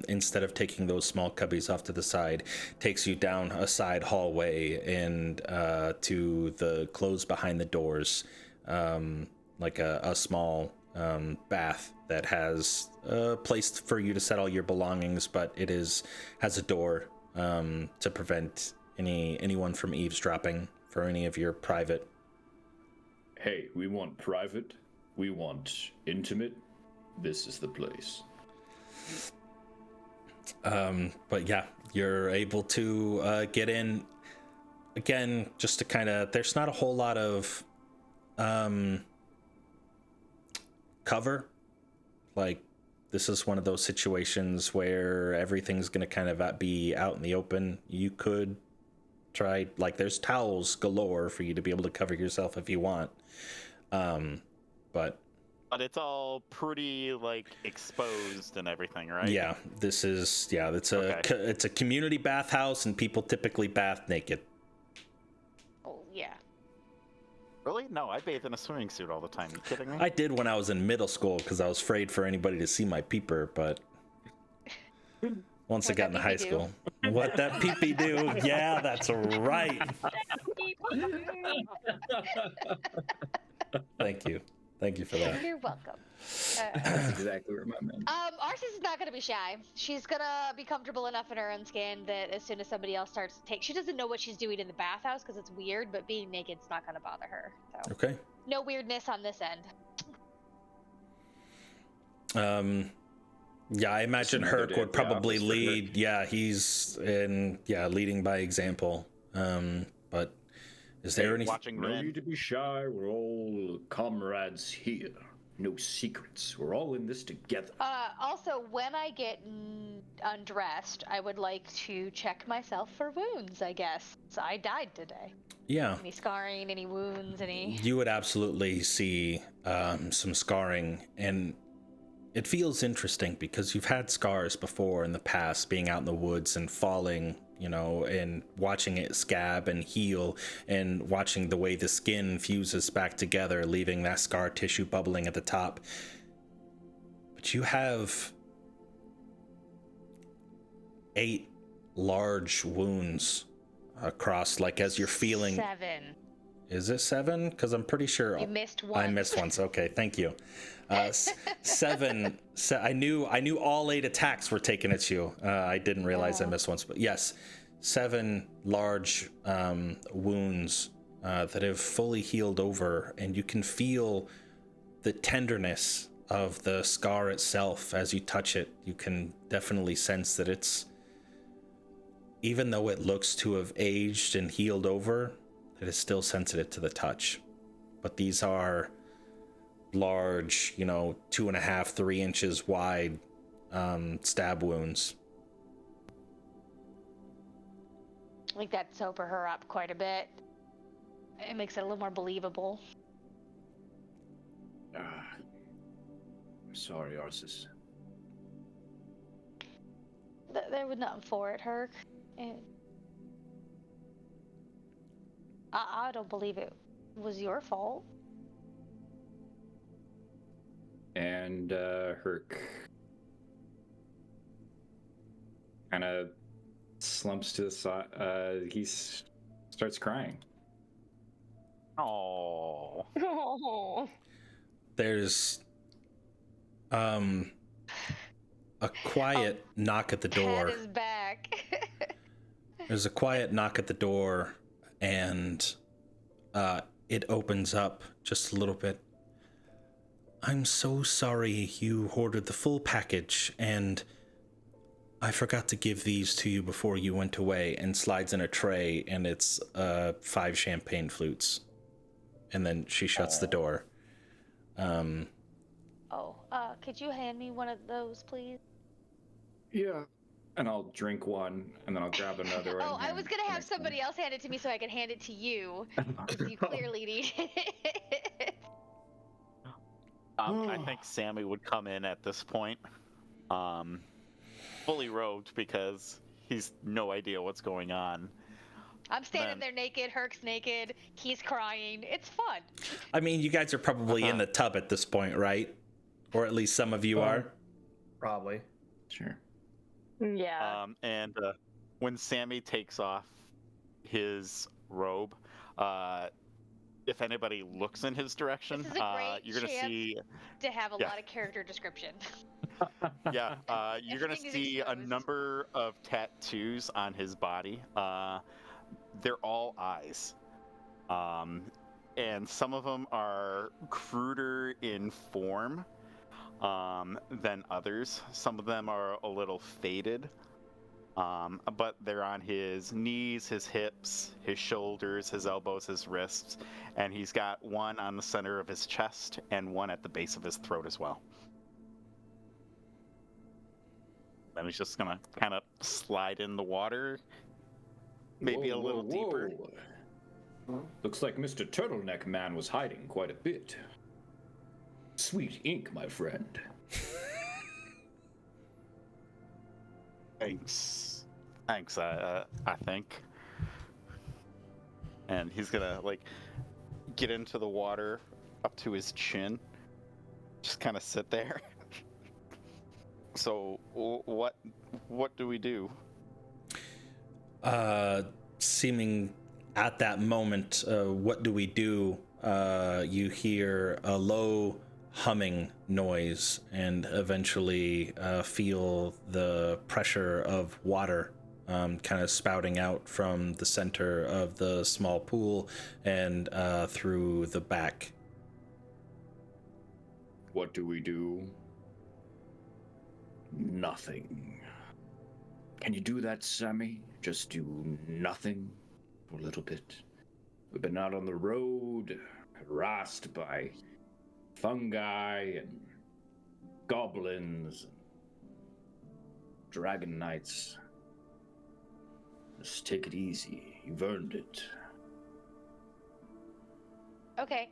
[SPEAKER 1] Instead of taking those small cubbies off to the side, takes you down a side hallway and to the closed behind the doors, like a small bath that has a place for you to set all your belongings, but it has a door to prevent anyone from eavesdropping for any of your private.
[SPEAKER 7] Hey, we want private. We want intimate. This is the place.
[SPEAKER 1] But yeah, you're able to get in. Again, just to kind of, there's not a whole lot of cover. Like, this is one of those situations where everything's going to kind of be out in the open. You could try, like, there's towels galore for you to be able to cover yourself if you want. But
[SPEAKER 5] But it's all pretty like exposed and everything, right?
[SPEAKER 1] Yeah, it's it's a community bathhouse, and people typically bath naked.
[SPEAKER 6] Oh yeah.
[SPEAKER 5] Really? No, I bathe in a swimming suit all the time. You kidding me?
[SPEAKER 1] I did when I was in middle school because I was afraid for anybody to see my peeper, but once I got into high school, what that peepee do? Yeah, that's right. Thank you for that.
[SPEAKER 6] You're welcome.
[SPEAKER 7] That's exactly where my man.
[SPEAKER 6] Arceus is not gonna be shy. She's gonna be comfortable enough in her own skin that as soon as somebody else starts to take, she doesn't know what she's doing in the bathhouse because it's weird, but being naked's not gonna bother her. So
[SPEAKER 1] Okay.
[SPEAKER 6] no weirdness on this end.
[SPEAKER 1] Yeah, I imagine
[SPEAKER 7] Just another
[SPEAKER 1] Herc
[SPEAKER 7] day
[SPEAKER 1] would
[SPEAKER 7] at the
[SPEAKER 1] probably
[SPEAKER 7] office for
[SPEAKER 1] lead.
[SPEAKER 7] Herc.
[SPEAKER 1] Yeah, he's leading by example. But is there any?
[SPEAKER 5] Watching
[SPEAKER 7] No
[SPEAKER 5] Ren.
[SPEAKER 7] need to be shy. We're all comrades here. No secrets. We're all in this together.
[SPEAKER 6] Also, when I get undressed, I would like to check myself for wounds, I guess. So I died today.
[SPEAKER 1] Yeah,
[SPEAKER 6] Any scarring, any wounds, any...
[SPEAKER 1] you would absolutely see some scarring, and it feels interesting because you've had scars before in the past, being out in the woods and falling, and watching it scab and heal, and watching the way the skin fuses back together, leaving that scar tissue bubbling at the top. But you have 8 large wounds across, like, as you're feeling.
[SPEAKER 6] 7.
[SPEAKER 1] Is it 7? Because I'm pretty sure
[SPEAKER 6] You missed one.
[SPEAKER 1] I missed once. Okay, thank you. 7. I knew all 8 attacks were taken at you. I didn't realize I missed once, but yes, 7 large wounds that have fully healed over, and you can feel the tenderness of the scar itself as you touch it. You can definitely sense that it's, even though it looks to have aged and healed over, it is still sensitive to the touch. But these are large, 2.5, 3 inches wide stab wounds.
[SPEAKER 6] I think that sober her up quite a bit. It makes it a little more believable.
[SPEAKER 7] I'm sorry, Arceus.
[SPEAKER 6] There was nothing for it, Herc. I don't believe it was your fault.
[SPEAKER 7] And Herc kind of slumps to the side. He starts crying.
[SPEAKER 5] Oh.
[SPEAKER 4] Oh.
[SPEAKER 1] There's a quiet knock at the door.
[SPEAKER 6] Pat is back.
[SPEAKER 1] There's a quiet knock at the door, and it opens up just a little bit. I'm so sorry you ordered the full package, and I forgot to give these to you before you went away, and slides in a tray, and it's 5 champagne flutes. And then she shuts the door.
[SPEAKER 6] Could you hand me one of those, please?
[SPEAKER 7] Yeah. And I'll drink one, and then I'll grab another.
[SPEAKER 6] Oh,
[SPEAKER 7] and
[SPEAKER 6] I
[SPEAKER 7] hand
[SPEAKER 6] was gonna
[SPEAKER 7] the
[SPEAKER 6] have
[SPEAKER 7] next one.
[SPEAKER 6] somebody else hand it to me so I could hand it to you. Because you clearly need it.
[SPEAKER 5] I think Sammy would come in at this point, fully robed because he's no idea what's going on.
[SPEAKER 6] I'm standing there naked, Herc's naked, he's crying. It's fun.
[SPEAKER 1] I mean, you guys are probably in the tub at this point, right? Or at least some of you are.
[SPEAKER 3] Probably.
[SPEAKER 7] Sure.
[SPEAKER 4] Yeah.
[SPEAKER 5] And when Sammy takes off his robe, if anybody looks in his direction,
[SPEAKER 6] This is a great
[SPEAKER 5] you're gonna
[SPEAKER 6] chance
[SPEAKER 5] see
[SPEAKER 6] to have a
[SPEAKER 5] yeah.
[SPEAKER 6] lot of character description.
[SPEAKER 5] Yeah, you're gonna
[SPEAKER 6] Everything is
[SPEAKER 5] see a
[SPEAKER 6] exposed.
[SPEAKER 5] number of tattoos on his body. They're all eyes, and some of them are cruder in form than others. Some of them are a little faded, but they're on his knees, his hips, his shoulders, his elbows, his wrists, and he's got one on the center of his chest and one at the base of his throat as well. Then he's just gonna kind of slide in the water, maybe a little deeper.
[SPEAKER 7] Looks like Mr. Turtleneck Man was hiding quite a bit. Sweet ink, my friend.
[SPEAKER 5] Thanks, I think. And he's gonna, like, get into the water up to his chin. Just kind of sit there. So, what do we do?
[SPEAKER 1] Seeming at that moment, what do we do? You hear a low humming noise and eventually feel the pressure of water kind of spouting out from the center of the small pool and through the back.
[SPEAKER 7] What do we do? Nothing. Can you do that, Sammy? Just do nothing for a little bit. We've been out on the road, harassed by fungi and goblins and dragon knights. Just take it easy. You've earned it.
[SPEAKER 6] Okay.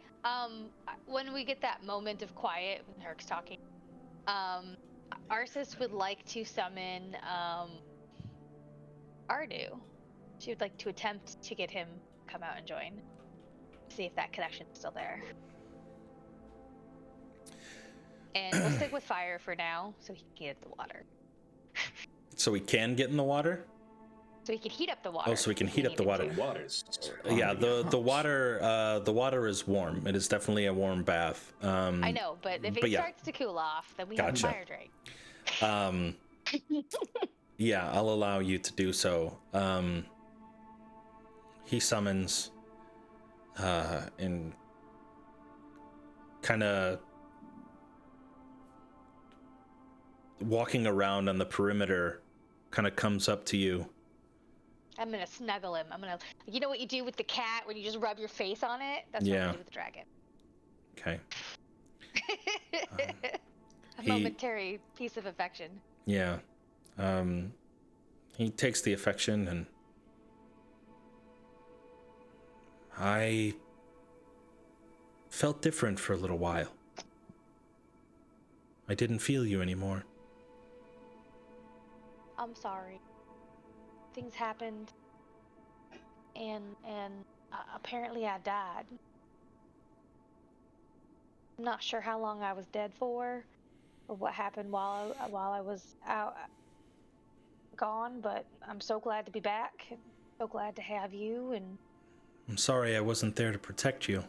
[SPEAKER 6] When we get that moment of quiet when Herc's talking, Arsis would like to summon Ardu. She would like to attempt to get him come out and join. See if that connection's still there. And we'll stick with fire for now, so he can get the water.
[SPEAKER 1] So we can get in the water?
[SPEAKER 6] So he can heat up the water.
[SPEAKER 1] Oh, so we can heat up the water. Yeah, the water is warm. It is definitely a warm bath.
[SPEAKER 6] I know, but if it starts to cool off, then we have a fire drink.
[SPEAKER 1] Yeah, I'll allow you to do so. He summons and kind of walking around on the perimeter, kind of comes up to you.
[SPEAKER 6] I'm gonna snuggle him. You know what you do with the cat when you just rub your face on it? That's what I'm gonna do with the dragon.
[SPEAKER 1] Okay.
[SPEAKER 6] A momentary piece of affection.
[SPEAKER 1] Yeah. He takes the affection, and I felt different for a little while. I didn't feel you anymore.
[SPEAKER 6] I'm sorry. Things happened, and apparently I died. I'm not sure how long I was dead for, or what happened while I was gone, but I'm so glad to be back. So glad to have you, and
[SPEAKER 1] I'm sorry I wasn't there to protect you.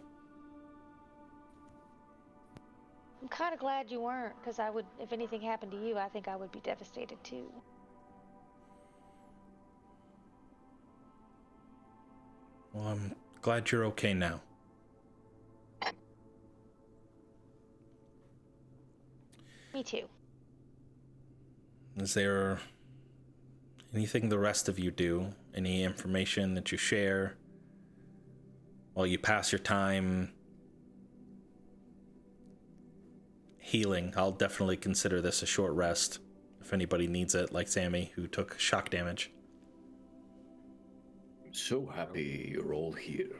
[SPEAKER 6] I'm kind of glad you weren't, because if anything happened to you, I think I would be devastated too.
[SPEAKER 1] Well, I'm glad you're okay now.
[SPEAKER 6] Me too.
[SPEAKER 1] Is there anything the rest of you do? Any information that you share while you pass your time healing? I'll definitely consider this a short rest if anybody needs it, like Sammy, who took shock damage.
[SPEAKER 7] I'm so happy you're all here.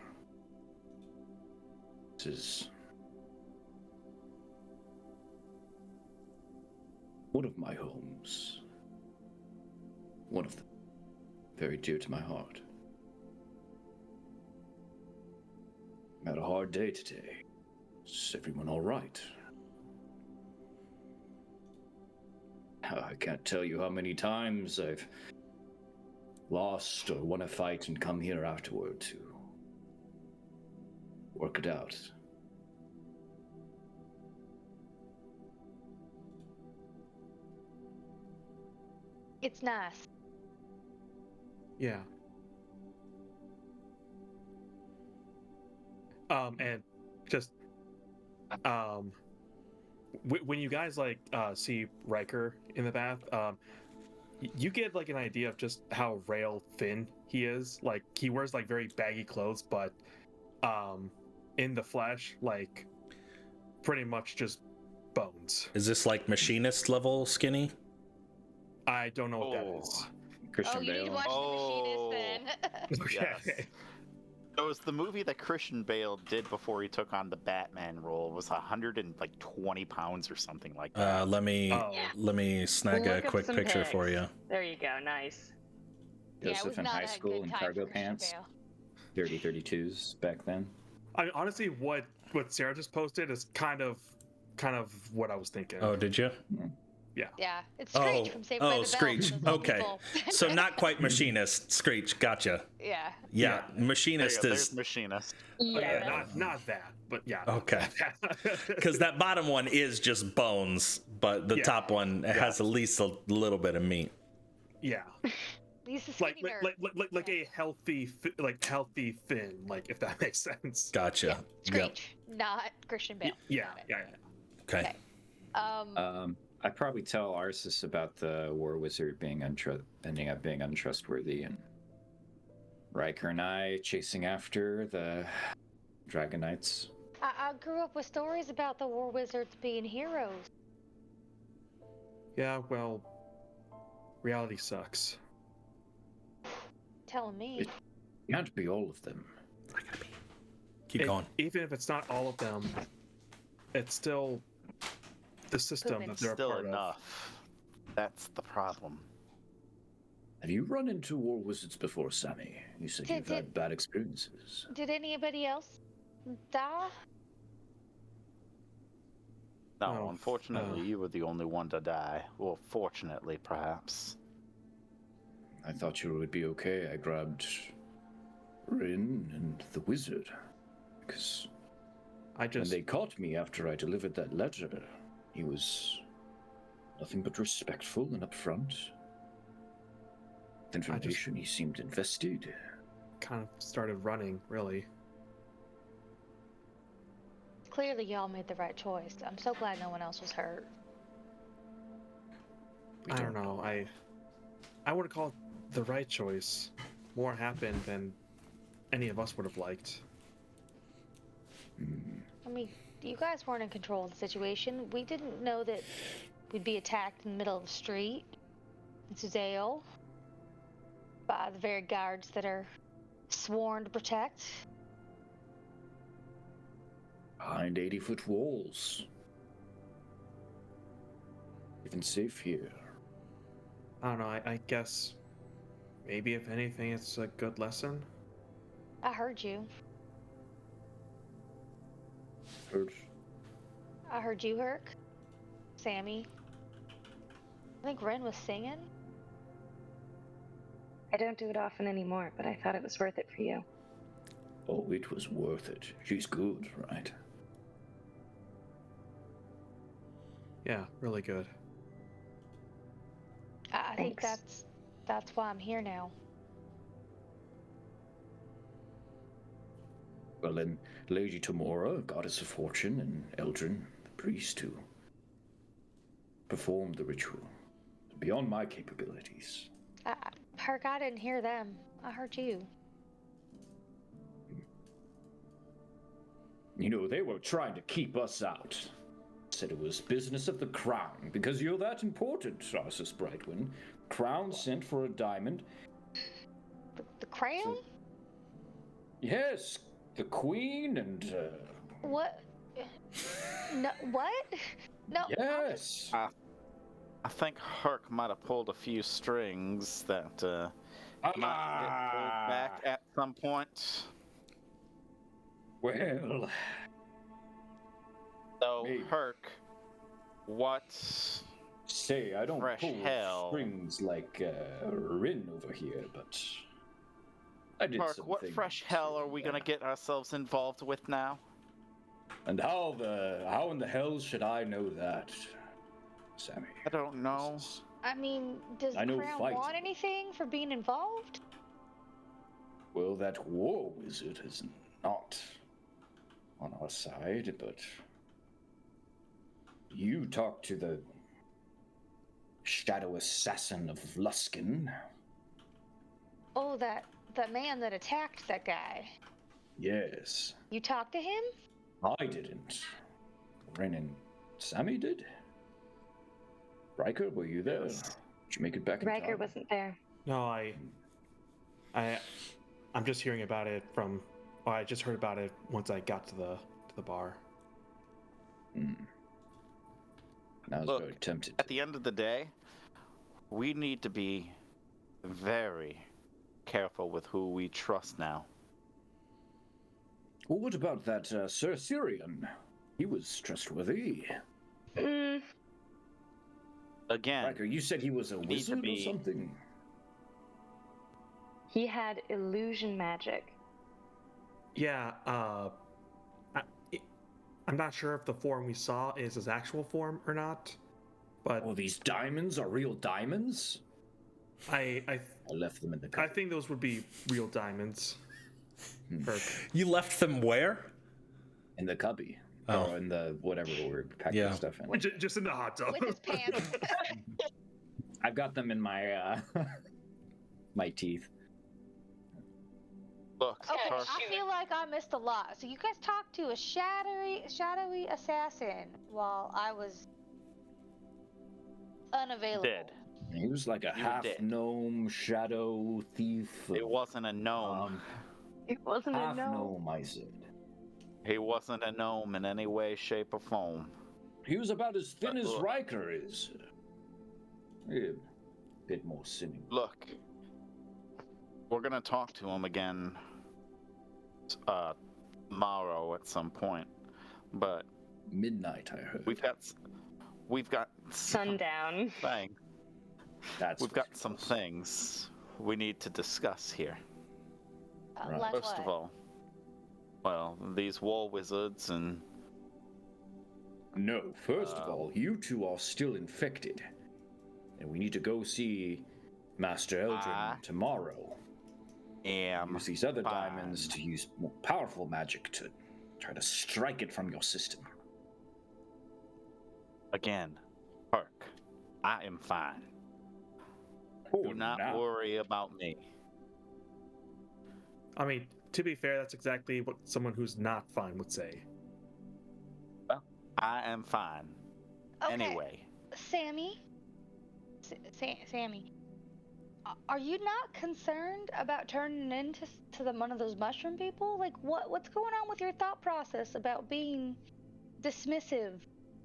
[SPEAKER 7] This is one of my homes. One of them. Very dear to my heart. I had a hard day today. Is everyone all right? I can't tell you how many times I've lost or won a fight and come here afterward to work it out.
[SPEAKER 6] It's nice.
[SPEAKER 3] Yeah. And just when you guys see Riker in the bath, you get like an idea of just how rail thin he is. Like he wears like very baggy clothes, but in the flesh, like pretty much just bones.
[SPEAKER 1] Is this like machinist level skinny?
[SPEAKER 3] I don't know what that is.
[SPEAKER 2] Christian
[SPEAKER 6] you need to
[SPEAKER 2] Bale.
[SPEAKER 6] watch The Machinist then.
[SPEAKER 3] Okay.
[SPEAKER 5] Yes. So is the movie that Christian Bale did before he took on the Batman role was 120 pounds or something like that?
[SPEAKER 1] Let me snag a
[SPEAKER 4] Look up
[SPEAKER 1] quick
[SPEAKER 4] some
[SPEAKER 1] picture for
[SPEAKER 4] pics.
[SPEAKER 1] you.
[SPEAKER 4] There you go. Nice.
[SPEAKER 6] Yeah, it
[SPEAKER 2] Joseph
[SPEAKER 6] was
[SPEAKER 2] in
[SPEAKER 6] not
[SPEAKER 2] high
[SPEAKER 6] a
[SPEAKER 2] school
[SPEAKER 6] good
[SPEAKER 2] in
[SPEAKER 6] time
[SPEAKER 2] cargo
[SPEAKER 6] for Christian
[SPEAKER 2] pants,
[SPEAKER 6] Bale.
[SPEAKER 2] 32s back then.
[SPEAKER 3] I honestly, what Sarah just posted is kind of what I was thinking.
[SPEAKER 1] Oh, did you?
[SPEAKER 6] Yeah, it's Screech from Saved by the Bell.
[SPEAKER 1] Screech.
[SPEAKER 6] for those old
[SPEAKER 1] Okay.
[SPEAKER 6] people.
[SPEAKER 1] So not quite Machinist. Screech. Gotcha.
[SPEAKER 6] Yeah.
[SPEAKER 1] Yeah,
[SPEAKER 3] Yeah.
[SPEAKER 1] Machinist
[SPEAKER 5] There you go, there's
[SPEAKER 1] is
[SPEAKER 5] Machinist.
[SPEAKER 4] Yeah.
[SPEAKER 3] Not that, but yeah. not
[SPEAKER 1] Okay.
[SPEAKER 3] that.
[SPEAKER 1] because that bottom one is just bones, but the
[SPEAKER 3] Yeah.
[SPEAKER 1] top one has at least a little bit of meat.
[SPEAKER 3] Yeah.
[SPEAKER 6] He's a
[SPEAKER 3] Like
[SPEAKER 6] skinny nerd.
[SPEAKER 3] like a healthy fin, like if that makes sense.
[SPEAKER 1] Gotcha.
[SPEAKER 6] Yeah, Screech, not Christian Bale.
[SPEAKER 3] Yeah,
[SPEAKER 6] Got it.
[SPEAKER 3] yeah.
[SPEAKER 1] Okay.
[SPEAKER 6] Okay.
[SPEAKER 2] I'd probably tell Arceus about the War Wizard being ending up being untrustworthy, and Riker and I chasing after the Dragon Knights.
[SPEAKER 6] I grew up with stories about the War Wizards being heroes.
[SPEAKER 3] Yeah, well, reality sucks.
[SPEAKER 6] Telling me.
[SPEAKER 2] It can't be all of them.
[SPEAKER 1] Keep going.
[SPEAKER 3] Even if it's not all of them, it's still the system that they're a
[SPEAKER 5] Still
[SPEAKER 3] part
[SPEAKER 5] enough. That's the problem.
[SPEAKER 7] Have you run into War Wizards before, Sammy? You said you've had bad experiences.
[SPEAKER 6] Did anybody else die?
[SPEAKER 5] No,
[SPEAKER 3] Oh,
[SPEAKER 5] unfortunately, you were the only one to die. Well, fortunately, perhaps.
[SPEAKER 7] I thought you would be okay. I grabbed Rin and the wizard. Because
[SPEAKER 3] I
[SPEAKER 7] when
[SPEAKER 3] just
[SPEAKER 7] they caught me after I delivered that letter, he was nothing but respectful and upfront. With information, he seemed invested.
[SPEAKER 3] kind of started running, really.
[SPEAKER 6] Clearly, y'all made the right choice. I'm so glad no one else was hurt.
[SPEAKER 3] I don't know. I would call it the right choice. More happened than any of us would have liked.
[SPEAKER 6] I mean, you guys weren't in control of the situation. We didn't know that we'd be attacked in the middle of the street in Suzail by the very guards that are sworn to protect.
[SPEAKER 7] Behind 80-foot walls. Even safe here.
[SPEAKER 3] I don't know. I guess maybe if anything, it's a good lesson.
[SPEAKER 6] I heard you.
[SPEAKER 7] Heard.
[SPEAKER 6] I heard you, Herc. Sammy. I think Ren was singing.
[SPEAKER 4] I don't do it often anymore, but I thought it was worth it for you.
[SPEAKER 7] Oh, it was worth it. She's good, right?
[SPEAKER 3] Yeah, really good.
[SPEAKER 6] I think
[SPEAKER 4] Thanks.
[SPEAKER 6] that's why I'm here now.
[SPEAKER 7] Well then, Lady Tamora, goddess of fortune, and Eldrin, the priest, who performed the ritual. Beyond my capabilities.
[SPEAKER 6] Herc, I didn't hear them. I heard you.
[SPEAKER 7] You know, they were trying to keep us out. Said it was business of the crown, because you're that important, Arceus Brightwing. Crown sent for a diamond.
[SPEAKER 6] The crown?
[SPEAKER 7] Yes, the queen and,
[SPEAKER 6] What? No, what? No.
[SPEAKER 7] yes.
[SPEAKER 5] I think Herc might have pulled a few strings that might get pulled back at some point.
[SPEAKER 7] Well,
[SPEAKER 5] So,
[SPEAKER 7] Maybe.
[SPEAKER 5] Herc, what?
[SPEAKER 7] say, I don't
[SPEAKER 5] Fresh
[SPEAKER 7] pull
[SPEAKER 5] hell.
[SPEAKER 7] strings like Rin over here, but I did
[SPEAKER 5] Herc,
[SPEAKER 7] some
[SPEAKER 5] what
[SPEAKER 7] things,
[SPEAKER 5] fresh hell are we gonna get ourselves involved with now?
[SPEAKER 7] And how in the hell should I know that, Sammy?
[SPEAKER 5] I don't know.
[SPEAKER 6] I mean, does
[SPEAKER 7] I
[SPEAKER 6] the
[SPEAKER 7] know
[SPEAKER 6] crown
[SPEAKER 7] fight.
[SPEAKER 6] want anything for being involved?
[SPEAKER 7] Well, that war wizard is not on our side, but you talk to the shadow assassin of Luskin.
[SPEAKER 6] Oh, that man that attacked that guy.
[SPEAKER 7] Yes,
[SPEAKER 6] You talked to him?
[SPEAKER 7] I didn't. Ren and Sammy did. Riker, were you there?
[SPEAKER 3] Yes.
[SPEAKER 7] Did you make it back in
[SPEAKER 4] Riker
[SPEAKER 7] time?
[SPEAKER 4] wasn't there.
[SPEAKER 3] No, I'm just hearing about it from Oh, I just heard about it once I got to the bar.
[SPEAKER 7] I was
[SPEAKER 5] Look,
[SPEAKER 7] very tempted.
[SPEAKER 5] At the end of the day, we need to be very careful with who we trust now.
[SPEAKER 7] Well, what about that Sir Syrian? He was trustworthy.
[SPEAKER 5] Again,
[SPEAKER 7] Riker, you said he was a
[SPEAKER 5] need to
[SPEAKER 7] wizard or
[SPEAKER 5] be-
[SPEAKER 7] something?
[SPEAKER 4] He had illusion magic.
[SPEAKER 3] Yeah, I'm not sure if the form we saw is his actual form or not, but
[SPEAKER 7] Oh, these diamonds are real diamonds?
[SPEAKER 3] I
[SPEAKER 7] I left them in the
[SPEAKER 3] I
[SPEAKER 7] cupboard.
[SPEAKER 3] think those would be real diamonds. Herc.
[SPEAKER 1] You left them where?
[SPEAKER 7] In the cubby.
[SPEAKER 1] Oh.
[SPEAKER 7] Or in the whatever we're packing
[SPEAKER 1] Yeah.
[SPEAKER 7] stuff in.
[SPEAKER 3] Just in the hot tub.
[SPEAKER 6] With his pants.
[SPEAKER 7] I've got them in my my teeth.
[SPEAKER 5] look,
[SPEAKER 6] Okay,
[SPEAKER 5] Herc,
[SPEAKER 6] I feel like I missed a lot. So you guys talked to a shadowy assassin while I was unavailable.
[SPEAKER 5] Dead.
[SPEAKER 7] He was like a
[SPEAKER 5] You were
[SPEAKER 7] half
[SPEAKER 5] dead.
[SPEAKER 7] gnome shadow thief.
[SPEAKER 5] It wasn't a gnome.
[SPEAKER 4] It wasn't a
[SPEAKER 7] Half
[SPEAKER 4] no.
[SPEAKER 7] gnome, I said.
[SPEAKER 5] He wasn't a gnome in any way, shape, or form.
[SPEAKER 7] He was about as thin as
[SPEAKER 5] Look.
[SPEAKER 7] Riker is. A bit more sinning.
[SPEAKER 5] Look, we're gonna talk to him again tomorrow at some point, but
[SPEAKER 7] Midnight, I heard.
[SPEAKER 5] we've got
[SPEAKER 4] Sundown.
[SPEAKER 5] thing.
[SPEAKER 7] That's
[SPEAKER 5] We've
[SPEAKER 7] what
[SPEAKER 5] got
[SPEAKER 7] it
[SPEAKER 5] some
[SPEAKER 7] was.
[SPEAKER 5] things we need to discuss here.
[SPEAKER 7] Right.
[SPEAKER 6] Like
[SPEAKER 5] First
[SPEAKER 6] what?
[SPEAKER 5] of all, well, these war wizards and
[SPEAKER 7] No, first of
[SPEAKER 5] Uh,
[SPEAKER 7] all, you two are still infected. And we need to go see Master Eldrin
[SPEAKER 5] I
[SPEAKER 7] tomorrow. Use these other
[SPEAKER 5] fine.
[SPEAKER 7] diamonds to use more powerful magic to try to strike it from your system.
[SPEAKER 5] Again, Herc, I am fine.
[SPEAKER 7] Oh,
[SPEAKER 5] Do not
[SPEAKER 7] now.
[SPEAKER 5] worry about me.
[SPEAKER 3] I mean, to be fair, that's exactly what someone who's not fine would say.
[SPEAKER 5] I am fine.
[SPEAKER 6] Okay,
[SPEAKER 5] Anyway,
[SPEAKER 6] Sammy. Sammy. Are you not concerned about turning into one of those mushroom people? Like, what's going on with your thought process about being dismissive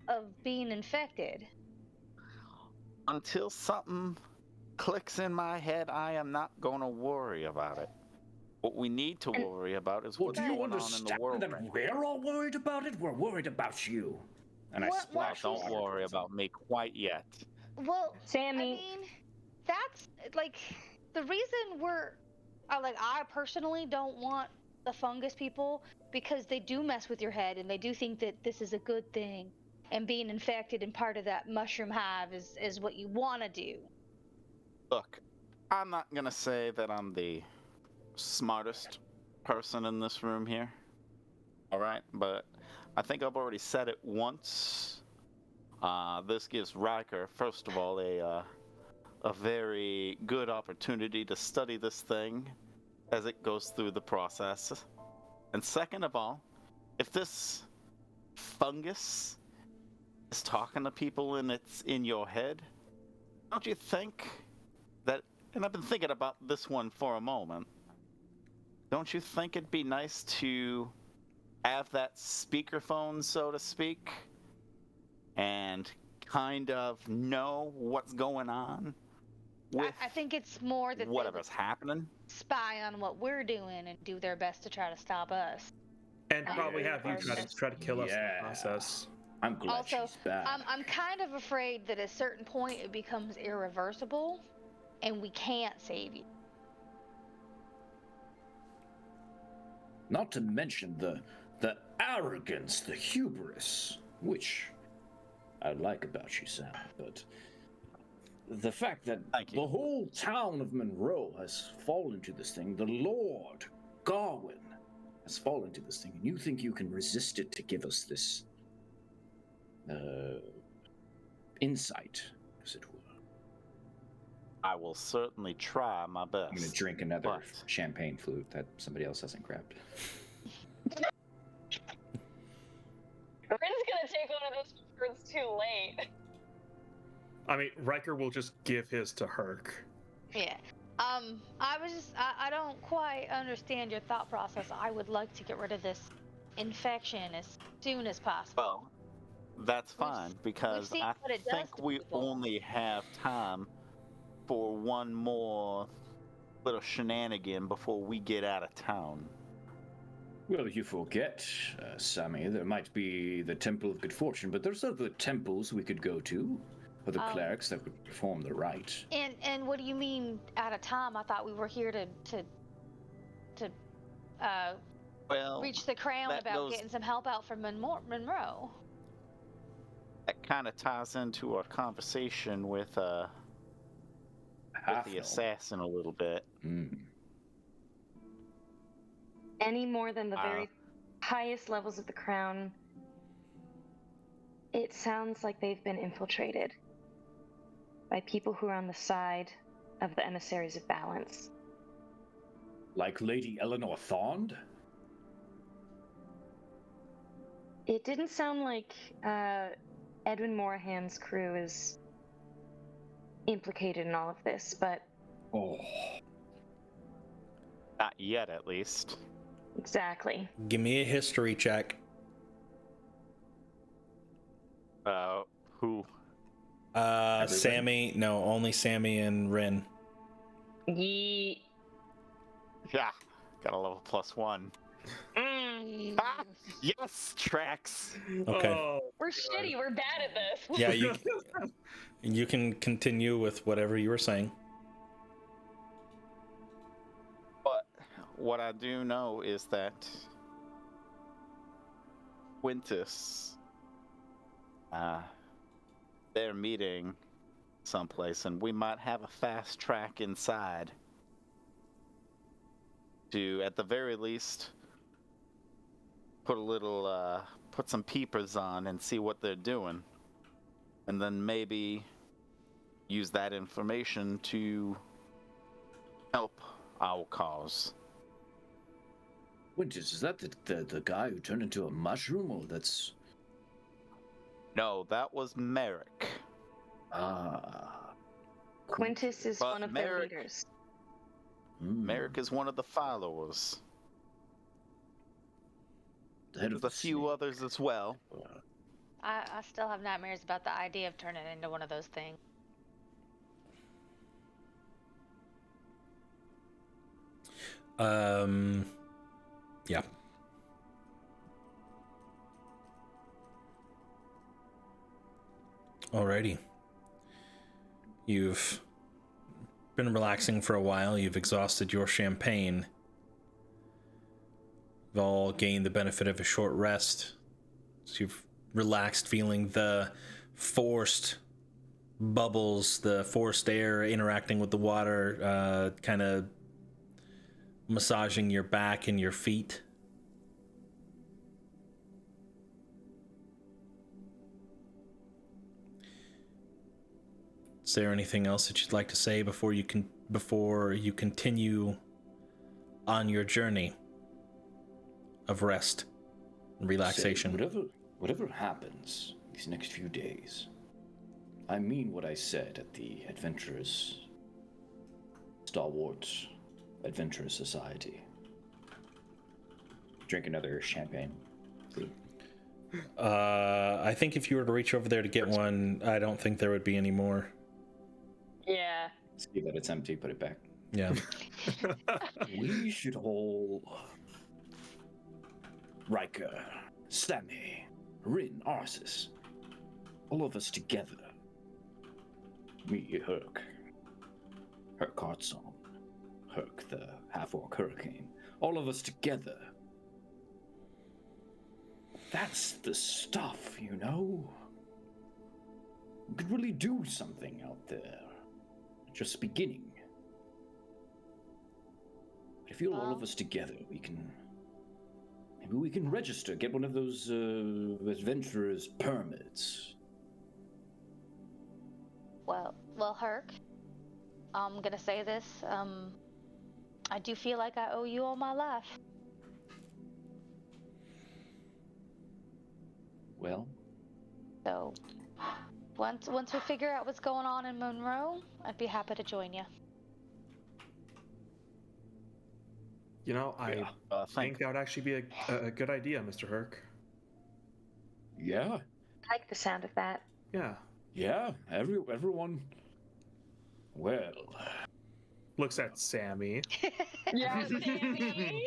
[SPEAKER 6] of being infected?
[SPEAKER 5] until something clicks in my head, I am not going to worry about it. What we need to worry about is
[SPEAKER 7] Well,
[SPEAKER 5] what's
[SPEAKER 7] do you
[SPEAKER 5] going on in the
[SPEAKER 7] understand
[SPEAKER 5] world.
[SPEAKER 7] that
[SPEAKER 5] right
[SPEAKER 7] we're all worried about it? We're worried about you. And I
[SPEAKER 6] What-
[SPEAKER 5] now.
[SPEAKER 7] splashed
[SPEAKER 5] Don't
[SPEAKER 7] water
[SPEAKER 5] worry
[SPEAKER 7] towards him.
[SPEAKER 5] about me quite yet.
[SPEAKER 6] Well,
[SPEAKER 4] Sammy.
[SPEAKER 6] I mean, that's like the reason I personally don't want the fungus people because they do mess with your head and they do think that this is a good thing. And being infected and part of that mushroom hive is what you want to do.
[SPEAKER 5] Look, I'm not going to say that I'm the smartest person in this room here. All right? But I think I've already said it once. This gives Riker, first of all, a very good opportunity to study this thing as it goes through the process. And second of all, if this fungus is talking to people and it's in your head, don't you think that, and I've been thinking about this one for a moment, don't you think it'd be nice to have that speakerphone, so to speak, and kind of know what's going on with
[SPEAKER 6] I think it's more that they would
[SPEAKER 5] whatever's happening?
[SPEAKER 6] spy on what we're doing and do their best to try to stop us.
[SPEAKER 3] And
[SPEAKER 4] Yeah,
[SPEAKER 3] probably
[SPEAKER 4] yeah,
[SPEAKER 3] have you
[SPEAKER 4] yeah.
[SPEAKER 3] try to kill us in
[SPEAKER 7] Yeah.
[SPEAKER 3] the process.
[SPEAKER 7] I'm glad
[SPEAKER 6] Also,
[SPEAKER 7] she's back.
[SPEAKER 6] I'm kind of afraid that at a certain point it becomes irreversible and we can't save you.
[SPEAKER 7] Not to mention the arrogance, the hubris, which I like about you, Sam, but the fact that
[SPEAKER 5] Thank you.
[SPEAKER 7] the whole town of Monroe has fallen to this thing, the Lord Garwin has fallen to this thing, and you think you can resist it to give us this insight, as it were.
[SPEAKER 5] I will certainly try my best.
[SPEAKER 7] I'm gonna drink another
[SPEAKER 5] but-
[SPEAKER 7] champagne flute that somebody else hasn't grabbed.
[SPEAKER 4] Rin's gonna take one of those before it's too late.
[SPEAKER 3] I mean, Riker will just give his to Herc.
[SPEAKER 6] Yeah. I don't quite understand your thought process. I would like to get rid of this infection as soon as possible.
[SPEAKER 5] Well, that's
[SPEAKER 6] We've
[SPEAKER 5] fine
[SPEAKER 6] s- we've
[SPEAKER 5] because
[SPEAKER 6] seen
[SPEAKER 5] I
[SPEAKER 6] what it does
[SPEAKER 5] think
[SPEAKER 6] to
[SPEAKER 5] we
[SPEAKER 6] people.
[SPEAKER 5] only have time for one more little shenanigan before we get out of town.
[SPEAKER 7] Well, you forget, Sammy, there might be the Temple of Good Fortune, but there's other temples we could go to, or the clerics that would perform the rite.
[SPEAKER 6] And what do you mean out of time? I thought we were here to
[SPEAKER 5] Well,
[SPEAKER 6] reach the crown
[SPEAKER 5] that
[SPEAKER 6] about
[SPEAKER 5] goes-
[SPEAKER 6] getting some help out from Monroe.
[SPEAKER 5] that kind of ties into our conversation with the assassin a little bit.
[SPEAKER 4] Any more than the very highest levels of the crown, it sounds like they've been infiltrated by people who are on the side of the emissaries of balance.
[SPEAKER 7] Like Lady Eleanor Thond?
[SPEAKER 4] It didn't sound like Edwin Morahan's crew is implicated in all of this, but
[SPEAKER 7] Oh.
[SPEAKER 5] Not yet, at least.
[SPEAKER 4] exactly.
[SPEAKER 1] Give me a history check.
[SPEAKER 5] Who?
[SPEAKER 1] Sammy. No, only Sammy and Rin.
[SPEAKER 4] Ye.
[SPEAKER 5] Yeah, got a level +1. Ah, yes, tracks.
[SPEAKER 1] Okay.
[SPEAKER 3] Oh,
[SPEAKER 4] We're shitty. We're bad at this.
[SPEAKER 1] Yeah, you can continue with whatever you were saying.
[SPEAKER 5] But what I do know is that Quintus, they're meeting someplace, and we might have a fast track inside to, at the very least, put some peepers on and see what they're doing, and then maybe use that information to help our cause.
[SPEAKER 7] Winters, is that the guy who turned into a mushroom, or that's...
[SPEAKER 5] No, that was Merrick.
[SPEAKER 7] Ah.
[SPEAKER 4] Quintus is
[SPEAKER 5] But
[SPEAKER 4] one of their
[SPEAKER 5] Merrick-
[SPEAKER 4] leaders.
[SPEAKER 5] Merrick is one of the followers.
[SPEAKER 7] The head of
[SPEAKER 5] There's a
[SPEAKER 7] the
[SPEAKER 5] few
[SPEAKER 7] snake.
[SPEAKER 5] others as well.
[SPEAKER 6] I still have nightmares about the idea of turning into one of those things.
[SPEAKER 1] Yeah. Alrighty. You've been relaxing for a while. You've exhausted your champagne. You've all gained the benefit of a short rest. So you've relaxed, feeling the forced bubbles, the forced air interacting with the water, kind of massaging your back and your feet. Is there anything else that you'd like to say before you continue on your journey of rest and relaxation?
[SPEAKER 7] Say, whatever happens these next few days, I mean what I said at the Stalwart Adventurers Society.
[SPEAKER 2] Drink another champagne.
[SPEAKER 1] I think if you were to reach over there to get one, I don't think there would be any more.
[SPEAKER 4] Yeah.
[SPEAKER 2] See that it's empty, put it back.
[SPEAKER 1] Yeah.
[SPEAKER 7] We should all... Riker, Sammy, Rin, Arsis, all of us together. Me, Herc Hartson, Herc the half-orc hurricane. All of us together. That's the stuff, you know? We could really do something out there. Just beginning. I feel all of us together, maybe we can register, get one of those adventurers' permits.
[SPEAKER 6] Well, Herc, I'm gonna say this. I do feel like I owe you all my life.
[SPEAKER 7] Well,
[SPEAKER 6] So, once we figure out what's going on in Monroe, I'd be happy to join you.
[SPEAKER 3] You know, I think that would actually be a good idea, Mr. Herc.
[SPEAKER 7] Yeah,
[SPEAKER 4] I like the sound of that.
[SPEAKER 3] Yeah.
[SPEAKER 7] yeah. Everyone. Well,
[SPEAKER 3] Looks at Sammy.
[SPEAKER 4] Yeah, Sammy.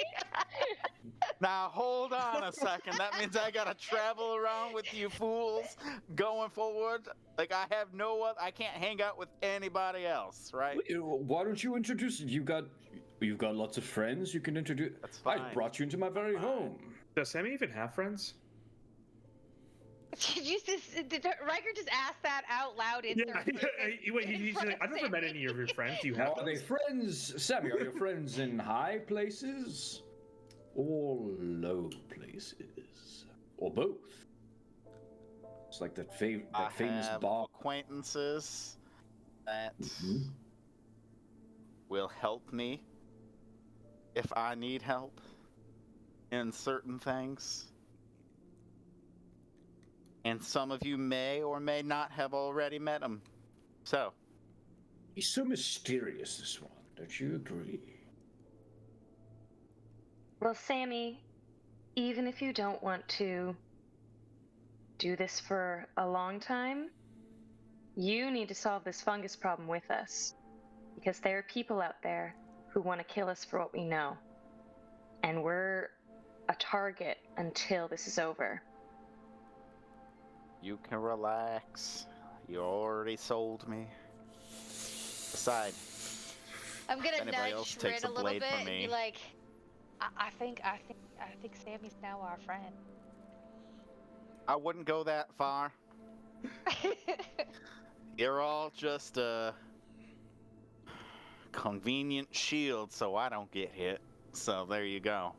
[SPEAKER 5] Now hold on a second. That means I gotta travel around with you fools going forward. Like I have no other. I can't hang out with anybody else, right?
[SPEAKER 7] why don't you introduce? You've got lots of friends. You can introduce.
[SPEAKER 5] That's
[SPEAKER 7] I
[SPEAKER 5] fine.
[SPEAKER 7] brought you into my very home.
[SPEAKER 3] Does Sammy even have friends?
[SPEAKER 6] Did Riker just ask that out loud in
[SPEAKER 3] Yeah.
[SPEAKER 6] third person?
[SPEAKER 3] Wait,
[SPEAKER 6] in
[SPEAKER 3] he's
[SPEAKER 6] front
[SPEAKER 3] like,
[SPEAKER 6] of
[SPEAKER 3] I've never met
[SPEAKER 6] Sammy?
[SPEAKER 3] any of your friends. Do you have
[SPEAKER 7] Are they friends, Sammy? Are your friends in high places or low places, or both? It's like that famous
[SPEAKER 5] have
[SPEAKER 7] bar.
[SPEAKER 5] acquaintances that
[SPEAKER 7] Mhm.
[SPEAKER 5] will help me if I need help in certain things. And some of you may or may not have already met him. So,
[SPEAKER 7] He's so mysterious, this one. Don't you agree?
[SPEAKER 4] Well, Sammy, even if you don't want to do this for a long time, you need to solve this fungus problem with us. Because there are people out there who want to kill us for what we know. And we're a target until this is over.
[SPEAKER 5] you can relax. You already sold me. Besides,
[SPEAKER 6] I'm gonna
[SPEAKER 5] anybody else
[SPEAKER 6] nudge
[SPEAKER 5] takes
[SPEAKER 6] Rin
[SPEAKER 5] a
[SPEAKER 6] a little
[SPEAKER 5] blade
[SPEAKER 6] bit
[SPEAKER 5] from
[SPEAKER 6] and be
[SPEAKER 5] me.
[SPEAKER 6] like, I think Sammy's now our friend.
[SPEAKER 5] I wouldn't go that far. You're all just a convenient shield so I don't get hit. So there you go.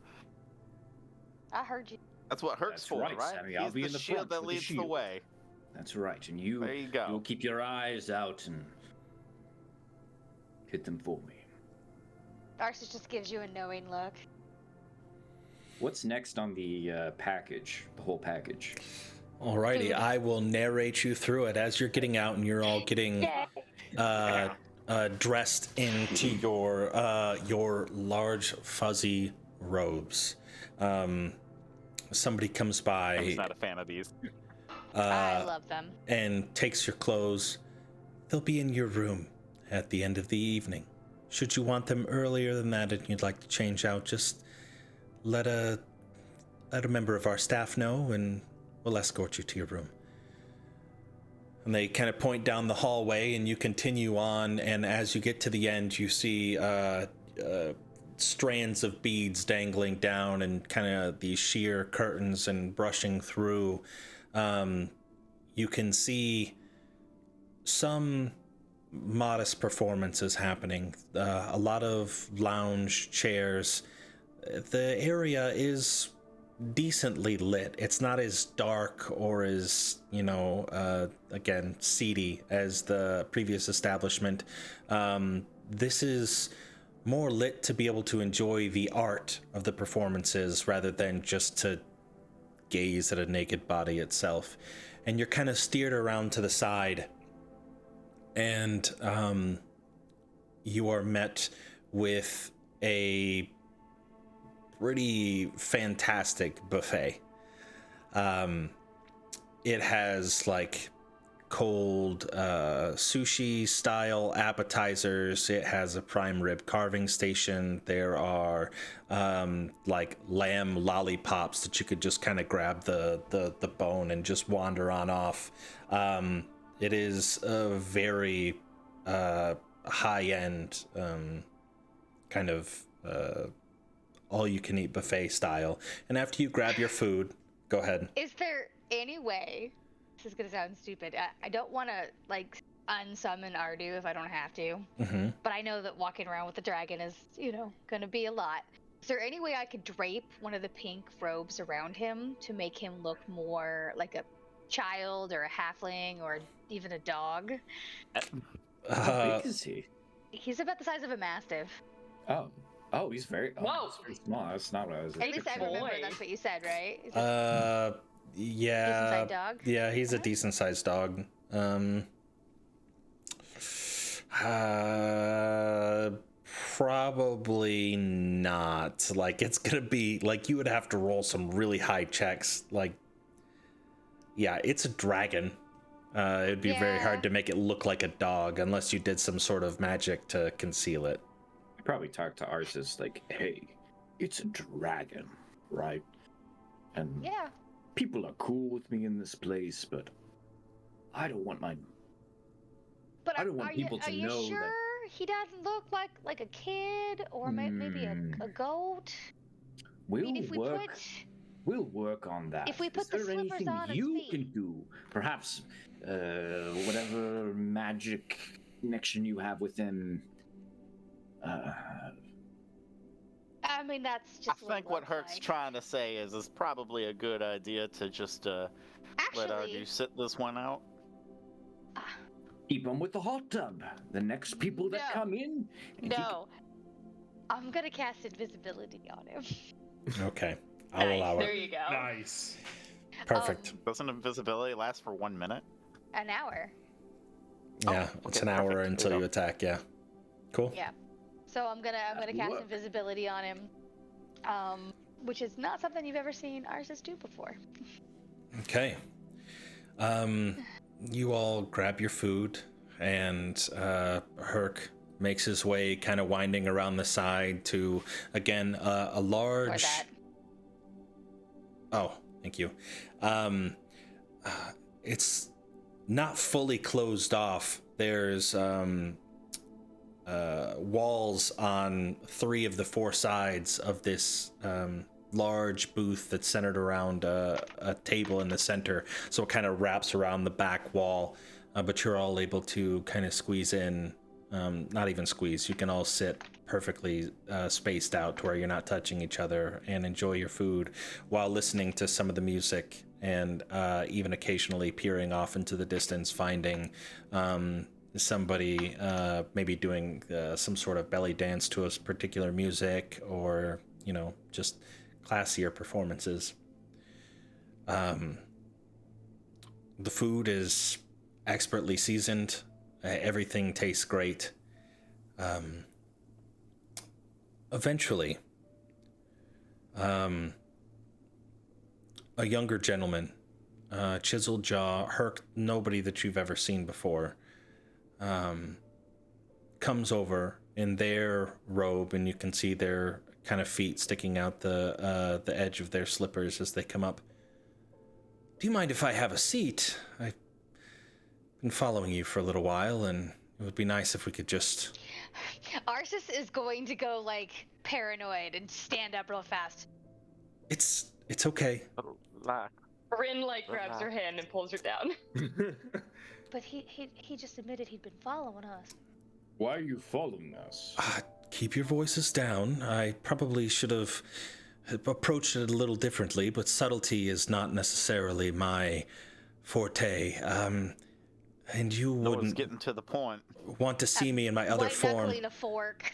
[SPEAKER 6] I heard you.
[SPEAKER 5] That's what Herc's
[SPEAKER 7] That's
[SPEAKER 5] for,
[SPEAKER 7] right,
[SPEAKER 5] right?
[SPEAKER 7] Sammy. I'll
[SPEAKER 5] He's
[SPEAKER 7] be
[SPEAKER 5] the
[SPEAKER 7] in the
[SPEAKER 5] shield
[SPEAKER 7] front
[SPEAKER 5] that
[SPEAKER 7] with the
[SPEAKER 5] leads the
[SPEAKER 7] shield.
[SPEAKER 5] way.
[SPEAKER 7] That's right, and
[SPEAKER 5] There you go.
[SPEAKER 7] you'll keep your eyes out and hit them for me.
[SPEAKER 6] Arceus just gives you a knowing look.
[SPEAKER 7] What's next on the package? The whole package.
[SPEAKER 1] Alrighty,
[SPEAKER 6] Food.
[SPEAKER 1] I will narrate you through it as you're getting out and you're all getting dressed into your large fuzzy robes. Somebody comes
[SPEAKER 5] I'm
[SPEAKER 1] by
[SPEAKER 5] just not a fan of these.
[SPEAKER 6] I love them.
[SPEAKER 1] and takes your clothes. They'll be in your room at the end of the evening. Should you want them earlier than that and you'd like to change out, just let a member of our staff know and we'll escort you to your room. And they kind of point down the hallway and you continue on, and as you get to the end you see strands of beads dangling down and kind of these sheer curtains and brushing through. You can see some modest performances happening, a lot of lounge chairs. The area is decently lit. It's not as dark or as, again, seedy as the previous establishment. This is more lit to be able to enjoy the art of the performances rather than just to gaze at a naked body itself. And you're kind of steered around to the side, and you are met with a pretty fantastic buffet. It has like cold sushi style appetizers. It has a prime rib carving station. There are like lamb lollipops that you could just kind of grab the bone and just wander on off. It is a very high-end kind of all-you-can-eat buffet style. And after you grab your food, go ahead.
[SPEAKER 6] Is there any way? This is gonna sound stupid. I don't want to like unsummon Ardu if I don't have to.
[SPEAKER 1] Mm-hmm.
[SPEAKER 6] But I know that walking around with the dragon is, gonna be a lot. Is there any way I could drape one of the pink robes around him to make him look more like a child or a halfling or even a dog?
[SPEAKER 7] How big is he?
[SPEAKER 6] He's about the size of a mastiff.
[SPEAKER 7] Oh, he's very.
[SPEAKER 4] Whoa.
[SPEAKER 7] He's very small. That's not what I was.
[SPEAKER 6] At least I
[SPEAKER 7] expecting.
[SPEAKER 6] remember
[SPEAKER 4] boy.
[SPEAKER 6] that's what you said, right? Is it
[SPEAKER 1] Yeah.
[SPEAKER 6] decent-sized dog?
[SPEAKER 1] Yeah, he's a decent sized dog. Probably not. not. Like, it's gonna be like you would have to roll some really high checks. Like, yeah, it's a dragon. It'd be very hard to make it look like a dog unless you did some sort of magic to conceal it.
[SPEAKER 7] I probably talk to Arsis like, hey, it's a dragon, right? And
[SPEAKER 6] Yeah.
[SPEAKER 7] people are cool with me in this place, but I don't want my.
[SPEAKER 6] But
[SPEAKER 7] I don't want people to
[SPEAKER 6] are you
[SPEAKER 7] know
[SPEAKER 6] sure
[SPEAKER 7] that.
[SPEAKER 6] he doesn't look like a kid or maybe a goat?
[SPEAKER 7] We'll
[SPEAKER 6] I mean, if we
[SPEAKER 7] work.
[SPEAKER 6] put
[SPEAKER 7] We'll work on that.
[SPEAKER 6] If we put
[SPEAKER 7] Is
[SPEAKER 6] the
[SPEAKER 7] there
[SPEAKER 6] slippers
[SPEAKER 7] anything
[SPEAKER 6] on his
[SPEAKER 7] you
[SPEAKER 6] feet?
[SPEAKER 7] can do? Perhaps whatever magic connection you have with him.
[SPEAKER 6] I mean, that's just.
[SPEAKER 5] I think what Herc's trying to say is it's probably a good idea to just let
[SPEAKER 6] Actually,
[SPEAKER 5] Ardu sit this one out.
[SPEAKER 7] Keep him with the hot tub. The next people that
[SPEAKER 6] No.
[SPEAKER 7] come in. and he
[SPEAKER 6] no. I'm gonna cast invisibility on him.
[SPEAKER 1] Okay, I'll
[SPEAKER 4] Nice,
[SPEAKER 1] allow
[SPEAKER 4] there
[SPEAKER 1] it.
[SPEAKER 4] you go.
[SPEAKER 3] Nice.
[SPEAKER 1] Perfect.
[SPEAKER 5] Doesn't invisibility last for 1 minute?
[SPEAKER 6] An hour.
[SPEAKER 1] Yeah,
[SPEAKER 5] okay,
[SPEAKER 1] it's an hour
[SPEAKER 5] perfect.
[SPEAKER 1] until
[SPEAKER 5] There
[SPEAKER 1] you
[SPEAKER 5] you
[SPEAKER 1] attack. Yeah, cool.
[SPEAKER 6] Yeah. So I'm gonna cast
[SPEAKER 7] work.
[SPEAKER 6] invisibility on him, which is not something you've ever seen Arsis do before.
[SPEAKER 1] Okay. You all grab your food, and Herc makes his way, kind of winding around the side to, again, a large.
[SPEAKER 6] Or that.
[SPEAKER 1] Oh, thank you. It's not fully closed off. There's walls on 3 of the 4 sides of this large booth that's centered around a table in the center. So it kind of wraps around the back wall, but you're all able to kind of squeeze in. Not even squeeze. You can all sit perfectly spaced out to where you're not touching each other and enjoy your food while listening to some of the music and even occasionally peering off into the distance, finding somebody maybe doing some sort of belly dance to a particular music, or, you know, just classier performances. The food is expertly seasoned. Everything tastes great. Eventually, a younger gentleman, chiseled jaw, Herc, nobody that you've ever seen before, comes over in their robe, and you can see their kind of feet sticking out the edge of their slippers as they come up. Do you mind if I have a seat? I've been following you for a little while, and it would be nice if we could just...
[SPEAKER 6] Arsis is going to go like paranoid and stand up real fast.
[SPEAKER 1] It's okay.
[SPEAKER 4] Rin like grabs her hand and pulls her down.
[SPEAKER 6] But he just admitted he'd been following us.
[SPEAKER 7] Why are you following us?
[SPEAKER 1] Keep your voices down. I probably should have approached it a little differently, but subtlety is not necessarily my forte. And you
[SPEAKER 5] No one's
[SPEAKER 1] wouldn't
[SPEAKER 5] getting to the point.
[SPEAKER 1] want to see me in my other
[SPEAKER 6] White
[SPEAKER 1] form.
[SPEAKER 6] knuckling a fork.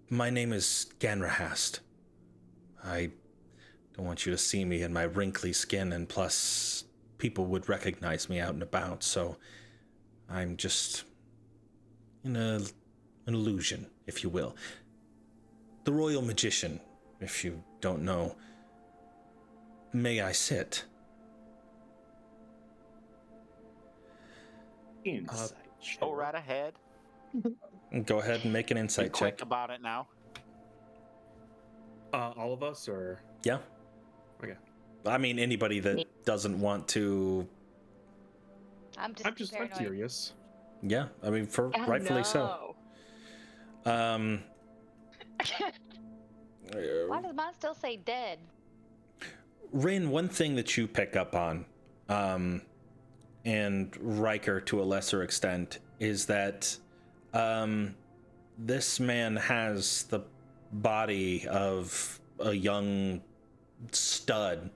[SPEAKER 1] My name is Ganrahast. I don't want you to see me in my wrinkly skin, and plus, people would recognize me out and about, so I'm just an illusion, if you will. The Royal Magician, if you don't know. May I sit?
[SPEAKER 7] Insight.
[SPEAKER 5] Go right ahead.
[SPEAKER 1] Go ahead and make an
[SPEAKER 5] Be
[SPEAKER 1] insight
[SPEAKER 5] quick
[SPEAKER 1] check.
[SPEAKER 5] about it now.
[SPEAKER 3] All of us, or
[SPEAKER 1] Yeah?
[SPEAKER 3] okay.
[SPEAKER 1] I mean, anybody that doesn't want to...
[SPEAKER 6] I'm just
[SPEAKER 3] I'm
[SPEAKER 6] paranoid.
[SPEAKER 3] curious.
[SPEAKER 1] Yeah, I mean, rightfully so.
[SPEAKER 6] Why does mine still say dead?
[SPEAKER 1] Rin, one thing that you pick up on, and Riker to a lesser extent, is that this man has the body of a young stud,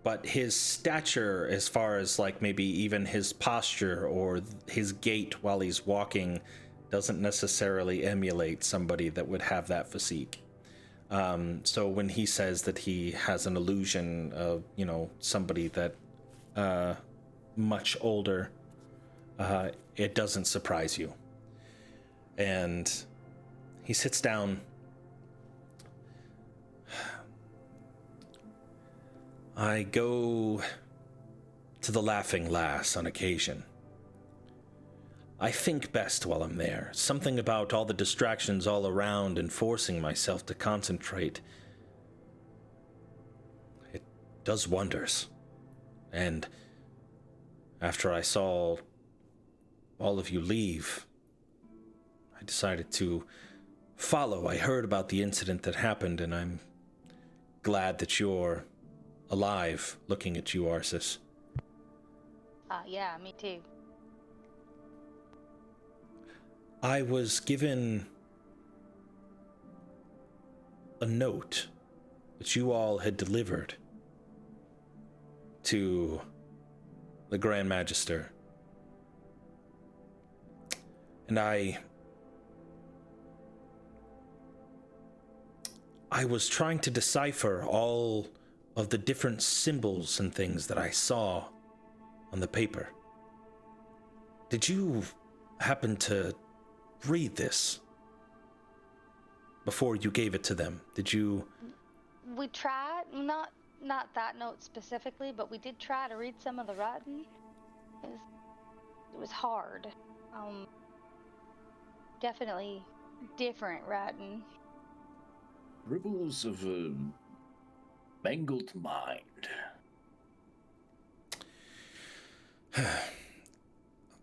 [SPEAKER 1] but his stature, as far as like maybe even his posture or his gait while he's walking, doesn't necessarily emulate somebody that would have that physique. So when he says that he has an illusion of, you know, somebody that much older, it doesn't surprise you. And he sits down I go to the Laughing Lass on occasion. I think best while I'm there. Something about all the distractions all around and forcing myself to concentrate. It does wonders. And after I saw all of you leave, I decided to follow. I heard about the incident that happened, and I'm glad that you're alive, looking at you, Arsis.
[SPEAKER 6] Yeah, me too.
[SPEAKER 1] I was given a note that you all had delivered to the Grand Magister. And I was trying to decipher all of the different symbols and things that I saw on the paper. Did you happen to read this before you gave it to them? Did you?
[SPEAKER 6] We tried, not that note specifically, but we did try to read some of the writing. It was hard. Definitely different writing.
[SPEAKER 7] Ripples of a mangled mind.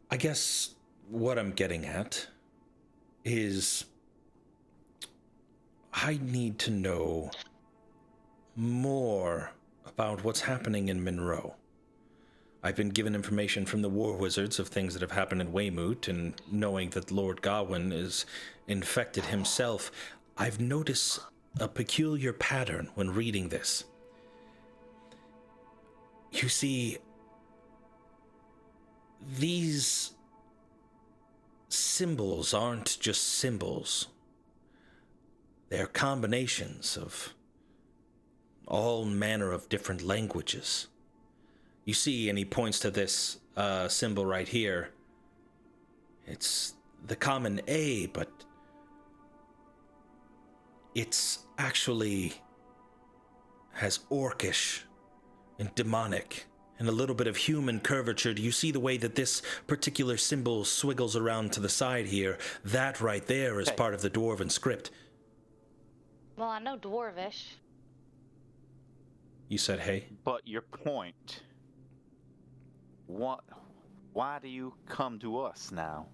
[SPEAKER 1] I guess what I'm getting at is I need to know more about what's happening in Monroe. I've been given information from the War Wizards of things that have happened in Weymouth, and knowing that Lord Gawain is infected himself, I've noticed a peculiar pattern when reading this. You see, these symbols aren't just symbols. They're combinations of all manner of different languages. You see, and he points to this symbol right here. It's the common A, but it's actually has orcish and demonic and a little bit of human curvature. Do you see the way that this particular symbol swiggles around to the side here? That right there is part of the Dwarven script.
[SPEAKER 6] Well, I know Dwarvish.
[SPEAKER 1] You said hey?
[SPEAKER 5] But your point. What? Why do you come to us now?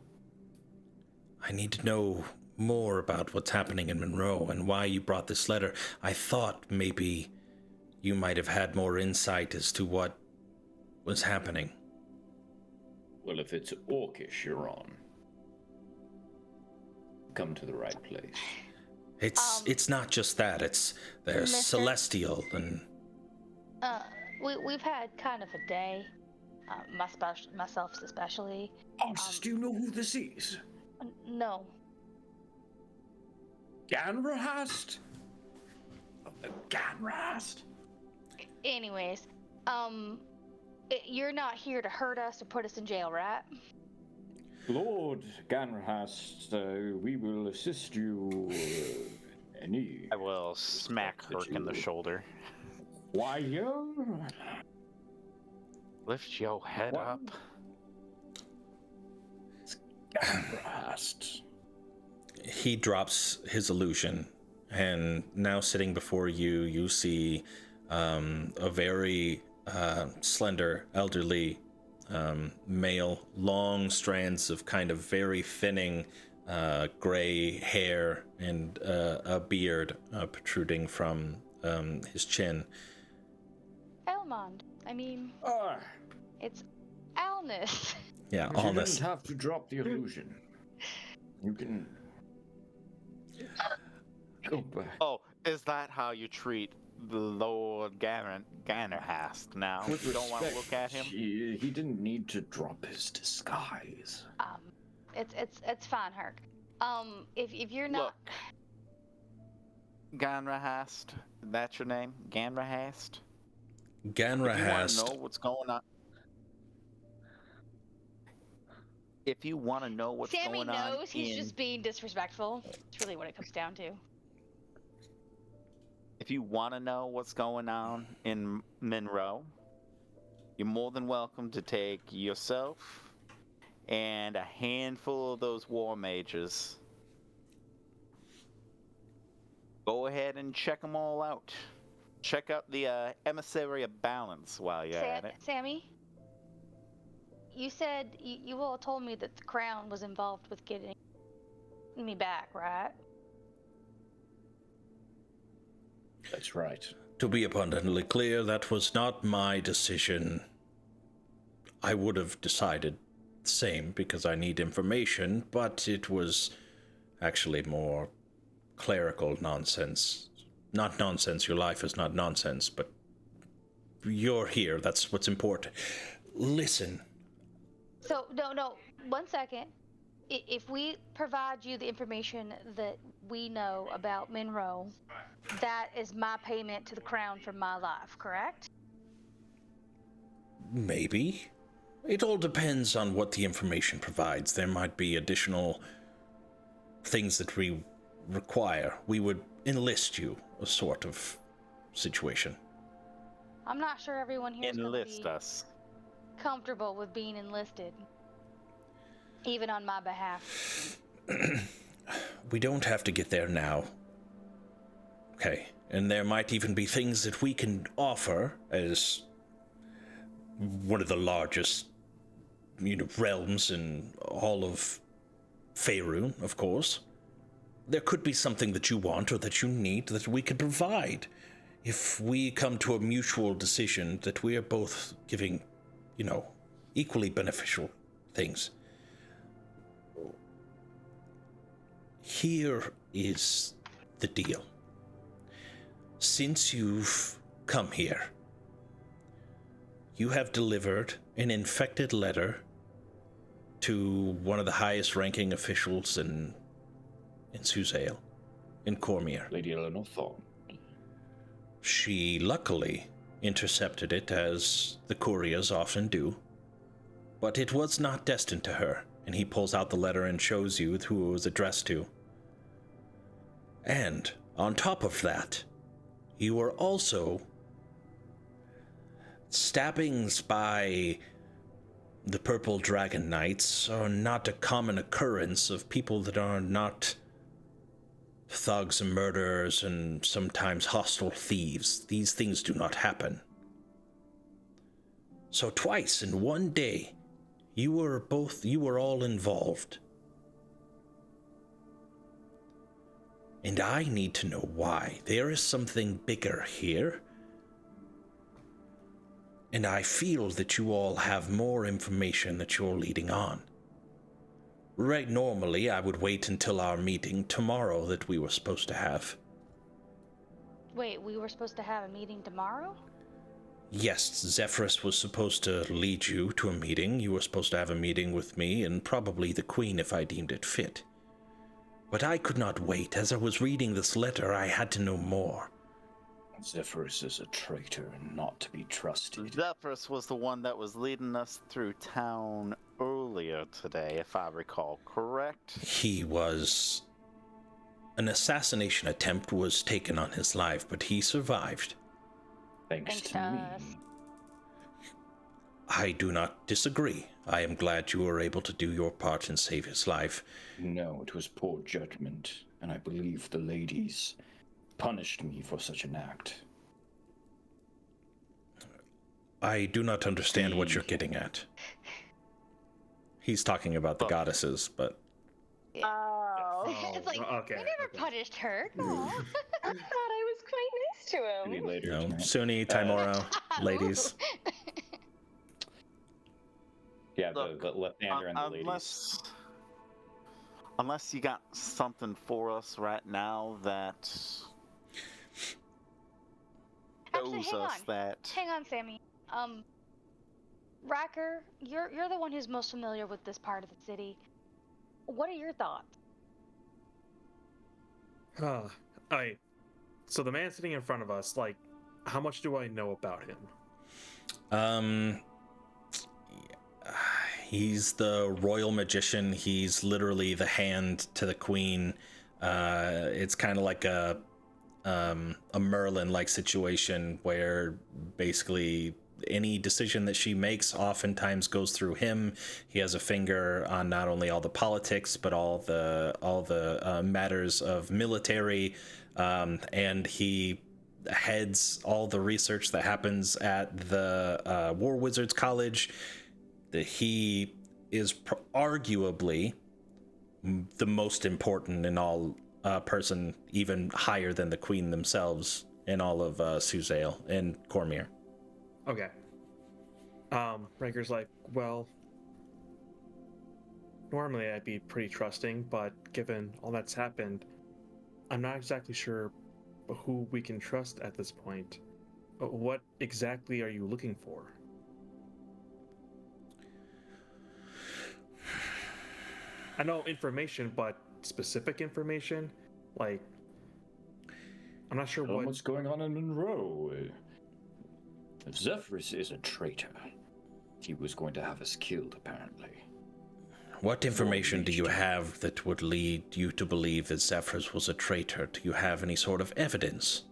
[SPEAKER 1] I need to know more about what's happening in Monroe and why you brought this letter. I thought maybe you might have had more insight as to what was happening.
[SPEAKER 7] Well, if it's orcish you're on, come to the right place.
[SPEAKER 1] It's not just that. There's
[SPEAKER 6] Mister?
[SPEAKER 1] celestial and
[SPEAKER 6] We've had kind of a day. Myself especially.
[SPEAKER 7] Arsis, do you know who this is?
[SPEAKER 6] No.
[SPEAKER 7] Ganrahast? Ganrahast?
[SPEAKER 6] Anyways, you're not here to hurt us or put us in jail, right?
[SPEAKER 2] Lord Ganrahast, we will assist you any.
[SPEAKER 5] I will smack Herc in the shoulder.
[SPEAKER 2] Why,
[SPEAKER 5] Lift your head
[SPEAKER 2] What?
[SPEAKER 5] up.
[SPEAKER 7] Ganrahast.
[SPEAKER 1] he drops his illusion, and now sitting before you, you see a very slender, elderly male, long strands of kind of very thinning gray hair and a beard protruding from his chin.
[SPEAKER 6] Elmond. I mean, it's Alnus.
[SPEAKER 1] Yeah,
[SPEAKER 7] You
[SPEAKER 1] all
[SPEAKER 7] didn't
[SPEAKER 1] this.
[SPEAKER 7] have to drop the illusion. You can go back.
[SPEAKER 5] Oh, is that how you treat the Lord Gannerhast now?
[SPEAKER 7] With
[SPEAKER 5] You don't want to
[SPEAKER 7] respect,
[SPEAKER 5] look at him?
[SPEAKER 7] He didn't need to drop his disguise.
[SPEAKER 6] It's fine, Herc. If you're not,
[SPEAKER 5] Look, Ganrahast, that's your name? Ganrahast? If you want
[SPEAKER 1] Ganrahast.
[SPEAKER 5] to know what's going on... If you want to know what's
[SPEAKER 6] Sammy
[SPEAKER 5] going on
[SPEAKER 6] knows he's just being disrespectful. It's really what it comes down to.
[SPEAKER 5] if you want to know what's going on in Monroe, you're more than welcome to take yourself and a handful of those war mages. Go ahead and check them all out. Check out the Emissary of Balance while you're at it.
[SPEAKER 6] Sammy, you said you all told me that the crown was involved with getting me back, right?
[SPEAKER 7] That's right.
[SPEAKER 1] To be abundantly clear, that was not my decision. I would have decided the same because I need information, but it was actually more clerical nonsense. Not nonsense, your life is not nonsense, but you're here, that's what's important. Listen.
[SPEAKER 6] So, no, 1 second. If we provide you the information that we know about Monroe, that is my payment to the crown for my life, correct?
[SPEAKER 1] Maybe. It all depends on what the information provides. There might be additional things that we require. We would enlist you, a sort of situation.
[SPEAKER 6] I'm not sure everyone here is going to be
[SPEAKER 5] us.
[SPEAKER 6] comfortable with being enlisted, even on my behalf.
[SPEAKER 1] We don't have to get there now. Okay, and there might even be things that we can offer as one of the largest, realms in all of Faerun, of course. There could be something that you want or that you need that we could provide. If we come to a mutual decision that we are both giving, equally beneficial things. Here is the deal. Since you've come here, you have delivered an infected letter to one of the highest ranking officials in Suzail, in Cormyr.
[SPEAKER 7] Lady Eleanor Thorne.
[SPEAKER 1] She luckily intercepted it, as the couriers often do, but it was not destined to her, and he pulls out the letter and shows you who it was addressed to. And on top of that, you were also stabbings by the Purple Dragon Knights are not a common occurrence of people that are not thugs and murderers and sometimes hostile thieves. These things do not happen. So twice in one day, you were all involved. And I need to know why. There is something bigger here. And I feel that you all have more information that you're leading on. Right, normally I would wait until our meeting tomorrow that we were supposed to have.
[SPEAKER 6] Wait, we were supposed to have a meeting tomorrow?
[SPEAKER 1] Yes, Zephyrus was supposed to lead you to a meeting. You were supposed to have a meeting with me and probably the Queen if I deemed it fit. But I could not wait. As I was reading this letter, I had to know more.
[SPEAKER 7] Zephyrus is a traitor and not to be trusted.
[SPEAKER 5] Zephyrus was the one that was leading us through town earlier today, if I recall correct.
[SPEAKER 1] He was... An assassination attempt was taken on his life, but he survived.
[SPEAKER 7] Thanks to
[SPEAKER 6] us.
[SPEAKER 7] me.
[SPEAKER 1] I do not disagree. I am glad you were able to do your part and save his life.
[SPEAKER 7] No, it was poor judgment, and I believe the ladies punished me for such an act.
[SPEAKER 1] I do not understand what you're getting at. He's talking about the goddesses, but...
[SPEAKER 6] Oh.
[SPEAKER 3] Oh,
[SPEAKER 6] It's like,
[SPEAKER 3] okay,
[SPEAKER 6] we never
[SPEAKER 3] okay.
[SPEAKER 6] punished her.
[SPEAKER 4] I thought I was quite nice to
[SPEAKER 7] Maybe
[SPEAKER 4] him.
[SPEAKER 7] later
[SPEAKER 1] No,
[SPEAKER 7] tonight.
[SPEAKER 1] Suni, Timora, ladies.
[SPEAKER 7] Yeah,
[SPEAKER 5] Look,
[SPEAKER 7] the Lathander and the ladies.
[SPEAKER 5] Unless you got something for us right now that
[SPEAKER 6] Actually,
[SPEAKER 5] shows
[SPEAKER 6] hang
[SPEAKER 5] us
[SPEAKER 6] on.
[SPEAKER 5] that
[SPEAKER 6] Hang on, Sammy. Riker, you're the one who's most familiar with this part of the city. What are your thoughts?
[SPEAKER 3] Alright. So the man sitting in front of us, like, how much do I know about him?
[SPEAKER 1] He's the royal magician. He's literally the hand to the queen. It's kind of like a a Merlin-like situation where basically any decision that she makes oftentimes goes through him. He has a finger on not only all the politics but all the matters of military, and he heads all the research that happens at the War Wizards College. He is arguably the most important in all person, even higher than the Queen themselves, in all of Suzail and Cormyr.
[SPEAKER 3] Okay. Ranker's like, well, normally I'd be pretty trusting, but given all that's happened, I'm not exactly sure who we can trust at this point. What exactly are you looking for? I know information, but specific information? Like, I'm not sure
[SPEAKER 7] What's going on in Monroe? If Zephyrus is a traitor, he was going to have us killed, apparently.
[SPEAKER 1] What information do you have that would lead you to believe that Zephyrus was a traitor? Do you have any sort of evidence?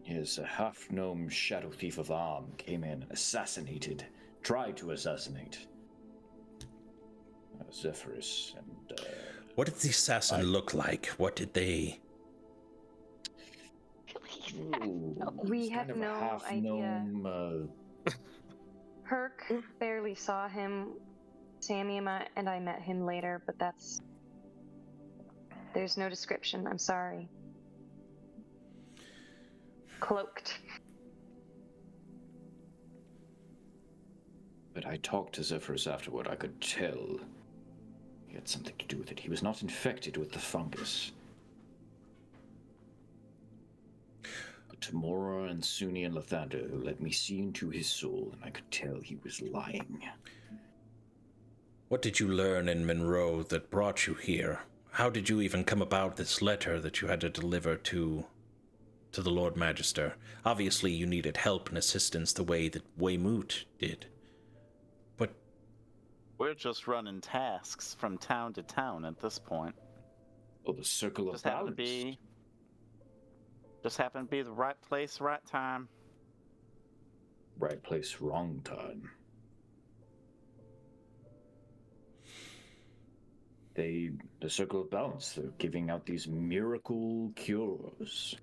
[SPEAKER 7] Yes, a half-gnome shadow thief of Arm came in and tried to assassinate Zephyrus, and
[SPEAKER 1] what did the assassin look like? What did they...
[SPEAKER 4] We have no idea. Herc barely saw him. Sammy and I met him later, but there's no description. I'm sorry. Cloaked.
[SPEAKER 7] But I talked to Zephyrus afterward. I could tell he had something to do with it. He was not infected with the fungus. Tamora and Suni and Lathander let me see into his soul, and I could tell he was lying.
[SPEAKER 1] What did you learn in Monroe that brought you here? How did you even come about this letter that you had to deliver to the Lord Magister? Obviously, you needed help and assistance the way that Weymouth did. But...
[SPEAKER 5] we're just running tasks from town to town at this point.
[SPEAKER 7] Oh, the circle of balance.
[SPEAKER 5] Just happened to be the right place, right time.
[SPEAKER 7] Right place, wrong time. The circle of balance, they're giving out these miracle cures.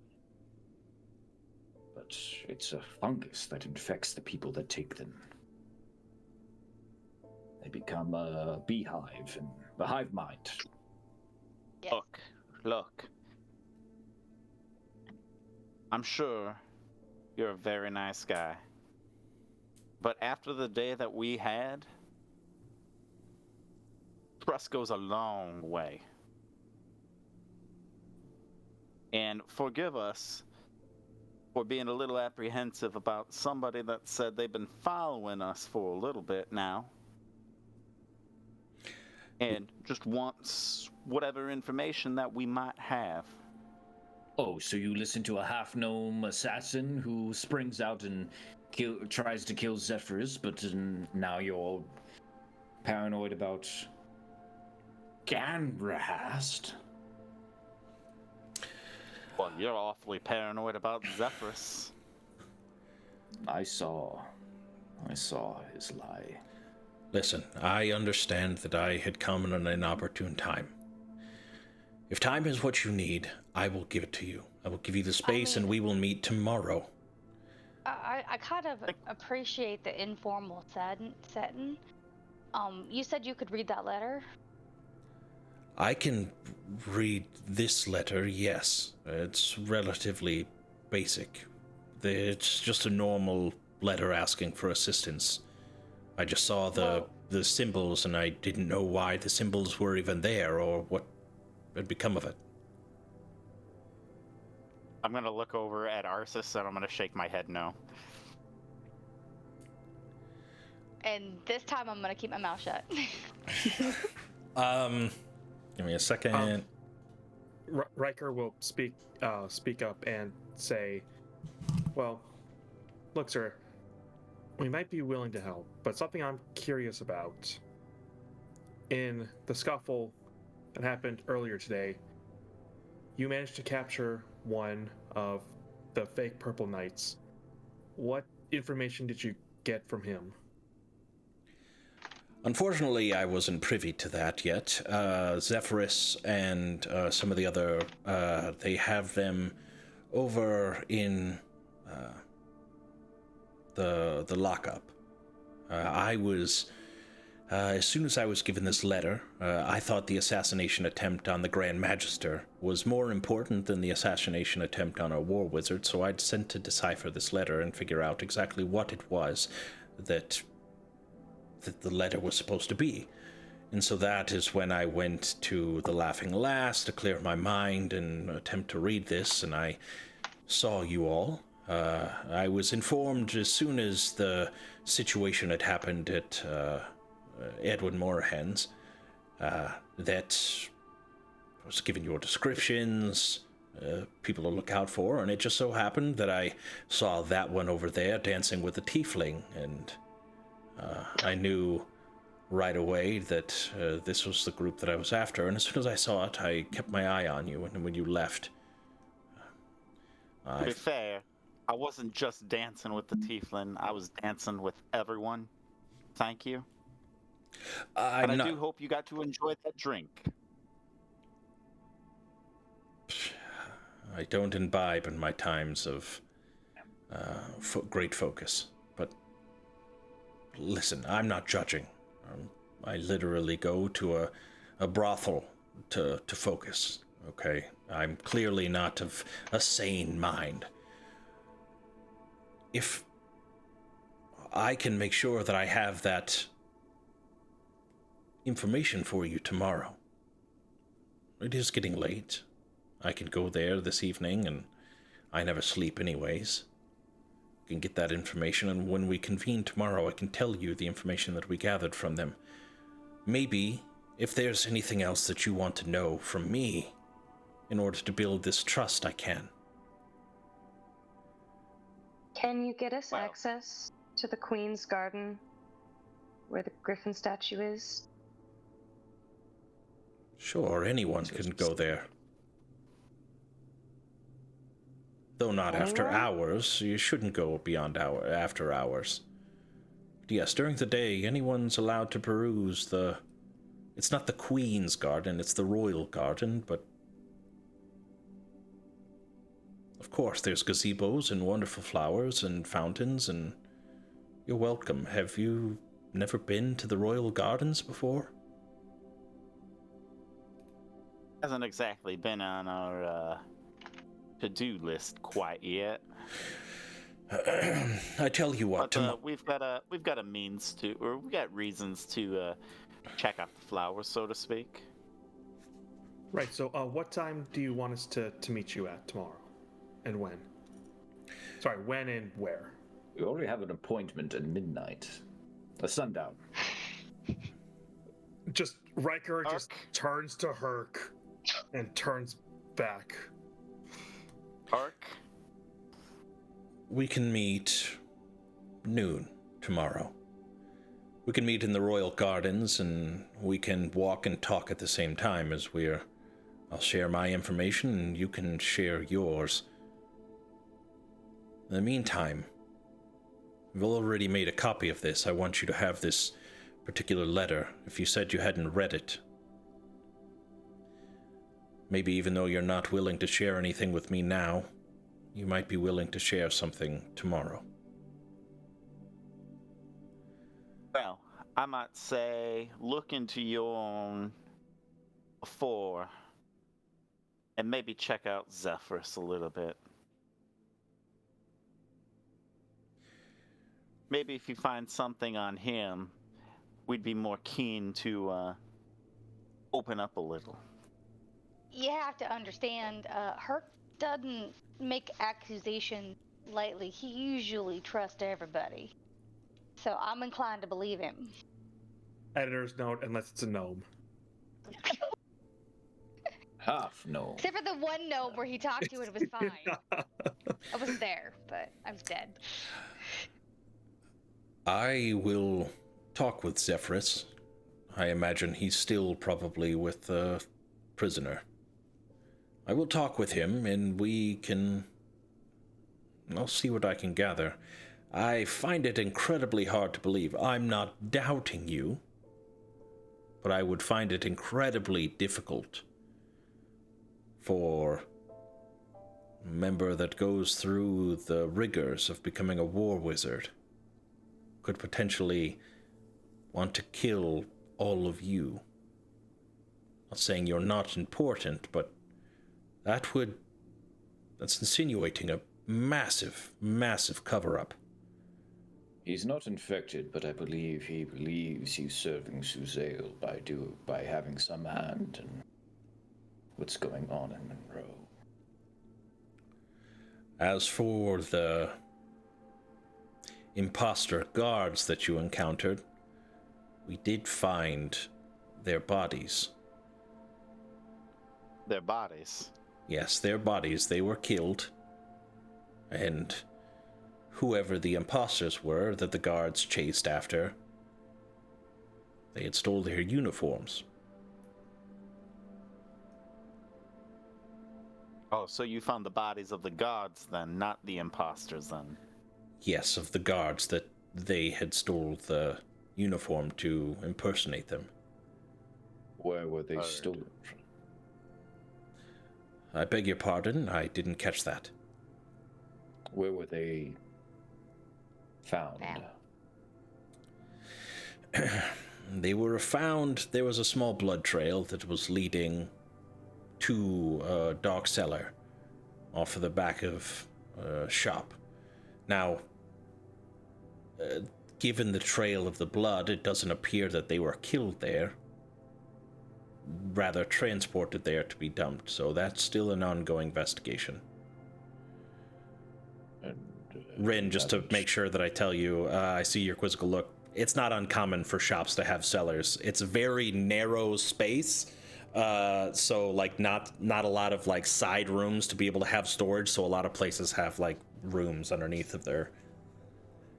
[SPEAKER 7] But it's a fungus that infects the people that take them. They become a beehive and a hive mind.
[SPEAKER 6] Yes.
[SPEAKER 5] Look. I'm sure you're a very nice guy. But after the day that we had, trust goes a long way. And forgive us for being a little apprehensive about somebody that said they've been following us for a little bit now. And just wants whatever information that we might have.
[SPEAKER 7] Oh, so you listen to a half-gnome assassin who springs out and tries to kill Zephyrus, but now you're paranoid about Ganrahast?
[SPEAKER 5] Well, you're awfully paranoid about Zephyrus.
[SPEAKER 7] I saw his lie.
[SPEAKER 1] listen, I understand that I had come in an inopportune time. If time is what you need, I will give it to you. I will give you the space, and we will meet tomorrow.
[SPEAKER 6] I kind of appreciate the informal setting. You said you could read that letter?
[SPEAKER 1] I can read this letter, yes. It's relatively basic. It's just a normal letter asking for assistance. I just saw the symbols, and I didn't know why the symbols were even there, or what had become of it.
[SPEAKER 5] I'm gonna look over at Arsis, and I'm gonna shake my head no.
[SPEAKER 6] And this time I'm gonna keep my mouth shut.
[SPEAKER 1] Give me a second.
[SPEAKER 3] Riker will speak up and say, well, look, sir, we might be willing to help, but something I'm curious about. In the scuffle that happened earlier today, you managed to capture one of the fake Purple Knights. What information did you get from him?
[SPEAKER 1] Unfortunately, I wasn't privy to that yet. Zephyrus and some of the other, they have them over in the lockup. I was, as soon as I was given this letter, I thought the assassination attempt on the Grand Magister was more important than the assassination attempt on our war wizard, so I'd sent to decipher this letter and figure out exactly what it was that the letter was supposed to be. And so that is when I went to the Laughing Lass to clear my mind and attempt to read this, and I saw you all. I was informed as soon as the situation had happened at Edwin Morahan's that I was given your descriptions, people to look out for, and it just so happened that I saw that one over there dancing with a tiefling, and I knew right away that this was the group that I was after, and as soon as I saw it, I kept my eye on you, and when you left...
[SPEAKER 5] To be fair, I wasn't just dancing with the tiefling, I was dancing with everyone. Thank you. And I do hope you got to enjoy that drink.
[SPEAKER 1] I don't imbibe in my times of great focus, but listen, I'm not judging. I literally go to a brothel to focus, okay? I'm clearly not of a sane mind. If I can make sure that I have that information for you tomorrow. It is getting late. I can go there this evening, and I never sleep anyways. I can get that information, and when we convene tomorrow, I can tell you the information that we gathered from them. Maybe, if there's anything else that you want to know from me, in order to build this trust, I can.
[SPEAKER 4] Can you get us access to the Queen's Garden, where the griffin statue is?
[SPEAKER 1] Sure, anyone can go there. Though not after hours. You shouldn't go beyond after hours. But yes, during the day, anyone's allowed to peruse the... It's not the Queen's Garden, it's the Royal Garden, but... Of course, there's gazebos and wonderful flowers and fountains, and you're welcome. Have you never been to the Royal Gardens before?
[SPEAKER 5] Hasn't exactly been on our to-do list quite yet.
[SPEAKER 1] I tell you what,
[SPEAKER 5] but we've got a means to, or we got reasons to check out the flowers, so to speak.
[SPEAKER 3] Right. So, what time do you want us to meet you at tomorrow, and when? Sorry, when and where?
[SPEAKER 7] We already have an appointment at midnight. A sundown.
[SPEAKER 3] Just Riker just turns to Herc and turns back.
[SPEAKER 5] Ark?
[SPEAKER 1] We can meet noon tomorrow. We can meet in the Royal Gardens, and we can walk and talk at the same time as I'll share my information, and you can share yours. In the meantime, we've already made a copy of this. I want you to have this particular letter, if you said you hadn't read it. Maybe even though you're not willing to share anything with me now, you might be willing to share something tomorrow.
[SPEAKER 5] Well, I might say look into your own before and maybe check out Zephyrus a little bit. Maybe if you find something on him, we'd be more keen to open up a little.
[SPEAKER 6] You have to understand, Herc doesn't make accusations lightly. He usually trusts everybody. So I'm inclined to believe him.
[SPEAKER 3] Editor's note, unless it's a gnome.
[SPEAKER 7] Half no.
[SPEAKER 6] Except for the one gnome where he talked to it was fine. I was there, but I was dead.
[SPEAKER 1] I will talk with Zephyrus. I imagine he's still probably with the prisoner. I will talk with him, and we can I'll see what I can gather. I find it incredibly hard to believe. I'm not doubting you, but I would find it incredibly difficult for a member that goes through the rigors of becoming a war wizard could potentially want to kill all of you. Not saying you're not important, but that's insinuating a massive, massive cover-up.
[SPEAKER 2] He's not infected, but I believe he believes he's serving Suzail by having some hand in what's going on in Monroe.
[SPEAKER 1] As for the imposter guards that you encountered, we did find their bodies.
[SPEAKER 5] Their bodies?
[SPEAKER 1] Yes, their bodies. They were killed. And whoever the imposters were that the guards chased after, they had stole their uniforms.
[SPEAKER 5] Oh, so you found the bodies of the guards then, not the imposters then?
[SPEAKER 1] Yes, of the guards that they had stole the uniform to impersonate them.
[SPEAKER 2] Where were they stolen from?
[SPEAKER 1] I beg your pardon, I didn't catch that.
[SPEAKER 2] Where were they found?
[SPEAKER 1] They were found, there was a small blood trail that was leading to a dark cellar off of the back of a shop. Now, given the trail of the blood, it doesn't appear that they were killed there, rather transported there to be dumped, so that's still an ongoing investigation.
[SPEAKER 2] And,
[SPEAKER 1] Rin, just to make sure that I tell you, I see your quizzical look. It's not uncommon for shops to have cellars. It's a very narrow space, so like not a lot of like side rooms to be able to have storage. So a lot of places have like rooms underneath of their.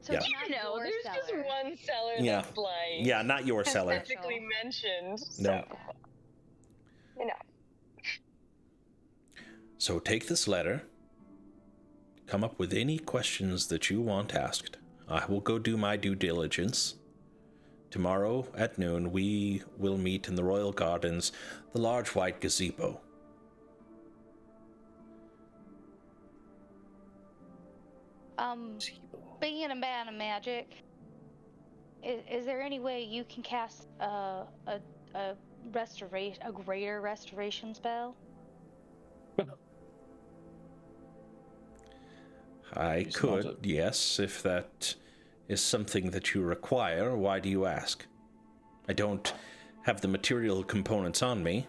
[SPEAKER 6] So
[SPEAKER 1] Yeah.
[SPEAKER 6] it's not
[SPEAKER 4] No,
[SPEAKER 6] your
[SPEAKER 4] there's just
[SPEAKER 6] cellar.
[SPEAKER 4] one cellar
[SPEAKER 1] Yeah.
[SPEAKER 4] that's like
[SPEAKER 1] Yeah, not your cellar.
[SPEAKER 4] specifically mentioned.
[SPEAKER 1] No.
[SPEAKER 4] You know.
[SPEAKER 1] So take this letter. Come up with any questions that you want asked. I will go do my due diligence. Tomorrow at noon, we will meet in the Royal Gardens, the large white gazebo.
[SPEAKER 6] Being a man of magic, is there any way you can cast a greater restoration spell?
[SPEAKER 1] I
[SPEAKER 2] He's
[SPEAKER 1] could,
[SPEAKER 2] not
[SPEAKER 1] yes, if that is something that you require. Why do you ask? I don't have the material components on me.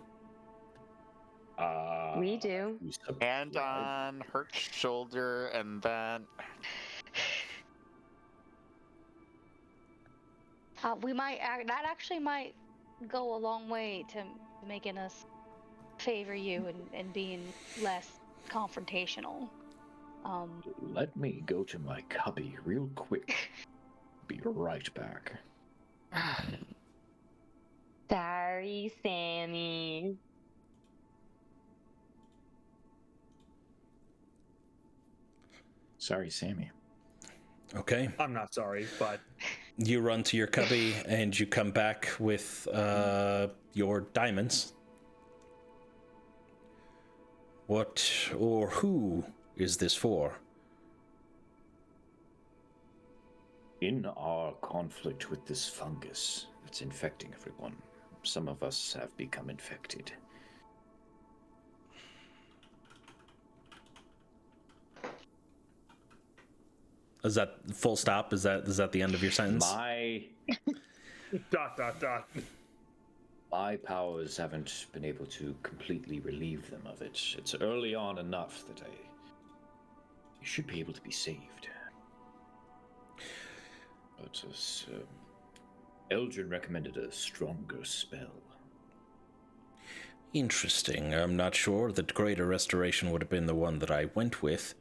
[SPEAKER 4] We do.
[SPEAKER 5] Hand on Hurt's shoulder, and then
[SPEAKER 6] We might that actually might go a long way to making us favor you and being less confrontational.
[SPEAKER 7] Let me go to my cubby real quick. Be right back.
[SPEAKER 4] Sorry, Sammy.
[SPEAKER 7] Sorry, Sammy.
[SPEAKER 1] Okay.
[SPEAKER 3] I'm not sorry, but
[SPEAKER 1] You run to your cubby and you come back with your diamonds. What or who is this for?
[SPEAKER 7] In our conflict with this fungus that's infecting everyone, some of us have become infected.
[SPEAKER 1] Is that full stop? Is that the end of your sentence?
[SPEAKER 7] My ... My powers haven't been able to completely relieve them of it. It's early on enough that I should be able to be saved. But Eldrin recommended a stronger spell.
[SPEAKER 1] Interesting. I'm not sure that Greater Restoration would have been the one that I went with.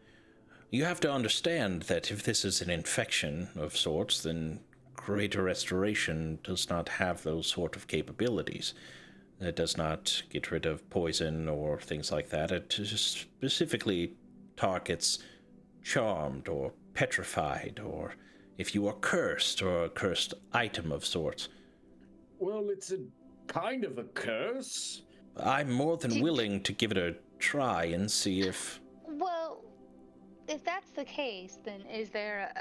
[SPEAKER 1] You have to understand that if this is an infection of sorts, then Greater Restoration does not have those sort of capabilities. It does not get rid of poison or things like that. It just specifically targets charmed or petrified, or if you are cursed or a cursed item of sorts.
[SPEAKER 7] Well, it's a kind of a curse.
[SPEAKER 1] I'm more than willing to give it a try and see if...
[SPEAKER 6] Well, if that's the case, then is there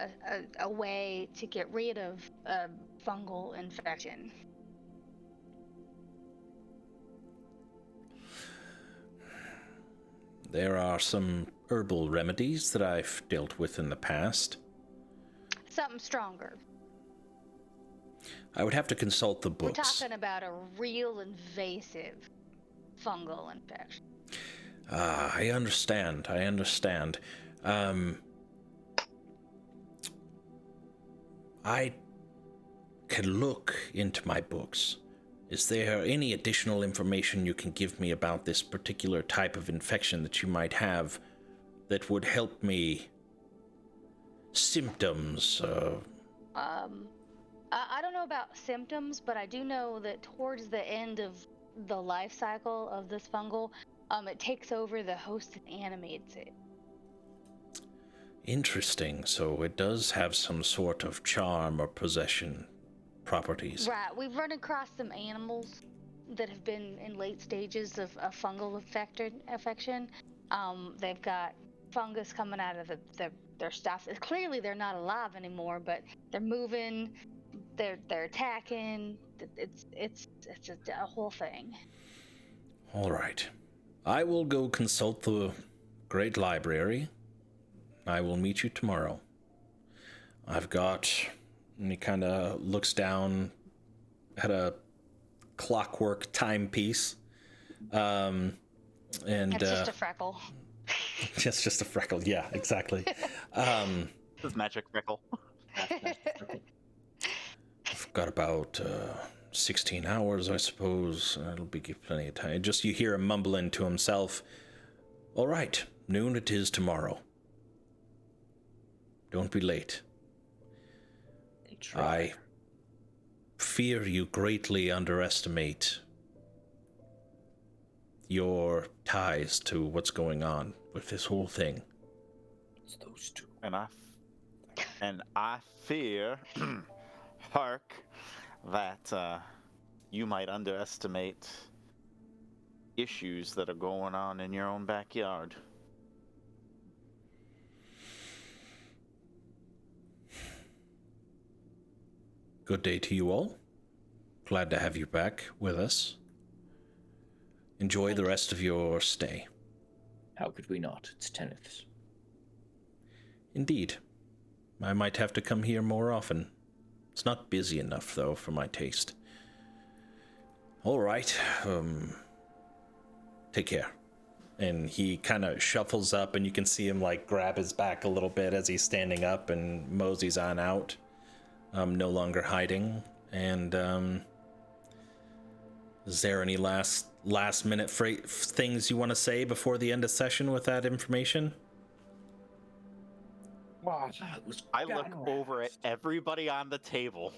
[SPEAKER 6] a way to get rid of fungal infection?
[SPEAKER 1] There are some herbal remedies that I've dealt with in the past.
[SPEAKER 6] Something stronger.
[SPEAKER 1] I would have to consult the books.
[SPEAKER 6] We're talking about a real invasive fungal infection.
[SPEAKER 1] I understand. I can look into my books. Is there any additional information you can give me about this particular type of infection that you might have that would help me? Symptoms?
[SPEAKER 6] I don't know about symptoms, but I do know that towards the end of the life cycle of this fungal, it takes over the host and animates it.
[SPEAKER 1] Interesting. So it does have some sort of charm or possession properties.
[SPEAKER 6] Right. We've run across some animals that have been in late stages of a fungal affection. They've got fungus coming out of their stuff. Clearly, they're not alive anymore, but they're moving. They're attacking. It's a whole thing.
[SPEAKER 1] All right. I will go consult the Great Library. I will meet you tomorrow. I've got... And he kind of looks down at a clockwork timepiece. And
[SPEAKER 6] It's just a freckle.
[SPEAKER 1] It's just a freckle. Yeah, exactly.
[SPEAKER 5] This magic freckle.
[SPEAKER 1] I've got about 16 hours, I suppose. It'll be plenty of time. Just you hear him mumbling to himself. All right, noon it is tomorrow. Don't be late. I fear you greatly underestimate your ties to what's going on with this whole thing.
[SPEAKER 7] It's those two.
[SPEAKER 5] And I fear, Hark, that you might underestimate issues that are going on in your own backyard.
[SPEAKER 1] Good day to you all. Glad to have you back with us. Enjoy the rest of your stay.
[SPEAKER 7] How could we not? It's Teneth's.
[SPEAKER 1] Indeed. I might have to come here more often. It's not busy enough, though, for my taste. All right. Take care. And he kind of shuffles up, and you can see him, like, grab his back a little bit as he's standing up and moseys on out. No longer hiding. And is there any last minute things you want to say before the end of session with that information?
[SPEAKER 7] Wow,
[SPEAKER 5] I look over at everybody on the table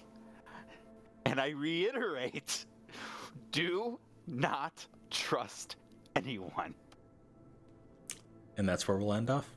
[SPEAKER 5] and I reiterate, do not trust anyone.
[SPEAKER 1] And that's where we'll end off.